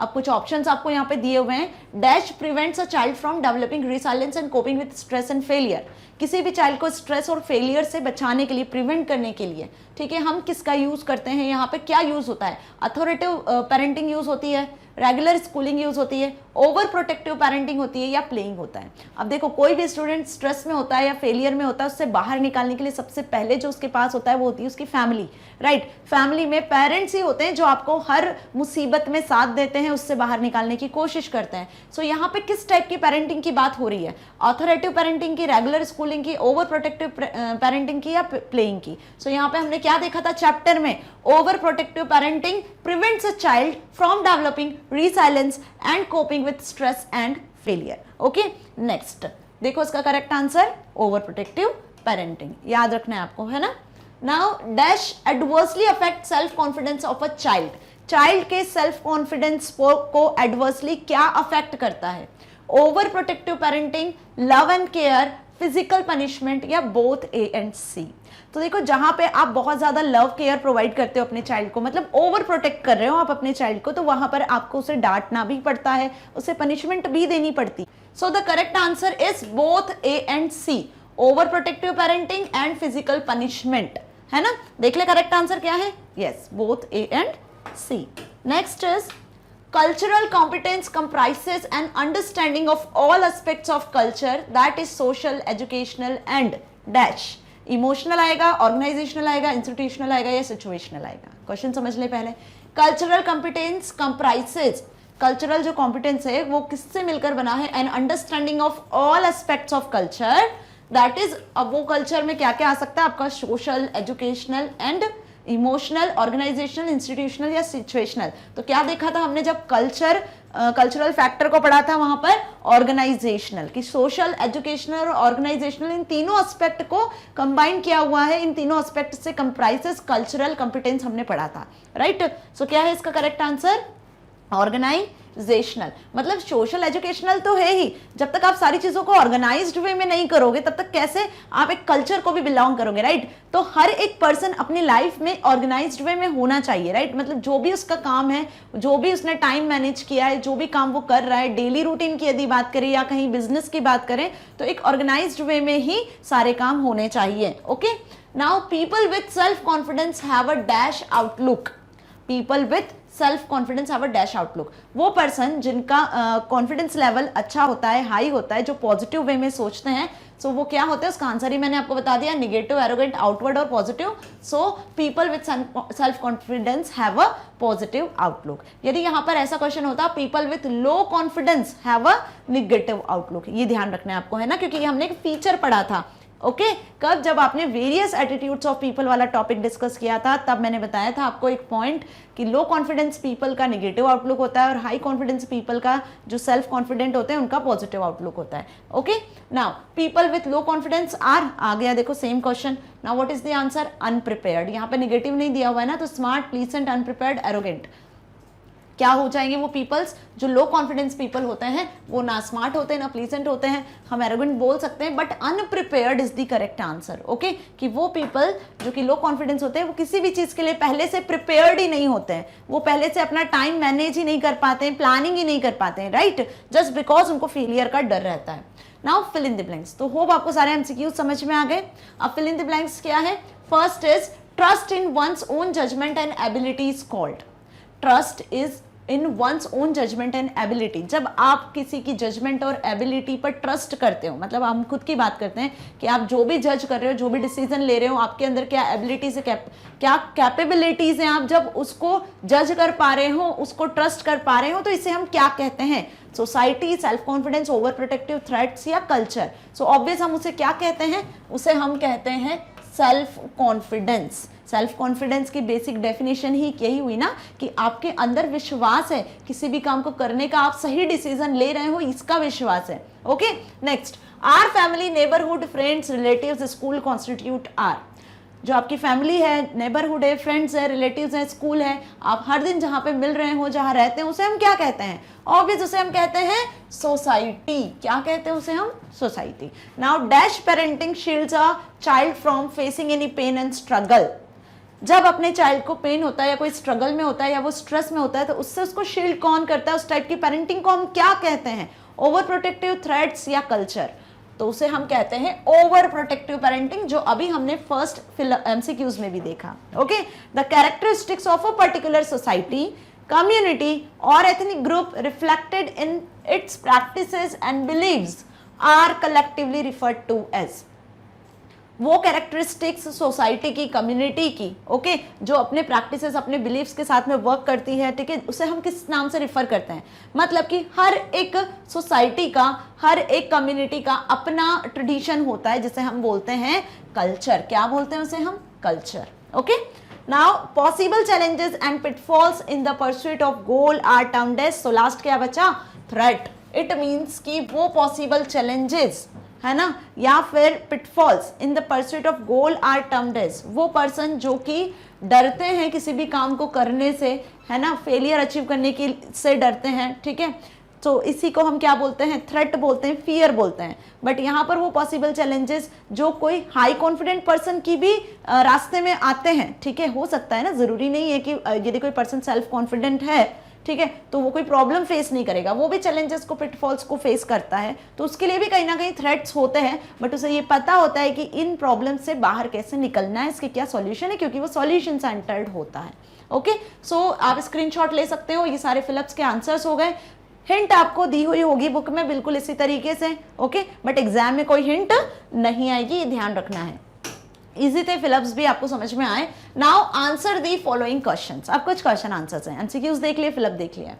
अब कुछ ऑप्शंस आपको यहाँ पे दिए हुए हैं। Dash prevents a child from developing resilience and coping with stress and failure. किसी भी चाइल्ड को स्ट्रेस और फेलियर से बचाने के लिए, प्रिवेंट करने के लिए, ठीक है, हम किसका यूज करते हैं? यहाँ पे क्या यूज होता है? अथॉरिटिव पेरेंटिंग यूज होती है, रेगुलर स्कूलिंग यूज होती है, ओवर प्रोटेक्टिव पेरेंटिंग होती है, या प्लेइंग होता है। अब देखो, कोई भी स्टूडेंट स्ट्रेस में होता है या फेलियर में होता है, उससे बाहर निकालने के लिए सबसे पहले जो उसके पास होता है वो होती है उसकी फैमिली, राइट। फैमिली में पेरेंट्स ही होते हैं जो आपको हर मुसीबत में साथ देते हैं, उससे बाहर निकालने की कोशिश करते हैं। सो यहाँ पे किस टाइप की पेरेंटिंग की बात हो रही है? ऑथोरेटिव पेरेंटिंग की, रेगुलर स्कूलिंग की, ओवर प्रोटेक्टिव पेरेंटिंग की, या प्लेइंग की? सो यहाँ पे हमने क्या देखा था चैप्टर में? Over protective parenting prevents a child from developing resilience and coping with stress and failure. Okay, next देखो इसका करेक्ट आंसर overprotective parenting, याद रखना है आपको, है ना। Now dash adversely affect self confidence of a child. Child के self confidence को एडवर्सली क्या अफेक्ट करता है? Over protective parenting, love and care, physical punishment, या बोथ ए एंड सी? तो देखो, जहां पे आप बहुत ज्यादा लव केयर प्रोवाइड करते हो अपने चाइल्ड को, मतलब ओवर प्रोटेक्ट कर रहे हो आप अपने चाइल्ड को, तो वहां पर आपको उसे डांटना भी पड़ता है, उसे पनिशमेंट भी देनी पड़ती। So the correct answer is both A and C, over protective parenting and physical punishment, है ना। देख ले करेक्ट आंसर क्या है? Yes, both A and C. Next is cultural competence comprises an understanding of all aspects of culture that is social, educational and dash। Emotional आएगा, organisational आएगा, institutional आएगा, या सिचुएशनल आएगा? क्वेश्चन समझ ले पहले। कल्चरल कॉम्पिटेंस कंप्राइसेस, कल्चरल जो competence है वो किससे मिलकर बना है? An understanding of all aspects of culture that is, अब वो कल्चर में क्या क्या आ सकता है आपका? Social, educational and emotional, organisational, institutional, या सिचुएशनल। तो क्या देखा था हमने जब कल्चरल फैक्टर को पढ़ा था? वहां पर ऑर्गेनाइजेशनल की, सोशल, एजुकेशनल और ऑर्गेनाइजेशनल, इन तीनों एस्पेक्ट को कंबाइन किया हुआ है। इन तीनों एस्पेक्ट से कंप्राइजेस कल्चरल कॉम्पिटेंस हमने पढ़ा था, राइट। सो क्या है इसका करेक्ट आंसर? ऑर्गेनाइजेशनल। मतलब सोशल, एजुकेशनल तो है ही, जब तक आप सारी चीजों को ऑर्गेनाइज्ड वे में नहीं करोगे तब तक कैसे आप एक कल्चर को भी बिलोंग करोगे, राइट। तो हर एक पर्सन अपनी लाइफ में ऑर्गेनाइज्ड वे में होना चाहिए, राइट। मतलब जो भी उसका काम है, जो भी उसने टाइम मैनेज किया है, जो भी काम वो कर रहा है, डेली रूटीन की यदि बात करें या कहीं बिजनेस की बात करें, तो एक ऑर्गेनाइज्ड वे में ही सारे काम होने चाहिए। Okay, now people with self confidence have a dash outlook. People with self confidence have a dash outlook, वो पर्सन जिनका कॉन्फिडेंस लेवल अच्छा होता है, हाई होता है, जो पॉजिटिव वे में सोचते हैं, सो वो क्या होते हैं? उसका आंसर ही मैंने आपको बता दिया, निगेटिव, एरोगेंट, आउटवर्ड और positive. So people with self confidence have a positive outlook. यदि यहाँ पर ऐसा क्वेश्चन होता people with low confidence have a negative outlook, ये ध्यान रखना है आपको, है ना, क्योंकि हमने एक फीचर पढ़ा था। ओके, कब? जब आपने वेरियस एटीट्यूड्स ऑफ पीपल वाला टॉपिक डिस्कस किया था, तब मैंने बताया था आपको एक पॉइंट कि लो कॉन्फिडेंस पीपल का नेगेटिव आउटलुक होता है और हाई कॉन्फिडेंस पीपल का, जो सेल्फ कॉन्फिडेंट होते हैं, उनका पॉजिटिव आउटलुक होता है। Okay, now people with low confidence are, आ गया देखो same question. Now what is the answer? Unprepared. यहाँ पे नेगेटिव नहीं दिया हुआ है ना, तो स्मार्ट, प्लीसेंट, अनप्रिपेयर्ड, एरोगेंट। क्या हो जाएंगे वो पीपल्स? जो लो कॉन्फिडेंस पीपल होते हैं वो ना स्मार्ट होते हैं, ना प्लीजेंट होते हैं, हम एरोगेंट बोल सकते हैं, but अनप्रिपेयर्ड is the correct answer. Okay, कि वो पीपल जो कि लो कॉन्फिडेंस होते हैं वो किसी भी चीज के लिए पहले से प्रिपेयर्ड ही नहीं होते हैं, वो पहले से अपना टाइम मैनेज ही नहीं कर पाते हैं, प्लानिंग ही नहीं कर पाते हैं, राइट, जस्ट बिकॉज उनको फेलियर का डर रहता है। Now fill in the blanks. तो होप आपको सारे एमसीक्यू समझ में आ गए। अब फिल इन द ब्लैंक्स क्या है? First is trust in one's own judgement and ability is called, trust is in one's own judgement and ability. जब आप किसी की जजमेंट और एबिलिटी पर ट्रस्ट करते हो, मतलब हम खुद की बात करते हैं कि आप जो भी जज कर रहे हो, जो भी डिसीजन ले रहे हो, आपके अंदर क्या एबिलिटीज है, क्या कैपेबिलिटीज हैं, आप जब उसको जज कर पा रहे हो, उसको ट्रस्ट कर पा रहे हो, तो इसे हम क्या कहते हैं? Society, self confidence, over protective threats या कल्चर। सो ऑब्वियस हम उसे क्या कहते हैं? उसे हम कहते हैं सेल्फ कॉन्फिडेंस। सेल्फ कॉन्फिडेंस की बेसिक डेफिनेशन ही यही हुई ना कि आपके अंदर विश्वास है, किसी भी काम को करने का, आप सही डिसीजन ले रहे हो, इसका विश्वास है। Okay, next, are family, neighbourhood, friends, relatives, school constitute are. जो आपकी फैमिली है, नेबरहुड है, फ्रेंड्स है, रिलेटिव्स है, स्कूल है, आप हर दिन जहां पे मिल रहे हो, जहां रहते हैं, उसे हम क्या कहते हैं? ऑब्वियस उसे हम कहते हैं सोसाइटी। क्या कहते हैं उसे हम? Society. Now dash parenting shields a child from facing any pain and struggle. जब अपने चाइल्ड को पेन होता है या कोई स्ट्रगल में होता है या वो स्ट्रेस में होता है, तो उससे उसको शील्ड कौन करता है? उस टाइप की पेरेंटिंग को हम क्या कहते हैं? ओवर प्रोटेक्टिव थ्रेट्स या कल्चर? तो उसे हम कहते हैं ओवर प्रोटेक्टिव पेरेंटिंग, जो अभी हमने फर्स्ट एमसीक्यूज में भी देखा। Okay, the characteristics of a particular society, community और ethnic group reflected in its practices and beliefs are collectively referred to as. वो कैरेक्टरिस्टिक्स सोसाइटी की, कम्युनिटी की, ओके, जो अपने प्रैक्टिसेस, अपने बिलीव्स के साथ में वर्क करती है, ठीक है, उसे हम किस नाम से रिफर करते हैं? मतलब कि हर एक सोसाइटी का, हर एक कम्युनिटी का अपना ट्रेडिशन होता है, जिसे हम बोलते हैं कल्चर। क्या बोलते हैं उसे हम? Culture. Okay, now possible challenges and pitfalls in the pursuit of goal are termed as. So last क्या बचा? थ्रेट। इट मीन्स कि वो पॉसिबल चैलेंजेस है ना, या फिर pitfalls in the pursuit of goal are termed as. वो person जो कि डरते हैं किसी भी काम को करने से, है ना, फेलियर अचीव करने की से डरते हैं, ठीक है, तो इसी को हम क्या बोलते हैं? थ्रेट बोलते हैं, फियर बोलते हैं। बट यहाँ पर वो पॉसिबल चैलेंजेस जो कोई हाई कॉन्फिडेंट पर्सन की भी रास्ते में आते हैं, ठीक है, हो सकता है ना, जरूरी नहीं है कि यदि कोई पर्सन सेल्फ कॉन्फिडेंट है, ठीक है, तो वो कोई प्रॉब्लम फेस नहीं करेगा, वो भी चैलेंजेस को, पिटफॉल्स को फेस करता है, तो उसके लिए भी कहीं ना कहीं थ्रेट्स होते हैं, बट उसे ये पता होता है कि इन प्रॉब्लम से बाहर कैसे निकलना है, इसके क्या सॉल्यूशन है, क्योंकि वो सॉल्यूशन सेंटर्ड होता है। ओके, सो आप स्क्रीनशॉट ले सकते हो, ये सारे फिलअप्स के आंसर्स हो गए। हिंट आपको दी हुई होगी बुक में बिल्कुल इसी तरीके से, ओके, बट एग्जाम में कोई हिंट नहीं आएगी, ये ध्यान रखना है। इजी थे फिलअप्स भी, आपको समझ में आए। Now answer the following questions. अब कुछ क्वेश्चन आंसर्स हैं, एमसीक्यूज देख लिए, फिलअप देख लिया।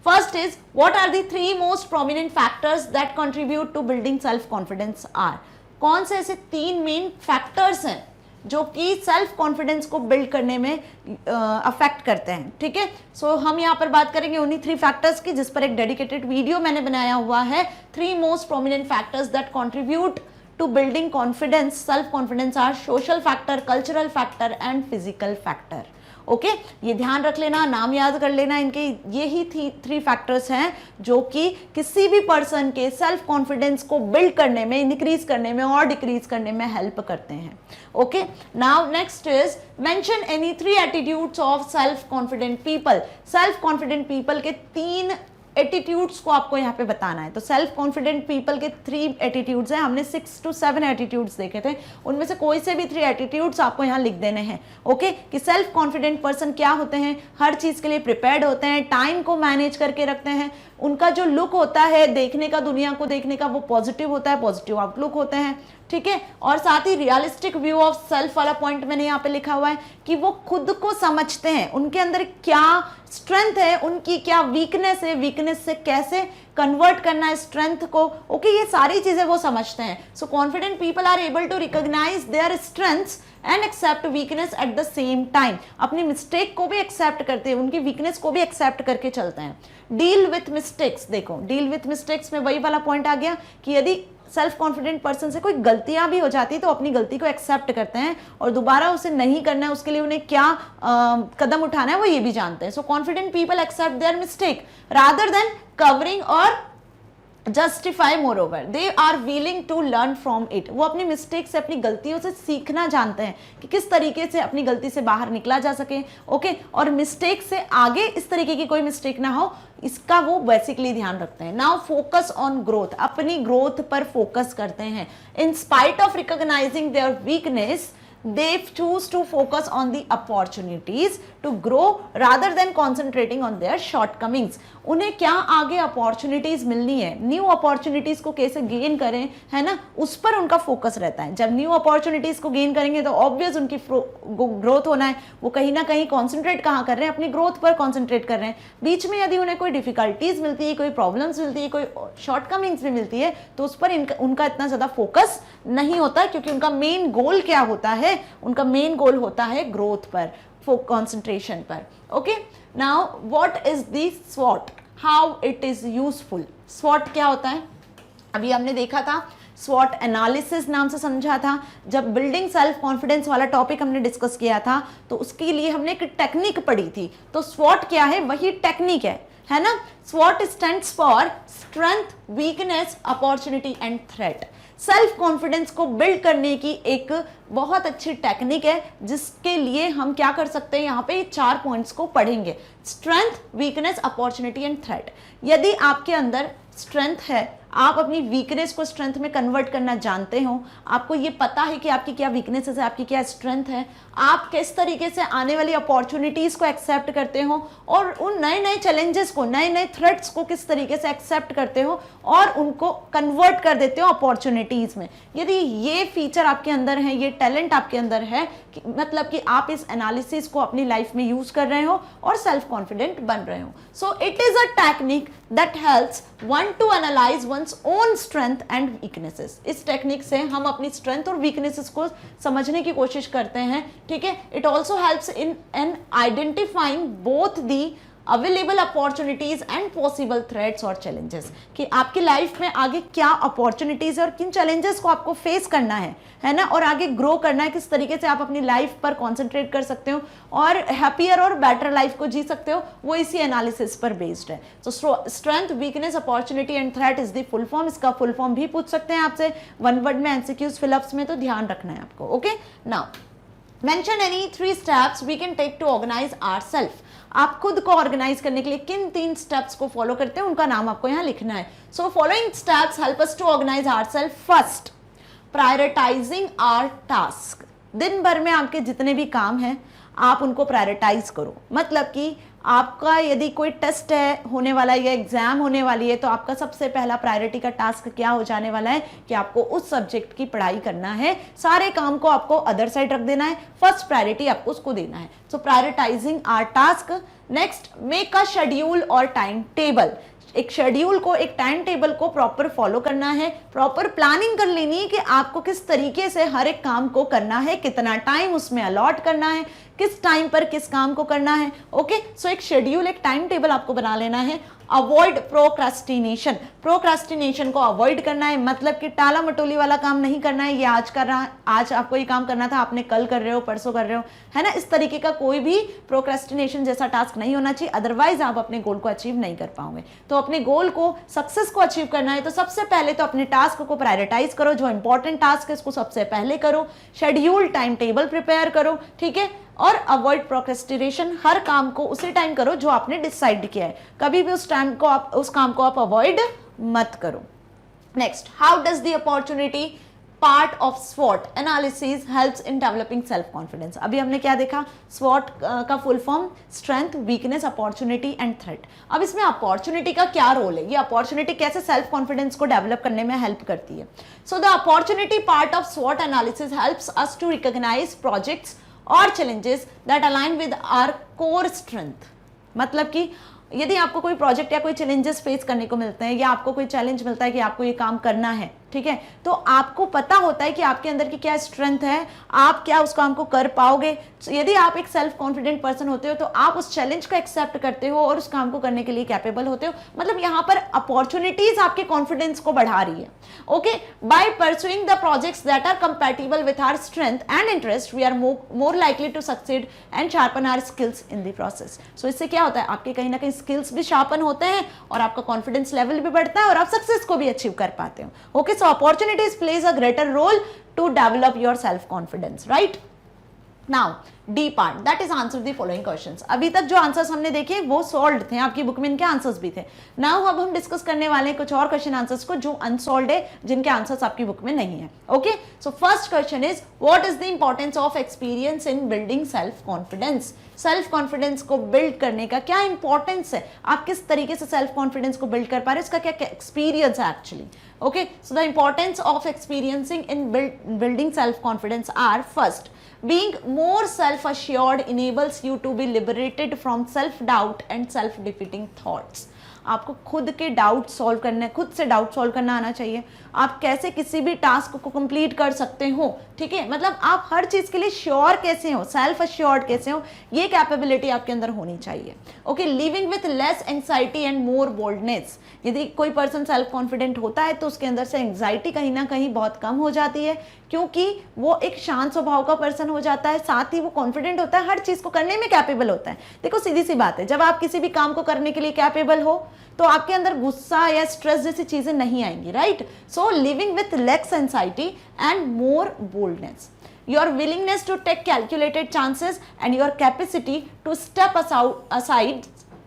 First is, what are the 3 most prominent factors that contribute to building self confidence are. कौन से ऐसे 3 मेन फैक्टर्स हैं जो कि सेल्फ कॉन्फिडेंस को बिल्ड करने में अफेक्ट करते हैं, ठीक है। सो हम यहाँ पर बात करेंगे उन्हीं 3 फैक्टर्स की, जिस पर एक डेडिकेटेड वीडियो मैंने बनाया हुआ है। 3 most prominent factors that contribute to building confidence, self confidence are social factor, cultural factor and physical factor. Okay, ये ध्यान रख लेना, नाम याद कर लेना इनके। ये ही 3 फैक्टर्स हैं जो कि किसी भी पर्सन के सेल्फ कॉन्फिडेंस को बिल्ड करने में, इंक्रीज करने में और डिक्रीज करने में हेल्प करते हैं। Okay, now next is mention any 3 attitudes of self confident people. Self confident people के 3 एटीट्यूड्स को आपको यहाँ पे बताना है। तो सेल्फ कॉन्फिडेंट पीपल के 3 एटीट्यूड्स हैं, हमने 6 to 7 एटीट्यूड्स देखे थे, उनमें से कोई से भी 3 एटीट्यूड्स आपको यहाँ लिख देने हैं। ओके, कि सेल्फ कॉन्फिडेंट पर्सन क्या होते हैं? हर चीज के लिए प्रिपेयर्ड होते हैं, टाइम को मैनेज करके रखते हैं, उनका जो लुक होता है देखने का, दुनिया को देखने का, वो पॉजिटिव होता है, पॉजिटिव आउटलुक होते हैं, ठीक है। और साथ ही रियलिस्टिक व्यू ऑफ सेल्फ वाला पॉइंट मैंने यहाँ पे लिखा हुआ है कि वो खुद को समझते हैं, उनके अंदर क्या स्ट्रेंथ है, उनकी क्या वीकनेस है, वीकनेस से कैसे कन्वर्ट करना है स्ट्रेंथ को। ओके, ये सारी चीजें वो समझते हैं। So confident people are able to recognise their strengths and accept weakness at the same time. अपनी मिस्टेक को भी एक्सेप्ट करते हैं, उनकी वीकनेस को भी एक्सेप्ट करके चलते हैं। डील विथ मिस्टेक्स, देखो डील विथ मिस्टेक्स में वही वाला पॉइंट आ गया कि यदि सेल्फ कॉन्फिडेंट पर्सन से कोई गलतियां भी हो जाती है तो अपनी गलती को एक्सेप्ट करते हैं और दोबारा उसे नहीं करना है, उसके लिए उन्हें क्या कदम उठाना है वो ये भी जानते हैं। So confident people accept their mistake rather than covering और justify, moreover they are willing to learn from it. वो अपनी मिस्टेक से, अपनी गलतियों से सीखना जानते हैं कि किस तरीके से अपनी गलती से बाहर निकला जा सके। ओके, और मिस्टेक से आगे इस तरीके की कोई मिस्टेक ना हो, इसका वो बेसिकली ध्यान रखते हैं। नाउ फोकस ऑन ग्रोथ, अपनी ग्रोथ पर फोकस करते हैं। In spite of recognising their weakness they choose to focus on the opportunities to grow rather than concentrating on their shortcomings. उन्हें क्या आगे अपॉर्चुनिटीज मिलनी है, न्यू अपॉर्चुनिटीज को कैसे गेन करें, है ना, उस पर उनका फोकस रहता है. जब न्यू अपॉर्चुनिटीज को गेन करेंगे तो ऑब्वियस उनकी ग्रोथ होना है, वो कहीं ना कहीं कॉन्सेंट्रेट कहाँ कर रहे हैं, अपनी ग्रोथ पर कॉन्सेंट्रेट कर रहे हैं. बीच में यदि उन्हें कोई डिफिकल्टीज मिलती है, कोई प्रॉब्लम्स मिलती है, कोई शॉर्टकमिंग्स भी मिलती है, तो उस पर उनका इतना ज्यादा फोकस नहीं होता, क्योंकि उनका मेन गोल क्या होता है, उनका मेन गोल होता है ग्रोथ पर, कंसंट्रेशन पर. Okay, now what is the स्वॉट, हाउ इट इज यूजफुल. स्वॉट क्या होता है, अभी हमने देखा था, स्वॉट एनालिसिस नाम से समझा था. जब बिल्डिंग सेल्फ कॉन्फिडेंस वाला टॉपिक हमने डिस्कस किया था तो उसके लिए हमने एक टेक्निक पढ़ी थी. तो स्वॉट क्या है, वही टेक्निक है ना. स्वॉट stands for strength, weakness, opportunity and threat. Self confidence को बिल्ड करने की एक बहुत अच्छी टेक्निक है, जिसके लिए हम क्या कर सकते हैं, यहाँ पे 4 पॉइंट्स को पढ़ेंगे. Strength, weakness, opportunity and threat. यदि आपके अंदर स्ट्रेंथ है, आप अपनी वीकनेस को स्ट्रेंथ में कन्वर्ट करना जानते हो, आपको ये पता है कि आपकी क्या वीकनेसेस है, आपकी क्या स्ट्रेंथ है, आप किस तरीके से आने वाली अपॉर्चुनिटीज को एक्सेप्ट करते हो और उन नए नए चैलेंजेस को, नए नए थ्रेट्स को किस तरीके से एक्सेप्ट करते हो और उनको कन्वर्ट कर देते हो अपॉर्चुनिटीज में. यदि ये फीचर आपके अंदर है, ये टैलेंट आपके अंदर है, मतलब कि आप इस एनालिसिस को अपनी लाइफ में यूज कर रहे हो और सेल्फ कॉन्फिडेंट बन रहे हो. So it is a technique that helps one two analyse one's own strength and weaknesses. इस टेक्निक से हम अपनी स्ट्रेंथ और वीकनेसेस को समझने की कोशिश करते हैं. ठीक है, it also helps in identifying both the available opportunities and possible threats और चैलेंजेस, कि आपकी लाइफ में आगे क्या अपॉर्चुनिटीज है और किन चैलेंजेस को आपको फेस करना है ना, और आगे ग्रो करना है, किस तरीके से आप अपनी लाइफ पर कॉन्सेंट्रेट कर सकते हो और हैप्पियर और बेटर लाइफ को जी सकते हो, वो इसी एनालिसिस पर बेस्ड है. तो strength, weakness, opportunity and threat is the full form. इसका फुल फॉर्म भी पूछ सकते हैं आपसे 1 वर्ड में एमसीक्यूज फिलअप्स में, तो ध्यान रखना है आपको. Okay, now mention any 3 steps we can take to organise ourself. आप खुद को ऑर्गेनाइज करने के लिए किन 3 स्टेप्स को फॉलो करते हैं, उनका नाम आपको यहाँ लिखना है. So following steps help us to organise ourself. First, prioritising our task. दिन भर में आपके जितने भी काम हैं आप उनको प्रायोरिटाइज करो. मतलब कि आपका यदि कोई टेस्ट है होने वाला है या एग्जाम होने वाली है, तो आपका सबसे पहला प्रायोरिटी का टास्क क्या हो जाने वाला है कि आपको उस सब्जेक्ट की पढ़ाई करना है. सारे काम को आपको अदर साइड रख देना है, फर्स्ट प्रायोरिटी आपको उसको देना है. So prioritising our task. Next, make a schedule और टाइम टेबल. एक शेड्यूल को, एक टाइम टेबल को प्रॉपर फॉलो करना है, प्रॉपर प्लानिंग कर लेनी है कि आपको किस तरीके से हर एक काम को करना है, कितना टाइम उसमें अलॉट करना है, किस टाइम पर किस काम को करना है. ओके, सो एक शेड्यूल, एक टाइम टेबल आपको बना लेना है. Avoid procrastination. प्रोक्रास्टिनेशन को अवॉइड करना है, मतलब कि टाला मटोली वाला काम नहीं करना है. ये आज कर रहा, आज आपको ये काम करना था, आपने कल कर रहे हो, परसों कर रहे हो, है ना. इस तरीके का कोई भी प्रोक्रास्टिनेशन जैसा टास्क नहीं होना चाहिए, अदरवाइज आप अपने गोल को अचीव नहीं कर पाओगे. तो अपने गोल को, सक्सेस को अचीव करना है तो सबसे पहले तो अपने टास्क को प्रायोरिटाइज करो. जो इंपॉर्टेंट टास्क है उसको सबसे पहले करो, शेड्यूल, टाइम टेबल प्रिपेयर करो. ठीक है, और अवॉइड प्रोक्रेस्टिनेशन. हर काम को उसी टाइम करो जो आपने डिसाइड किया है, कभी भी उस टाइम को आप, उस काम को आप अवॉइड मत करो. Next, how does the opportunity part of स्वॉट analysis helps in developing self confidence. अभी हमने क्या देखा, स्वॉट का full form strength, weakness, opportunity and threat. अब इसमें अपॉर्चुनिटी का क्या रोल है, ये अपॉर्चुनिटी कैसे सेल्फ कॉन्फिडेंस को डेवलप करने में हेल्प करती है. So the opportunity part of स्वॉट analysis helps us to recognise projects और challenges that align with our core strength. मतलब कि यदि आपको कोई प्रोजेक्ट या कोई चैलेंजेस फेस करने को मिलते हैं, या आपको कोई चैलेंज मिलता है कि आपको ये काम करना है, ठीक है, तो आपको पता होता है कि आपके अंदर की क्या स्ट्रेंथ है, आप क्या उस काम को कर पाओगे. यदि आप एक सेल्फ कॉन्फिडेंट पर्सन होते हो तो आप उस चैलेंज को एक्सेप्ट करते हो और उस काम को करने के लिए कैपेबल होते हो. मतलब यहाँ पर अपॉर्चुनिटीज आपके कॉन्फिडेंस को बढ़ा रही है. Okay, by pursuing the projects that are compatible with our strength and interest we are more likely to succeed and sharpen our skills in the process. So इससे क्या होता है, आपके कहीं ना कहीं स्किल्स भी शार्पन होते हैं और आपका कॉन्फिडेंस लेवल भी बढ़ता है और आप सक्सेस को भी अचीव कर पाते हो. Okay, so opportunities plays a greater role to develop your self confidence, right? Now D part, that is answer the following questions. अभी तक जो आंसर्स हमने देखे वो सॉल्व्ड थे, आपकी बुक में इनके आंसर्स भी थे। नाउ अब हम डिस्कस करने वाले हैं कुछ और क्वेश्चन आंसर्स को जो अनसॉल्व्ड है, जिनके आंसर्स आपकी बुक में नहीं है। Okay, so first question is what is the importance of experience in building self confidence. Self confidence को बिल्ड करने का क्या इंपॉर्टेंस है, आप किस तरीके से सेल्फ कॉन्फिडेंस को बिल्ड कर पा रहे हैं, इसका क्या एक्सपीरियंस है actually. Okay, so the importance of experiencing in building self confidence are first, being more self-assured enables you to be liberated from self-doubt and self-defeating thoughts। आपको खुद के डाउट सॉल्व करना, खुद से डाउट सॉल्व करना आना चाहिए। आप कैसे किसी भी टास्क को कंप्लीट कर सकते हो, ठीक है, मतलब आप हर चीज के लिए श्योर कैसे हो, सेल्फ अश्योर्ड कैसे हो, ये कैपेबिलिटी आपके अंदर होनी चाहिए। Okay, living with less anxiety and more boldness. यदि कोई पर्सन सेल्फ कॉन्फिडेंट होता है तो उसके अंदर से एंग्जाइटी कहीं ना कहीं बहुत कम हो जाती है, क्योंकि वो एक शांत स्वभाव का पर्सन हो जाता है, साथ ही वो कॉन्फिडेंट होता है, हर चीज को करने में कैपेबल होता है। देखो सीधी सी बात है, जब आप किसी भी काम को करने के लिए कैपेबल हो तो आपके अंदर गुस्सा या स्ट्रेस जैसी चीजें नहीं आएंगी, right. So living with less anxiety and more boldness, your willingness to take calculated chances and your capacity to step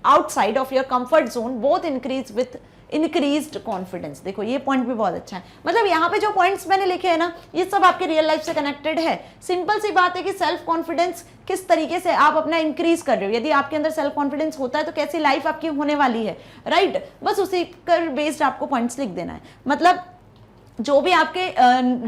outside of your comfort zone both increase with increased confidence। देखो ये point भी बहुत अच्छा है, मतलब यहाँ पे जो पॉइंट्स मैंने लिखे हैं ना, ये सब आपके रियल लाइफ से कनेक्टेड है। सिंपल सी बात है कि सेल्फ कॉन्फिडेंस किस तरीके से आप अपना इंक्रीज कर रहे हो, यदि आपके अंदर सेल्फ कॉन्फिडेंस होता है तो कैसी लाइफ आपकी होने वाली है, राइट। बस उसी पर बेस्ड आपको पॉइंट्स लिख देना है। मतलब जो भी आपके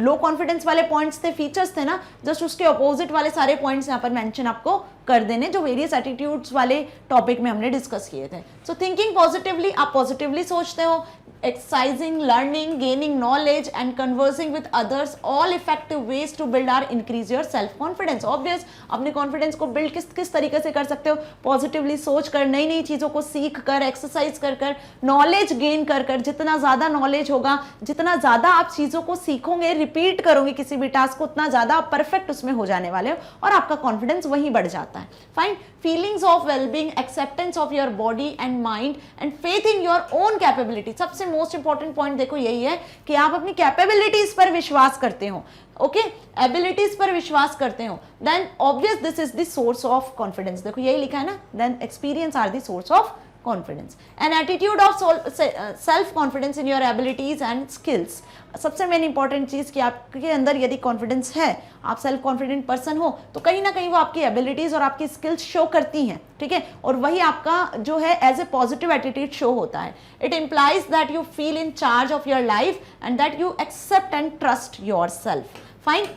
लो कॉन्फिडेंस वाले पॉइंट्स थे, फीचर्स थे ना, जस्ट उसके अपोजिट वाले सारे पॉइंट्स यहाँ पर मेंशन आपको कर देने, जो वेरियस एटीट्यूड्स वाले टॉपिक में हमने डिस्कस किए थे। सो थिंकिंग पॉजिटिवली, आप पॉजिटिवली सोचते हो, exercising, learning, gaining knowledge and conversing with others, all effective ways to build or increase your self confidence. Obvious, अपने कॉन्फिडेंस को बिल्ड किस तरीके से कर सकते हो, पॉजिटिवली सोच कर, नई नई चीज़ों को सीख कर, एक्सरसाइज कर कर, नॉलेज गेन कर कर। जितना ज़्यादा नॉलेज होगा, जितना ज़्यादा आप चीज़ों को सीखोगे, रिपीट करोगे किसी भी टास्क को, उतना ज़्यादा आप परफेक्ट उसमें हो जाने वाले हो और आपका कॉन्फिडेंस वहीं बढ़ जाता है। Fine, feelings of wellbeing, acceptance of your body and mind and faith in your own capability. सबसे मोस्ट इंपॉर्टेंट पॉइंट देखो यही है कि आप अपनी कैपेबिलिटीज पर विश्वास करते हो, ओके, एबिलिटीज पर विश्वास करते हो, then obvious this is the source of confidence. देखो यही लिखा है ना, then experience are the source of confidence, an attitude of self confidence in your abilities and skills। सबसे मेन इंपॉर्टेंट चीज कि आपके अंदर यदि कॉन्फिडेंस है, आप सेल्फ कॉन्फिडेंट पर्सन हो, तो कहीं ना कहीं वो आपकी एबिलिटीज और आपकी स्किल्स शो करती हैं, ठीक है, और वही आपका जो है as a positive attitude show होता है। It implies that you feel in charge of your life and that you accept and trust yourself. Fine,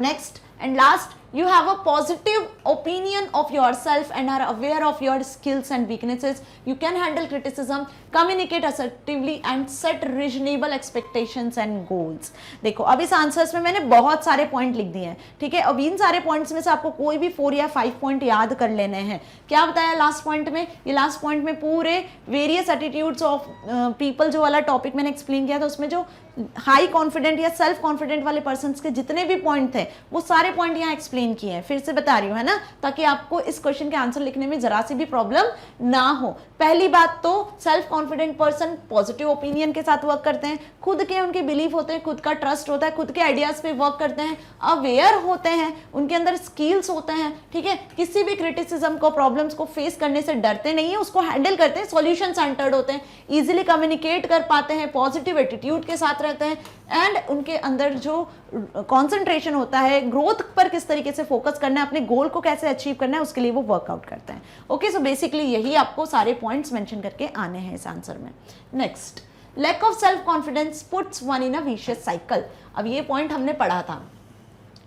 next and last, you have a positive opinion of yourself and are aware of your skills and weaknesses. You can handle criticism, communicate assertively and set reasonable expectations and goals। देखो अब इस answers में मैंने बहुत सारे point लिख दिए हैं, ठीक है। अब इन सारे पॉइंट्स में से आपको कोई भी 4 या 5 पॉइंट याद कर लेने हैं। क्या बताया लास्ट पॉइंट में, ये लास्ट पॉइंट में पूरे वेरियस एटीट्यूड्स ऑफ पीपल जो वाला टॉपिक मैंने एक्सप्लेन किया था, उसमें जो हाई कॉन्फिडेंट या सेल्फ कॉन्फिडेंट वाले पर्सन के जितने भी पॉइंट थे वो सारे पॉइंट यहाँ एक्सप्लेन किए हैं। फिर से बता रही हूँ, है ना, ताकि आपको इस क्वेश्चन के आंसर लिखने में जरा सी भी प्रॉब्लम ना हो। पहली बात तो self confident person positive opinion के साथ वर्क करते हैं, खुद के उनके बिलीफ होते हैं, खुद का ट्रस्ट होता है, खुद के आइडियाज पे वर्क करते हैं, अवेयर होते हैं, उनके अंदर स्किल्स होते हैं, ठीक है, किसी भी क्रिटिसिज्म को, प्रॉब्लम्स को फेस करने से डरते नहीं है, उसको हैंडल करते हैं, सॉल्यूशन सेंटर्ड होते हैं, इजीली कम्युनिकेट कर पाते हैं, पॉजिटिव एटीट्यूड के साथ रहते हैं एंड उनके अंदर जो कंसंट्रेशन होता है, ग्रोथ पर किस तरीके से फोकस करना है, अपने गोल को कैसे अचीव करना है, उसके लिए वो वर्कआउट करते हैं। ओके, सो बेसिकली यही आपको सारे पॉइंट्स मेंशन करके आने हैं इस आंसर में। Next, lack of self confidence puts one in a vicious cycle. अब ये पॉइंट हमने पढ़ा था,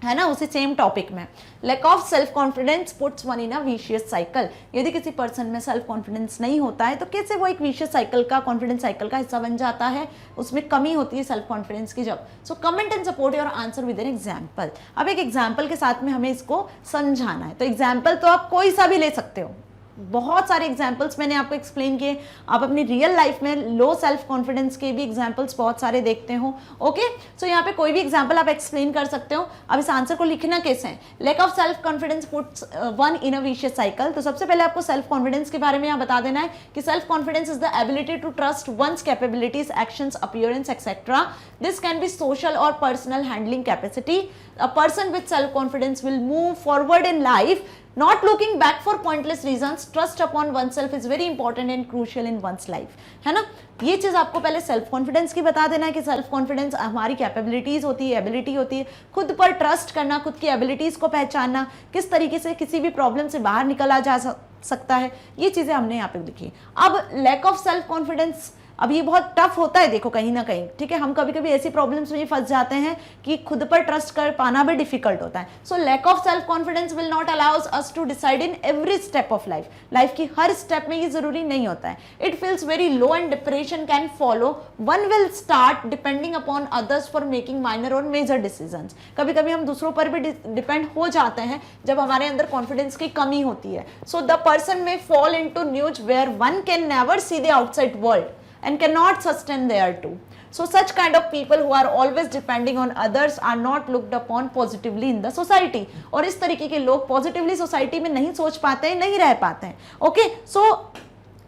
है ना, उसी सेम टॉपिक में। Lack of self confidence puts one in a vicious cycle. यदि किसी पर्सन में सेल्फ कॉन्फिडेंस नहीं होता है तो कैसे वो एक विशियस साइकिल का, कॉन्फिडेंस साइकिल का हिस्सा बन जाता है, उसमें कमी होती है सेल्फ कॉन्फिडेंस की जब। So comment and support your answer with an example. अब एक एग्जाम्पल के साथ में हमें इसको समझाना है, तो एग्जाम्पल तो आप कोई सा भी ले सकते हो, बहुत सारे एग्जाम्पल्स मैंने आपको एक्सप्लेन किए, आप अपनी रियल लाइफ में लो सेल्फ कॉन्फिडेंस के भी एग्जाम्पल्स बहुत सारे देखते हो। ओके, सो यहाँ पे कोई भी एग्जाम्पल आप एक्सप्लेन कर सकते हो। अब इस आंसर को लिखना कैसे है, lack of self confidence puts one in a vicious cycle. तो सबसे पहले आपको सेल्फ कॉन्फिडेंस के बारे में यहाँ बता देना है कि self confidence is the ability to trust one's capabilities, actions, appearance etcetera. This can be social और personal handling capacity. A person with self-confidence will move forward in life, not looking back for pointless reasons. Trust upon oneself is very important and crucial in one's life, है ना। ये चीज आपको पहले self confidence की बता देना है कि सेल्फ कॉन्फिडेंस हमारी कैपेबिलिटीज होती है, एबिलिटी होती है, खुद पर ट्रस्ट करना, खुद की एबिलिटीज को पहचानना, किस तरीके से किसी भी प्रॉब्लम से बाहर निकला जा सकता है, ये चीजें हमने यहाँ पे लिखी। अब लैक ऑफ सेल्फ कॉन्फिडेंस, अब ये बहुत टफ होता है, देखो कहीं ना कहीं, ठीक है, हम कभी कभी ऐसी प्रॉब्लम्स में फंस जाते हैं कि खुद पर ट्रस्ट कर पाना भी डिफिकल्ट होता है। So lack of self confidence will not allows us to decide in every step of life. Life की हर स्टेप में ये जरूरी नहीं होता है। It feels very low and depression can follow. One will start depending upon others for making minor और major decisions. कभी कभी हम दूसरों पर भी डिपेंड हो जाते हैं जब हमारे अंदर कॉन्फिडेंस की कमी होती है। So the person may fall into news where one can never see the outside world and cannot sustain there too. So such kind of people who are always depending on others are not looked upon positively in the society. और इस तरीके के लोग positively society में नहीं सोच पाते हैं, नहीं रह पाते हैं। Okay, so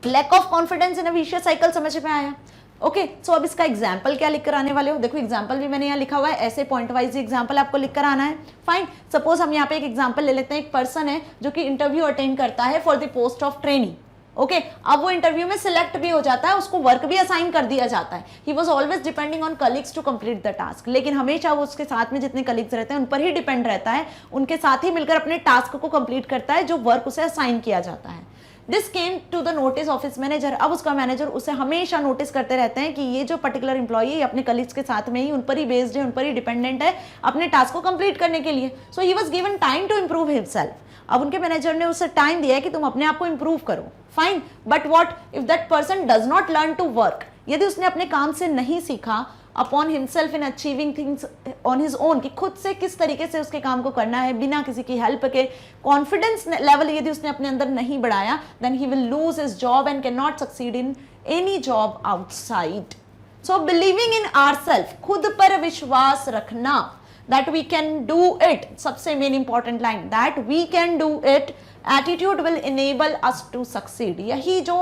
lack of confidence in a vicious cycle समझ में आया। ओके, सो अब इसका एग्जाम्पल क्या लिख कर आने वाले हो, देखो एग्जाम्पल भी मैंने यहाँ लिखा हुआ है, ऐसे पॉइंट वाइज एग्जाम्पल आपको लिख कर आना है। फाइन, सपोज हम यहाँ पे एक एग्जाम्पल ले लेते हैं। एक पर्सन है जो कि इंटरव्यू अटेंड करता है for the post of trainee. Okay, अब वो इंटरव्यू में सिलेक्ट भी हो जाता है, उसको वर्क भी असाइन कर दिया जाता है। He was always depending on colleagues to complete the task. लेकिन हमेशा वो उसके साथ में जितने कलीग्स रहते हैं उन पर ही डिपेंड रहता है, उनके साथ ही मिलकर अपने टास्क को कंप्लीट करता है जो वर्क उसे असाइन किया जाता है। This came to the notice of his manager. अब उसका मैनेजर उसे हमेशा नोटिस करते रहते हैं कि ये जो पर्टिकुलर इंप्लॉई है अपने कलीग्स के साथ में ही उन पर ही बेस्ड है, उन पर ही डिपेंडेंट है अपने टास्क को कंप्लीट करने के लिए। So he was given time to improve himself. अब उनके मैनेजर ने उसे टाइम दिया है कि तुम अपने आप को इंप्रूव करो। Fine, but what if that person does not learn to work. यदि उसने अपने काम से नहीं सीखा upon himself in achieving things on his own, कि खुद से किस तरीके से उसके काम को करना है बिना किसी की हेल्प के, कॉन्फिडेंस लेवल यदि उसने अपने अंदर नहीं बढ़ाया, then he will lose his job and cannot succeed in any job outside. So believing in ourself, खुद पर विश्वास रखना, that we can do it, सबसे main important line, that we can do it, attitude will enable us to succeed। यही जो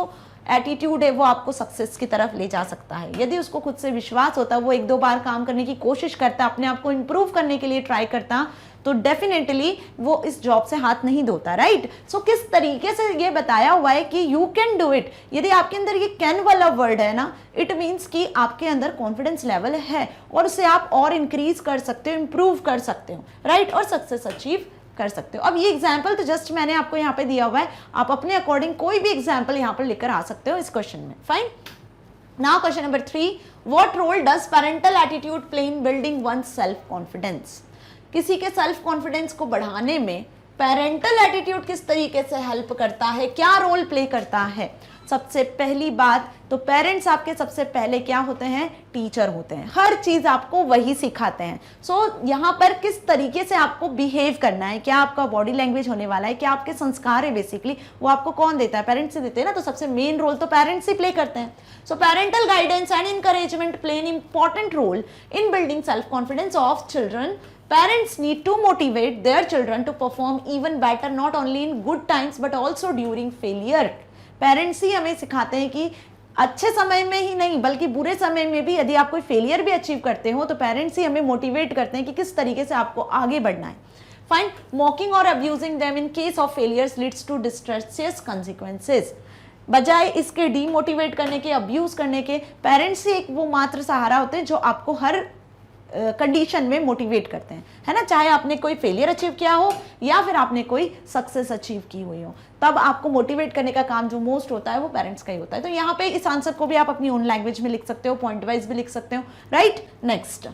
attitude है वो आपको सक्सेस की तरफ ले जा सकता है। यदि उसको खुद से विश्वास होता, वो एक दो बार काम करने की कोशिश करता, अपने आप को इंप्रूव करने के लिए ट्राई करता, तो डेफिनेटली वो इस जॉब से हाथ नहीं धोता, राइट। सो किस तरीके से ये बताया हुआ है कि यू कैन डू इट। यदि आपके अंदर ये कैन वाला वर्ड है ना, इट मीन्स कि आपके अंदर कॉन्फिडेंस लेवल है और उसे आप और इंक्रीज कर सकते हो, इंप्रूव कर सकते हो, राइट, और सक्सेस अचीव कर सकते हो। अब ये एग्जाम्पल तो जस्ट मैंने आपको यहाँ पे दिया हुआ है, आप अपने अकॉर्डिंग कोई भी एग्जाम्पल यहाँ पर लेकर आ सकते हो इस क्वेश्चन में। Fine, now question number 3, what role does parental attitude play in building one self confidence. किसी के सेल्फ कॉन्फिडेंस को बढ़ाने में पेरेंटल एटीट्यूड किस तरीके से हेल्प करता है, क्या रोल प्ले करता है। सबसे पहली बात तो पेरेंट्स आपके सबसे पहले क्या होते हैं, टीचर होते हैं। हर चीज आपको वही सिखाते हैं। सो यहाँ पर किस तरीके से आपको बिहेव करना है, क्या आपका बॉडी लैंग्वेज होने वाला है, क्या आपके संस्कार है, बेसिकली वो आपको कौन देता है, पेरेंट्स से देते हैं ना। तो सबसे मेन रोल तो पेरेंट्स ही प्ले करते हैं। So parental guidance and encouragement play an important role in building self confidence of children. Parents need to motivate their children to perform even better, not only in good times but also during failure. Parents ही हमें सिखाते हैं कि अच्छे समय में ही नहीं बल्कि बुरे समय में भी यदि आप कोई फेलियर भी अचीव करते हो तो पेरेंट्स ही हमें मोटिवेट करते हैं कि किस तरीके से आपको आगे बढ़ना है। फाइन, मॉकिंग और abusing them in case of failures leads to distressing consequences। बजाय इसके डीमोटिवेट करने के, अब्यूज करने के, पेरेंट्स ही एक वो मात्र सहारा होते हैं जो आपको हर कंडीशन में मोटिवेट करते हैं, है ना। चाहे आपने कोई फेलियर अचीव किया हो या फिर आपने कोई सक्सेस अचीव की हुई हो, तब आपको मोटिवेट करने का काम जो मोस्ट होता है वो पेरेंट्स का ही होता है। तो यहाँ पे इस आंसर को भी आप अपनी ओन लैंग्वेज में लिख सकते हो, पॉइंट वाइज भी लिख सकते हो, right. Next,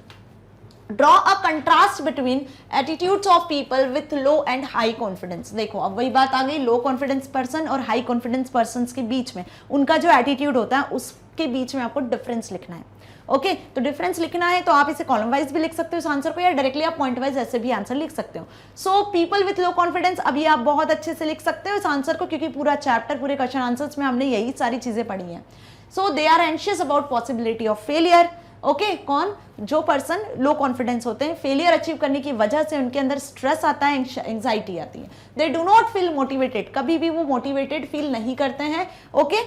draw a contrast between attitudes of people with low and high confidence. देखो अब वही बात आ गई, लो कॉन्फिडेंस पर्सन और हाई कॉन्फिडेंस पर्सन के बीच में उनका जो एटीट्यूड होता है के बीच में आपको डिफरेंस लिखना है। ओके तो डिफरेंस लिखना है तो आप इसे कॉलम वाइज भी लिख सकते हो इस आंसर को, या डायरेक्टली आप पॉइंट वाइज ऐसे भी आंसर लिख सकते हो। So people with low confidence, अभी आप बहुत अच्छे से लिख सकते हो इस आंसर को, क्योंकि पूरा चैप्टर, पूरे क्वेश्चन आंसर्स में हमने यही सारी चीजें पढ़ी हैं। So they are anxious about possibility of failure. Okay कौन? जो पर्सन लो कॉन्फिडेंस होते हैं, फेलियर अचीव करने की वजह से उनके अंदर स्ट्रेस आता है, एंजाइटी आती है। दे डू नॉट फील मोटिवेटेड, कभी भी वो मोटिवेटेड फील नहीं करते हैं। ओके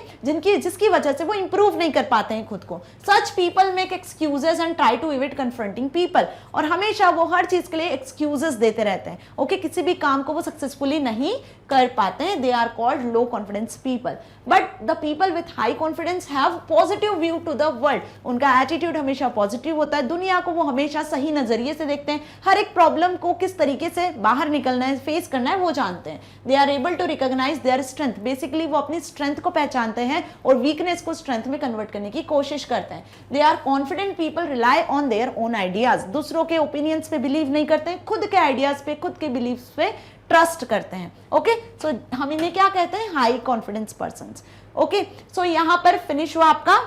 जिसकी वजह से वो इंप्रूव नहीं कर पाते हैं खुद को। Such people make excuses and try to evade confronting people, और हमेशा वो हर चीज के लिए एक्सक्यूजेस देते रहते हैं। ओके किसी भी काम को वो सक्सेसफुली नहीं कर पाते हैं। They are called low confidence people. But the people with high confidence have positive view to the world, उनका एटीट्यूड हमेशा पॉजिटिव होता है, दुनिया को वो हमेशा सही नजरिए से देखते हैं, हर एक प्रॉब्लम को किस तरीके से बाहर निकलना है, फेस करना है वो जानते हैं। They are able to recognise their strength, basically वो अपनी स्ट्रेंथ को पहचानते हैं और वीकनेस को स्ट्रेंथ में कन्वर्ट करने की कोशिश करते हैं। They are confident people rely on their own ideas, दूसरों के ओपिनियंस पे बिलीव नहीं करते हैं, खुद के आइडियाज पे, खुद के बिलीव्स पे ट्रस्ट करते हैं। ओके सो हम इन्हें क्या कहते हैं? High confidence persons. Okay so यहां पर फिनिश हुआ आपका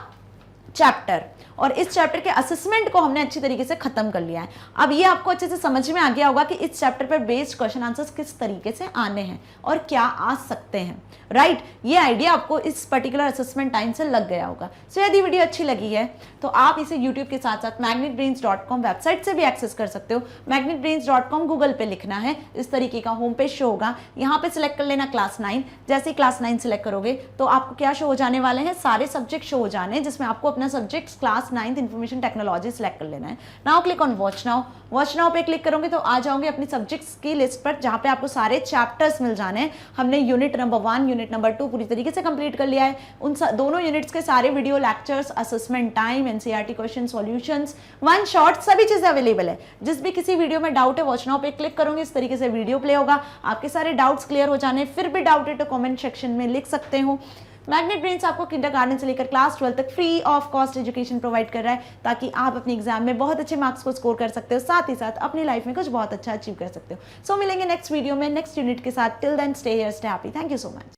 चैप्टर, और इस चैप्टर के असेसमेंट को हमने अच्छी तरीके से खत्म कर लिया है। अब ये आपको अच्छे से समझ में आ गया होगा कि इस चैप्टर पर बेस्ड क्वेश्चन आंसर्स किस तरीके से आने हैं और क्या आ सकते हैं। राइट ये आइडिया आपको इस पर्टिकुलर असेसमेंट टाइम से लग गया होगा। सो यदि वीडियो अच्छी लगी है तो आप इसे यूट्यूब के साथ साथ magnetbrains.com वेबसाइट से भी एक्सेस कर सकते हो। magnetbrains.com गूगल पे लिखना है, इस तरीके का होम पेज शो होगा, यहाँ पे सिलेक्ट कर लेना क्लास 9। जैसे ही क्लास 9 सिलेक्ट करोगे तो आपको क्या शो हो जाने वाले हैं? सारे सब्जेक्ट शो हो जाने हैं, जिसमें आपको अपना subject class 9th information technology select कर लेना है। Now click on watch now. Watch now पे क्लिक करोगे तो आ जाओगे अपनी सब्जेक्ट्स की लिस्ट पर, जहां पे आपको सारे चैप्टर्स मिल जाने हैं। हमने यूनिट नंबर 1 यूनिट नंबर 2 पूरी तरीके से कंप्लीट कर लिया है। उन दोनों यूनिट्स के सारे video lectures, assessment time, NCERT question solutions, one shot, सभी चीजें अवेलेबल है। जिस भी किसी वीडियो में डाउट है वॉच नाउ पे क्लिक करोगे, इस तरीके से वीडियो प्ले होगा, आपके सारे डाउट्स क्लियर हो जाने। फिर भी डाउट है तो कमेंट सेक्शन में लिख सकते हो। मैग्नेट ब्रेन्स आपको किंडरगार्टन से लेकर क्लास 12 तक free of cost education provide कर रहा है, ताकि आप अपने एग्जाम में बहुत अच्छे मार्क्स को स्कोर कर सकते हो, साथ ही साथ अपनी लाइफ में कुछ बहुत अच्छा अचीव कर सकते हो। सो मिलेंगे नेक्स्ट वीडियो में नेक्स्ट यूनिट के साथ। Till then stay here, stay happy. Thank you so much.